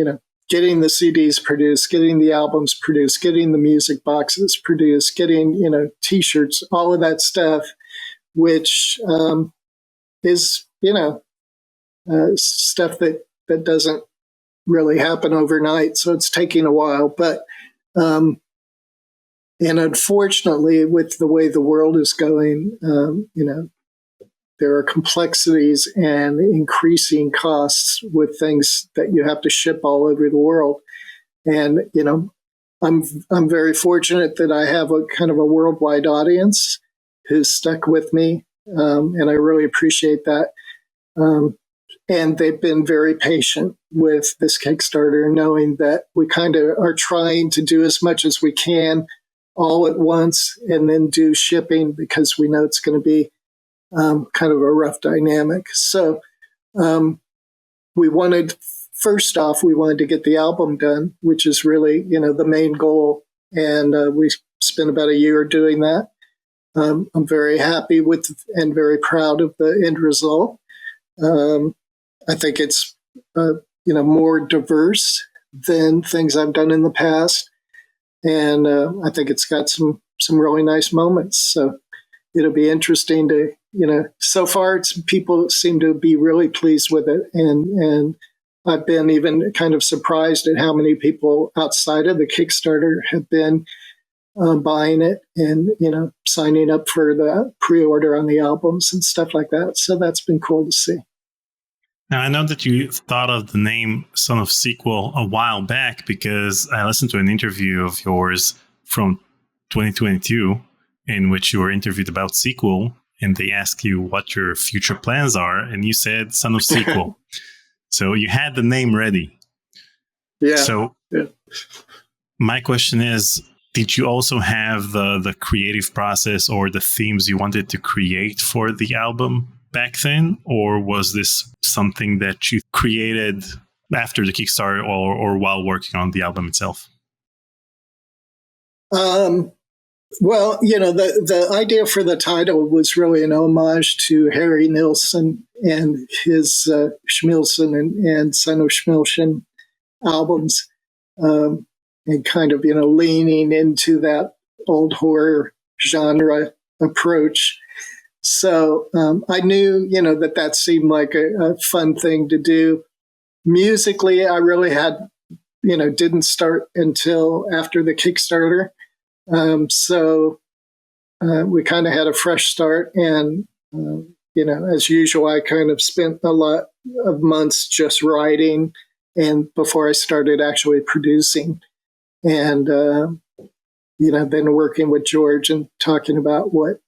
getting the CDs produced, getting the albums produced, getting the music boxes produced, getting, T-shirts, all of that stuff, which is, stuff that doesn't really happen overnight. So it's taking a while. But, and unfortunately, with the way the world is going, there are complexities and increasing costs with things that you have to ship all over the world. And, I'm very fortunate that I have a kind of a worldwide audience who's stuck with me. And I really appreciate that. And they've been very patient with this Kickstarter, knowing that we kind of are trying to do as much as we can all at once and then do shipping because we know it's going to be kind of a rough dynamic. So first off, we wanted to get the album done, which is really, the main goal. And we spent about a year doing that. I'm very happy with and very proud of the end result. I think it's, more diverse than things I've done in the past. And I think it's got some really nice moments. So it'll be interesting to, so far people seem to be really pleased with it. And I've been even kind of surprised at how many people outside of the Kickstarter have been buying it and, signing up for the pre-order on the albums and stuff like that. So that's been cool to see. Now, I know that you thought of the name Son of Sequel a while back because I listened to an interview of yours from 2022 in which you were interviewed about Sequel, and they asked you what your future plans are, and you said Son of Sequel. So you had the name ready. Yeah. So my question is, did you also have the creative process or the themes you wanted to create for the album back then? Or was this something that you created after the Kickstarter or while working on the album itself? Well, the idea for the title was really an homage to Harry Nilsson and his Schmilsson and Son of Schmilsson albums, and kind of, leaning into that old horror genre approach. So I knew, that seemed like a fun thing to do. Musically, I really didn't start until after the Kickstarter. So we kind of had a fresh start. And, as usual, I kind of spent a lot of months just writing and before I started actually producing. And, then working with George and talking about what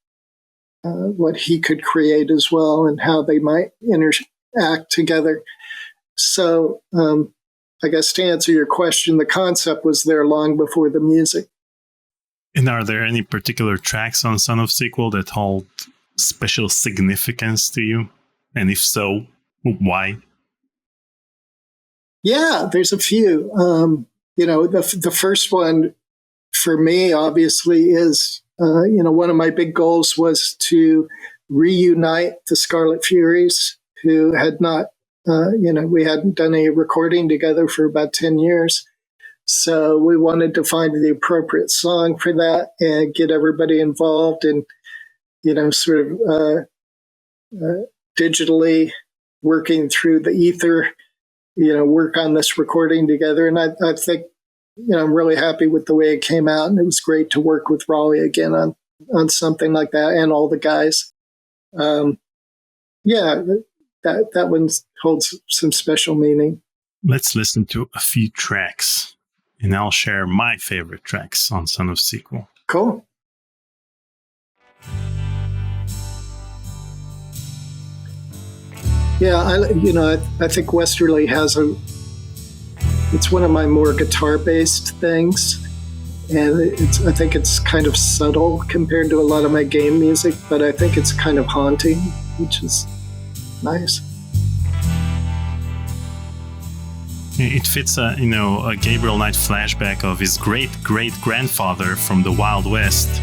he could create as well and how they might interact together. So I guess to answer your question, the concept was there long before the music. And are there any particular tracks on Son of Sequel that hold special significance to you? And if so, why? Yeah, there's a few. The first one for me, obviously, is, one of my big goals was to reunite the Scarlet Furies, who had not, we hadn't done a recording together for about 10 years. So we wanted to find the appropriate song for that and get everybody involved and, sort of digitally working through the ether, work on this recording together. And I think, I'm really happy with the way it came out. And it was great to work with Raleigh again on something like that and all the guys. That one holds some special meaning. Let's listen to a few tracks, and I'll share my favorite tracks on Son of Sequel. Cool. Yeah, I think Westerly has it's one of my more guitar-based things, and I think it's kind of subtle compared to a lot of my game music, but I think it's kind of haunting, which is nice. It fits a Gabriel Knight flashback of his great-great-grandfather from the Wild West.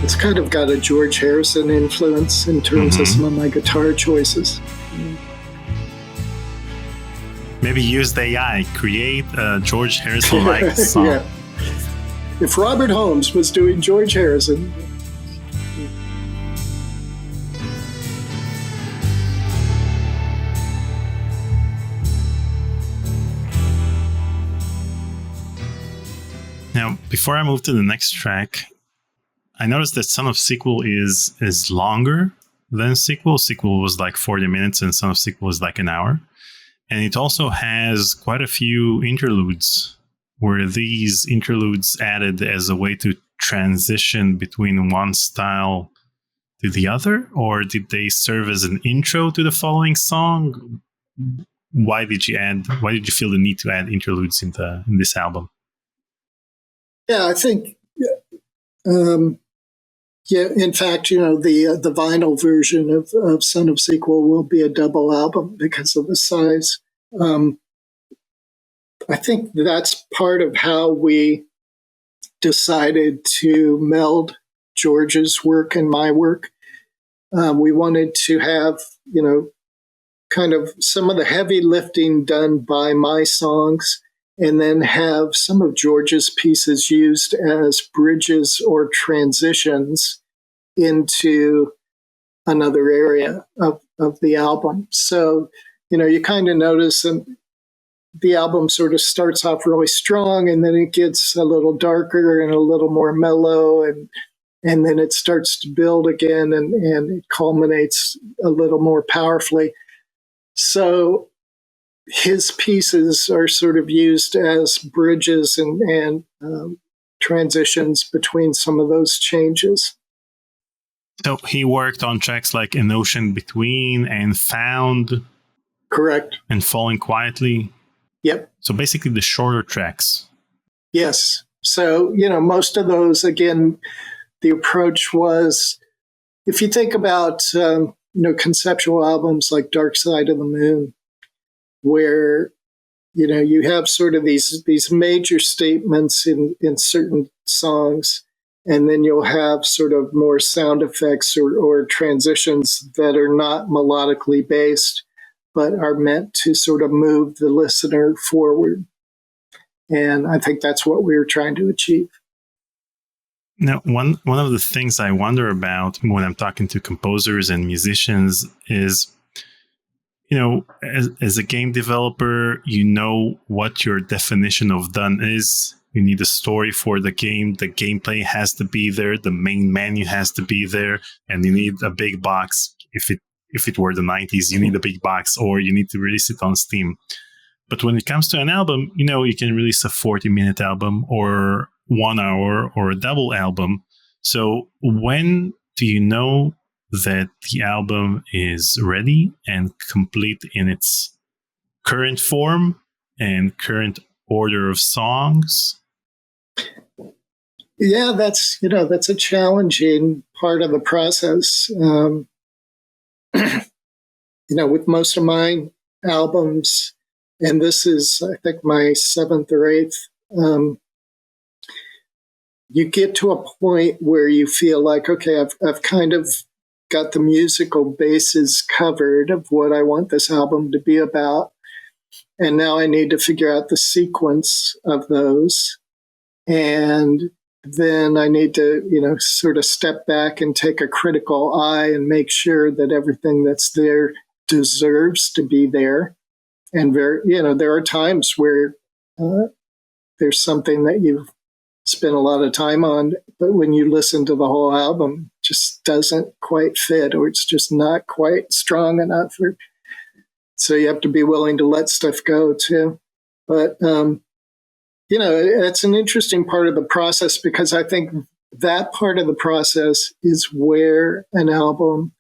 It's kind of got a George Harrison influence in terms of some of my guitar choices. Maybe use the AI, create a George Harrison-like song. Yeah. If Robert Holmes was doing George Harrison. Now, before I move to the next track, I noticed that Son of Sequel is longer than Sequel. Sequel was like 40 minutes and Son of Sequel is like an hour. And it also has quite a few interludes. Were these interludes added as a way to transition between one style to the other? Or did they serve as an intro to the following song? Why did you feel the need to add interludes in this album? Yeah, I think in fact, the vinyl version of Son of Sequel will be a double album because of the size. I think that's part of how we decided to meld George's work and my work. We wanted to have, kind of some of the heavy lifting done by my songs, and then have some of George's pieces used as bridges or transitions into another area of the album. So, you kind of notice the album sort of starts off really strong, and then it gets a little darker and a little more mellow, and then it starts to build again, and it culminates a little more powerfully. So his pieces are sort of used as bridges and transitions between some of those changes. So he worked on tracks like An Ocean Between and Found. Correct. And Falling Quietly. Yep. So basically the shorter tracks. Yes. So, most of those, again, the approach was, if you think about, conceptual albums like Dark Side of the Moon, where you have sort of these major statements in certain songs, and then you'll have sort of more sound effects or transitions that are not melodically based, but are meant to sort of move the listener forward. And I think that's what we were trying to achieve. Now, one of the things I wonder about when I'm talking to composers and musicians is, as a game developer, you know what your definition of done is. You need a story for the game. The gameplay has to be there. The main menu has to be there, and you need a big box. If it were the 90s, you need a big box, or you need to release it on Steam. But when it comes to an album, you can release a 40-minute album or 1 hour or a double album. So when do you know that the album is ready and complete in its current form and current order of songs? Yeah, that's a challenging part of the process. With most of my albums, and this is, I think, my 7th or 8th, you get to a point where you feel like, okay, I've kind of got the musical bases covered of what I want this album to be about. And now I need to figure out the sequence of those. And then I need to, sort of step back and take a critical eye and make sure that everything that's there deserves to be there. And there are times where there's something that you've spent a lot of time on, but when you listen to the whole album, it just doesn't quite fit, or it's just not quite strong enough. So you have to be willing to let stuff go too. But it's an interesting part of the process, because I think that part of the process is where an album,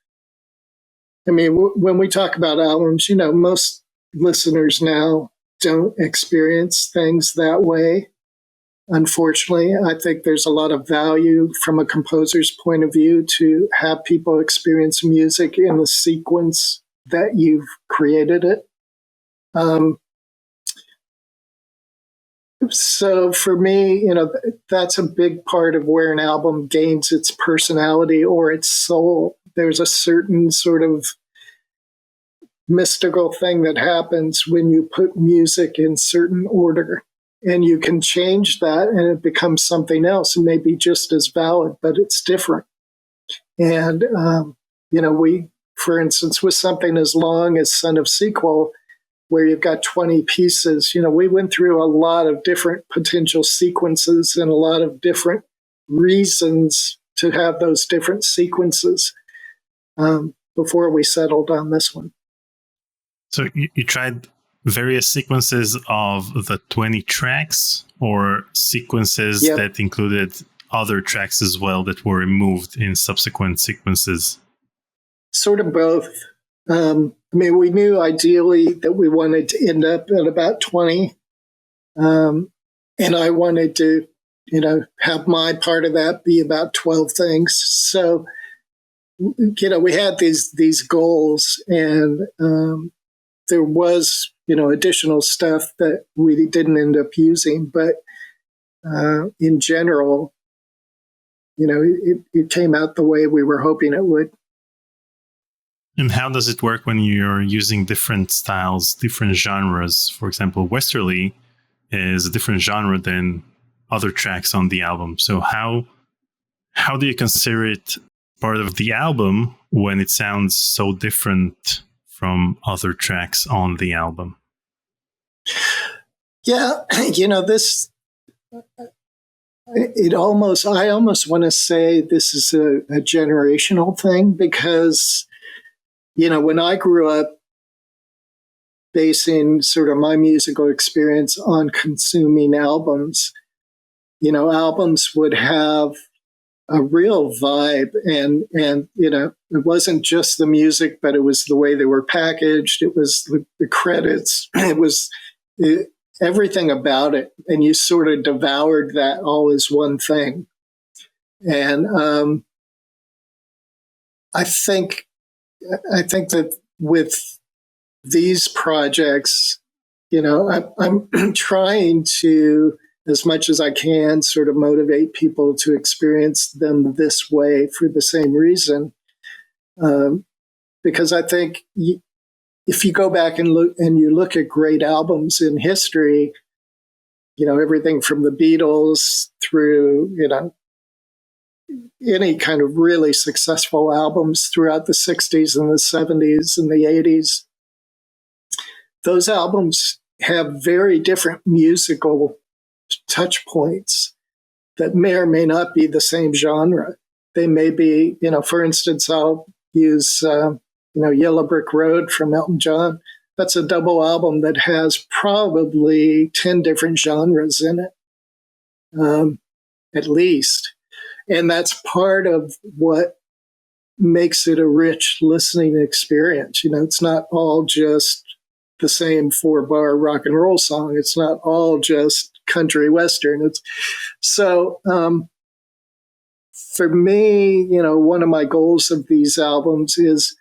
when we talk about albums, most listeners now don't experience things that way. Unfortunately, I think there's a lot of value from a composer's point of view to have people experience music in the sequence that you've created it. So for me, that's a big part of where an album gains its personality or its soul. There's a certain sort of mystical thing that happens when you put music in certain order, and you can change that and it becomes something else. It may be just as valid, but it's different. And, we, for instance, with something as long as Son of Sequel, where you've got 20 pieces, we went through a lot of different potential sequences and a lot of different reasons to have those different sequences before we settled on this one. So you tried various sequences of the 20 tracks, or sequences that included other tracks as well that were removed in subsequent sequences? Sort of both. We knew ideally that we wanted to end up at about 20. And I wanted to, have my part of that be about 12 things. So, we had these goals, and there was, additional stuff that we didn't end up using. But in general, it came out the way we were hoping it would. And how does it work when you're using different styles, different genres? For example, Westerly is a different genre than other tracks on the album. So how do you consider it part of the album when it sounds so different from other tracks on the album? Yeah, this, I almost want to say this is a generational thing, because when I grew up basing sort of my musical experience on consuming albums, albums would have a real vibe, and it wasn't just the music, but it was the way they were packaged. It was the credits. It was everything about it. And you sort of devoured that all as one thing. And I think that with these projects, I'm trying to, as much as I can, sort of motivate people to experience them this way for the same reason. Because I think if you go back and you look at great albums in history, everything from the Beatles through, any kind of really successful albums throughout the 60s and the 70s and the 80s, those albums have very different musical touch points that may or may not be the same genre. They may be, for instance, I'll use, Yellow Brick Road from Elton John. That's a double album that has probably 10 different genres in it, at least. And that's part of what makes it a rich listening experience. It's not all just the same 4-bar rock and roll song. It's not all just country western. So for me, one of my goals of these albums is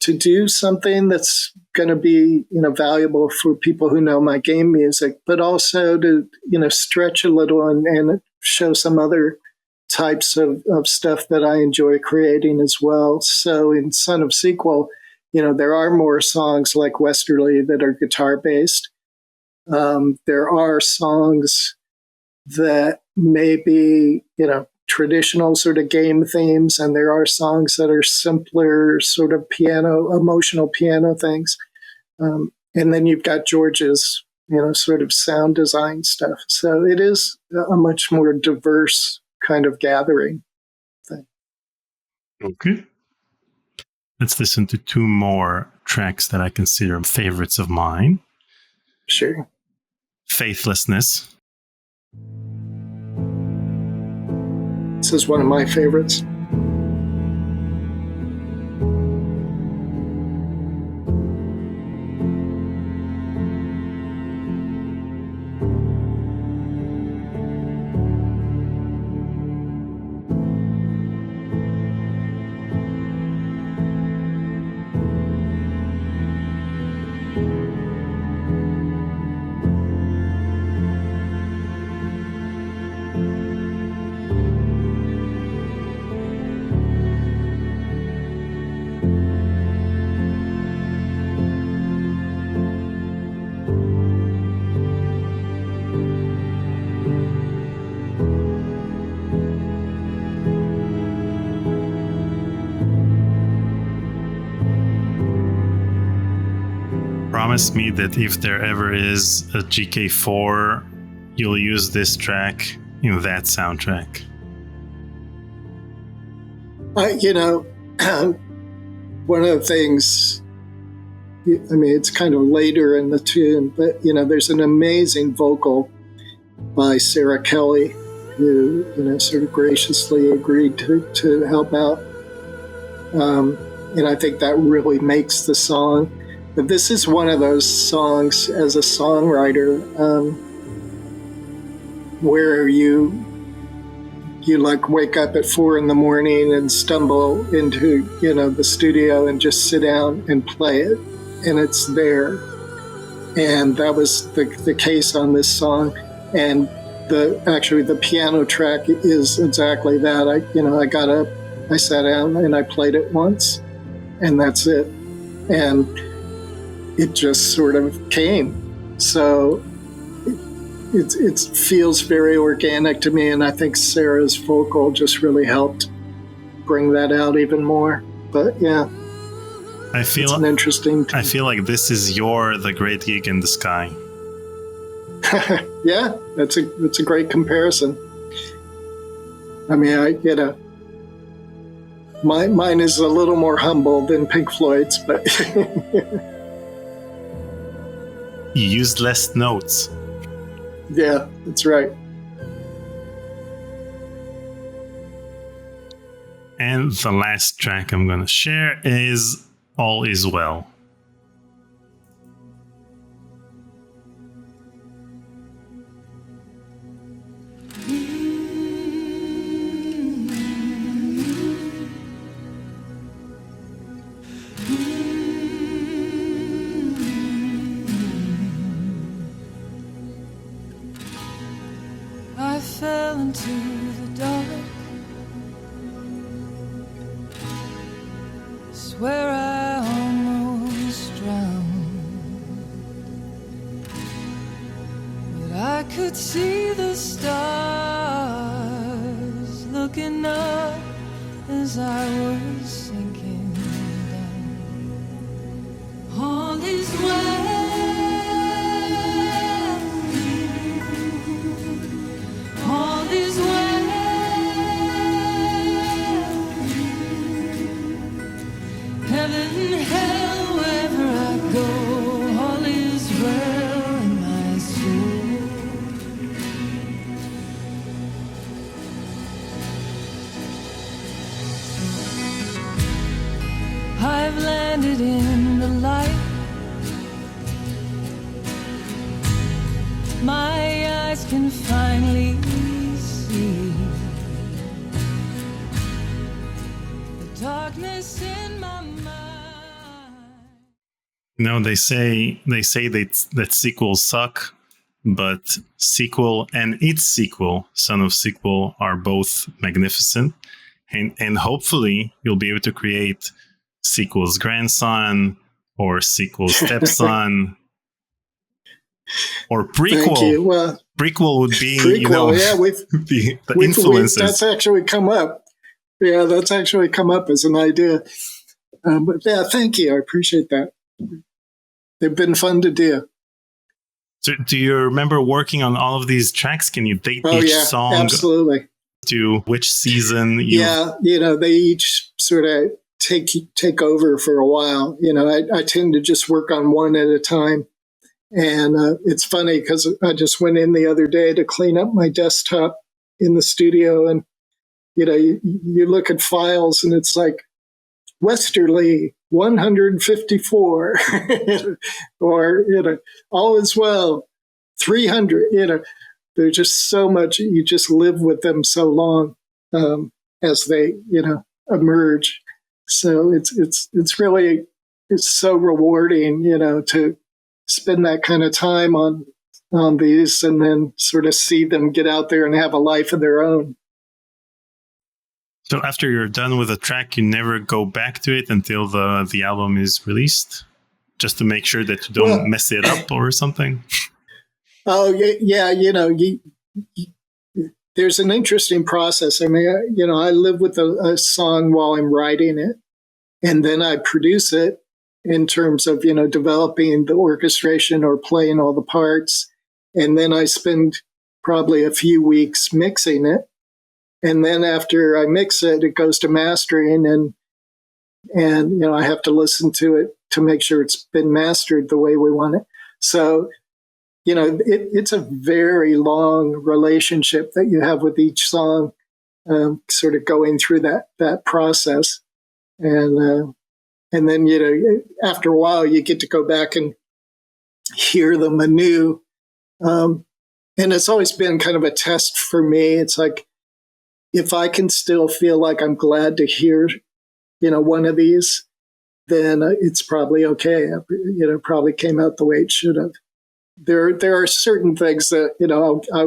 to do something that's going to be, valuable for people who know my game music, but also to, stretch a little and show some other types of stuff that I enjoy creating as well. So in Son of Sequel, there are more songs like Westerly that are guitar based. There are songs that may be, traditional sort of game themes, and there are songs that are simpler sort of emotional piano things. And then you've got George's, sort of sound design stuff. So it is a much more diverse kind of gathering thing. Okay. Let's listen to 2 more tracks that I consider favorites of mine. Sure. Faithlessness. This is one of my favorites. Promise me that if there ever is a GK4, you'll use this track in that soundtrack. One of the things, it's kind of later in the tune, but, there's an amazing vocal by Sarah Kelly, who, sort of graciously agreed to help out. And I think that really makes the song. But this is one of those songs as a songwriter where you like wake up at 4 a.m. and stumble into, the studio and just sit down and play it, and it's there. And that was the case on this song. And the piano track is exactly that. I got up, I sat down, and I played it once, and that's it. And it just sort of came. So it feels very organic to me, and I think Sarah's vocal just really helped bring that out even more. But yeah, it's an interesting. I feel like this is The Great Gig in the Sky. Yeah, that's a great comparison. Mine is a little more humble than Pink Floyd's, but. You used less notes. Yeah, that's right. And the last track I'm going to share is All Is Well. into the dark. Swear I almost drowned, but I could see the stars looking up as I was sinking down. All is well. All is well. Heaven, hell, wherever I go, all is well in my soul. I've landed in the light. My eyes can finally see the darkness in my mind. No, they say that sequels suck, but sequel and its sequel, Son of Sequel, are both magnificent, and hopefully you'll be able to create sequel's grandson or sequel's stepson or prequel. Thank you. Well, prequel would be prequel, yeah, the influences. That's actually come up. Yeah, that's actually come up as an idea. But yeah, thank you. I appreciate that. They've been fun to do. So do you remember working on all of these tracks? Can you date each song? Absolutely. To which season? Yeah, they each sort of take over for a while. I tend to just work on one at a time. And it's funny because I just went in the other day to clean up my desktop in the studio, and you look at files and it's like Westerly 154 or all is well 300. There's just so much. You just live with them so long as they emerge. So it's really so rewarding to spend that kind of time on these and then sort of see them get out there and have a life of their own. So after you're done with a track, you never go back to it until the album is released, just to make sure that you don't mess it up or something? Oh, yeah. There's an interesting process. I mean, I live with a song while I'm writing it, and then I produce it in terms of, developing the orchestration or playing all the parts. And then I spend probably a few weeks mixing it. And then after I mix it, it goes to mastering, and I have to listen to it to make sure it's been mastered the way we want it. So, it's a very long relationship that you have with each song, sort of going through that process. And then, after a while, you get to go back and hear them anew. And it's always been kind of a test for me. It's like, if I can still feel like I'm glad to hear, one of these, then it's probably okay. Probably came out the way it should have. There are certain things that, I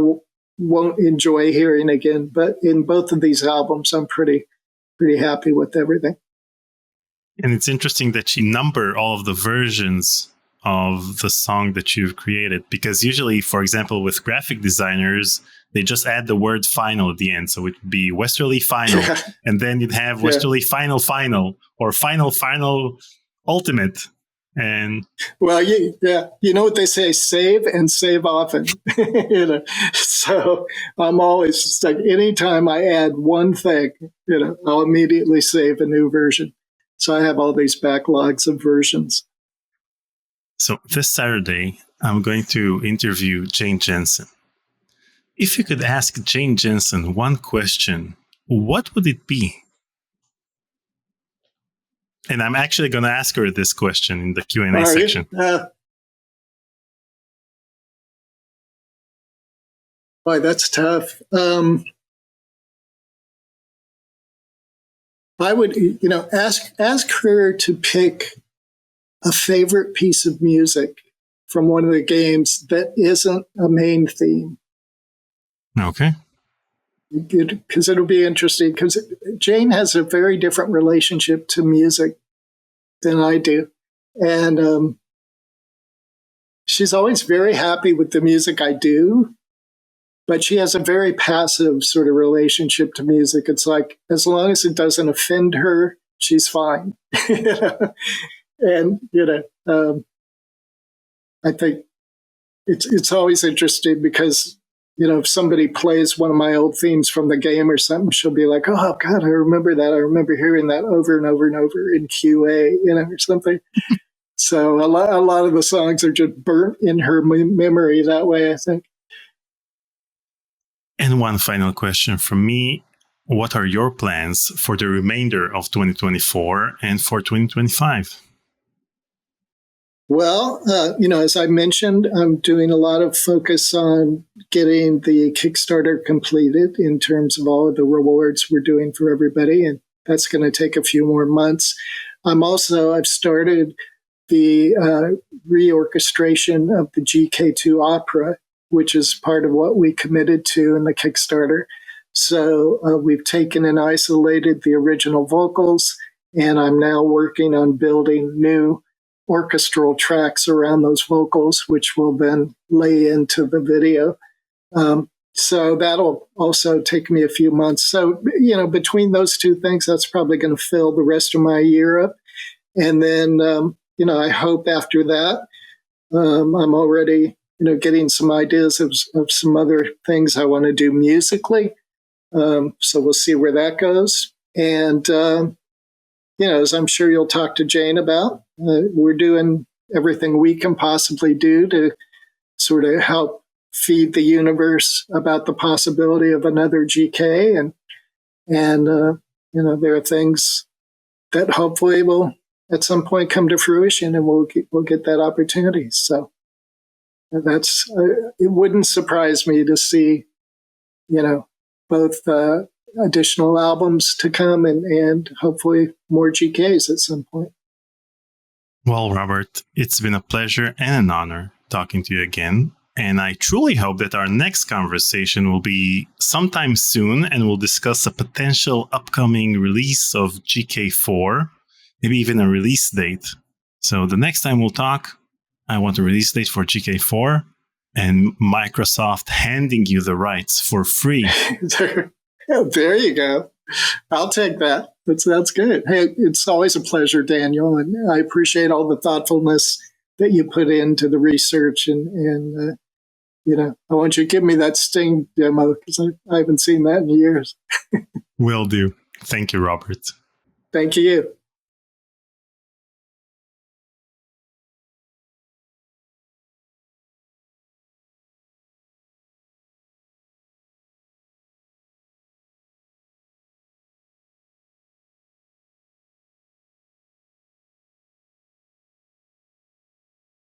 won't enjoy hearing again. But in both of these albums, I'm pretty happy with everything. And it's interesting that you number all of the versions of the song that you've created, because usually, for example, with graphic designers, they just add the word final at the end. So it would be Westerly Final, and then you'd have Westerly Final or Final Ultimate. And well, you know what they say, save and save often. So I'm always just like, anytime I add one thing, I'll immediately save a new version. So I have all these backlogs of versions. So this Saturday, I'm going to interview Jane Jensen. If you could ask Jane Jensen one question, what would it be? And I'm actually going to ask her this question in the Q&A section. Boy, that's tough. I would, ask her to pick a favorite piece of music from one of the games that isn't a main theme. Okay. because it'll be interesting, because Jane has a very different relationship to music than I do. And she's always very happy with the music I do, but she has a very passive sort of relationship to music. It's like, as long as it doesn't offend her, she's fine. And, I think it's always interesting because, if somebody plays one of my old themes from the game or something, she'll be like, oh, God, I remember that. I remember hearing that over and over and over in QA, or something. So a lot of the songs are just burnt in her memory that way, I think. And one final question from me. What are your plans for the remainder of 2024 and for 2025? Well, as I mentioned, I'm doing a lot of focus on getting the Kickstarter completed in terms of all of the rewards we're doing for everybody. And that's going to take a few more months. I've started the reorchestration of the GK2 opera, which is part of what we committed to in the Kickstarter. So we've taken and isolated the original vocals, and I'm now working on building new orchestral tracks around those vocals, which will then lay into the video. So that'll also take me a few months. So, between those two things, that's probably going to fill the rest of my year up. And then, I hope after that, I'm already, getting some ideas of some other things I want to do musically. So we'll see where that goes. And, as I'm sure you'll talk to Jane about, we're doing everything we can possibly do to sort of help feed the universe about the possibility of another GK. And there are things that hopefully will at some point come to fruition, and we'll get that opportunity. So that's it wouldn't surprise me to see, both additional albums to come and hopefully more GKs at some point. Well, Robert, it's been a pleasure and an honor talking to you again. And I truly hope that our next conversation will be sometime soon, and we'll discuss a potential upcoming release of GK4, maybe even a release date. So the next time we'll talk, I want a release date for GK4 and Microsoft handing you the rights for free. There you go. I'll take that. That's good. Hey, it's always a pleasure, Daniel, and I appreciate all the thoughtfulness that you put into the research. And I want you to give me that Sting demo, because I haven't seen that in years. Will do. Thank you, Robert. Thank you.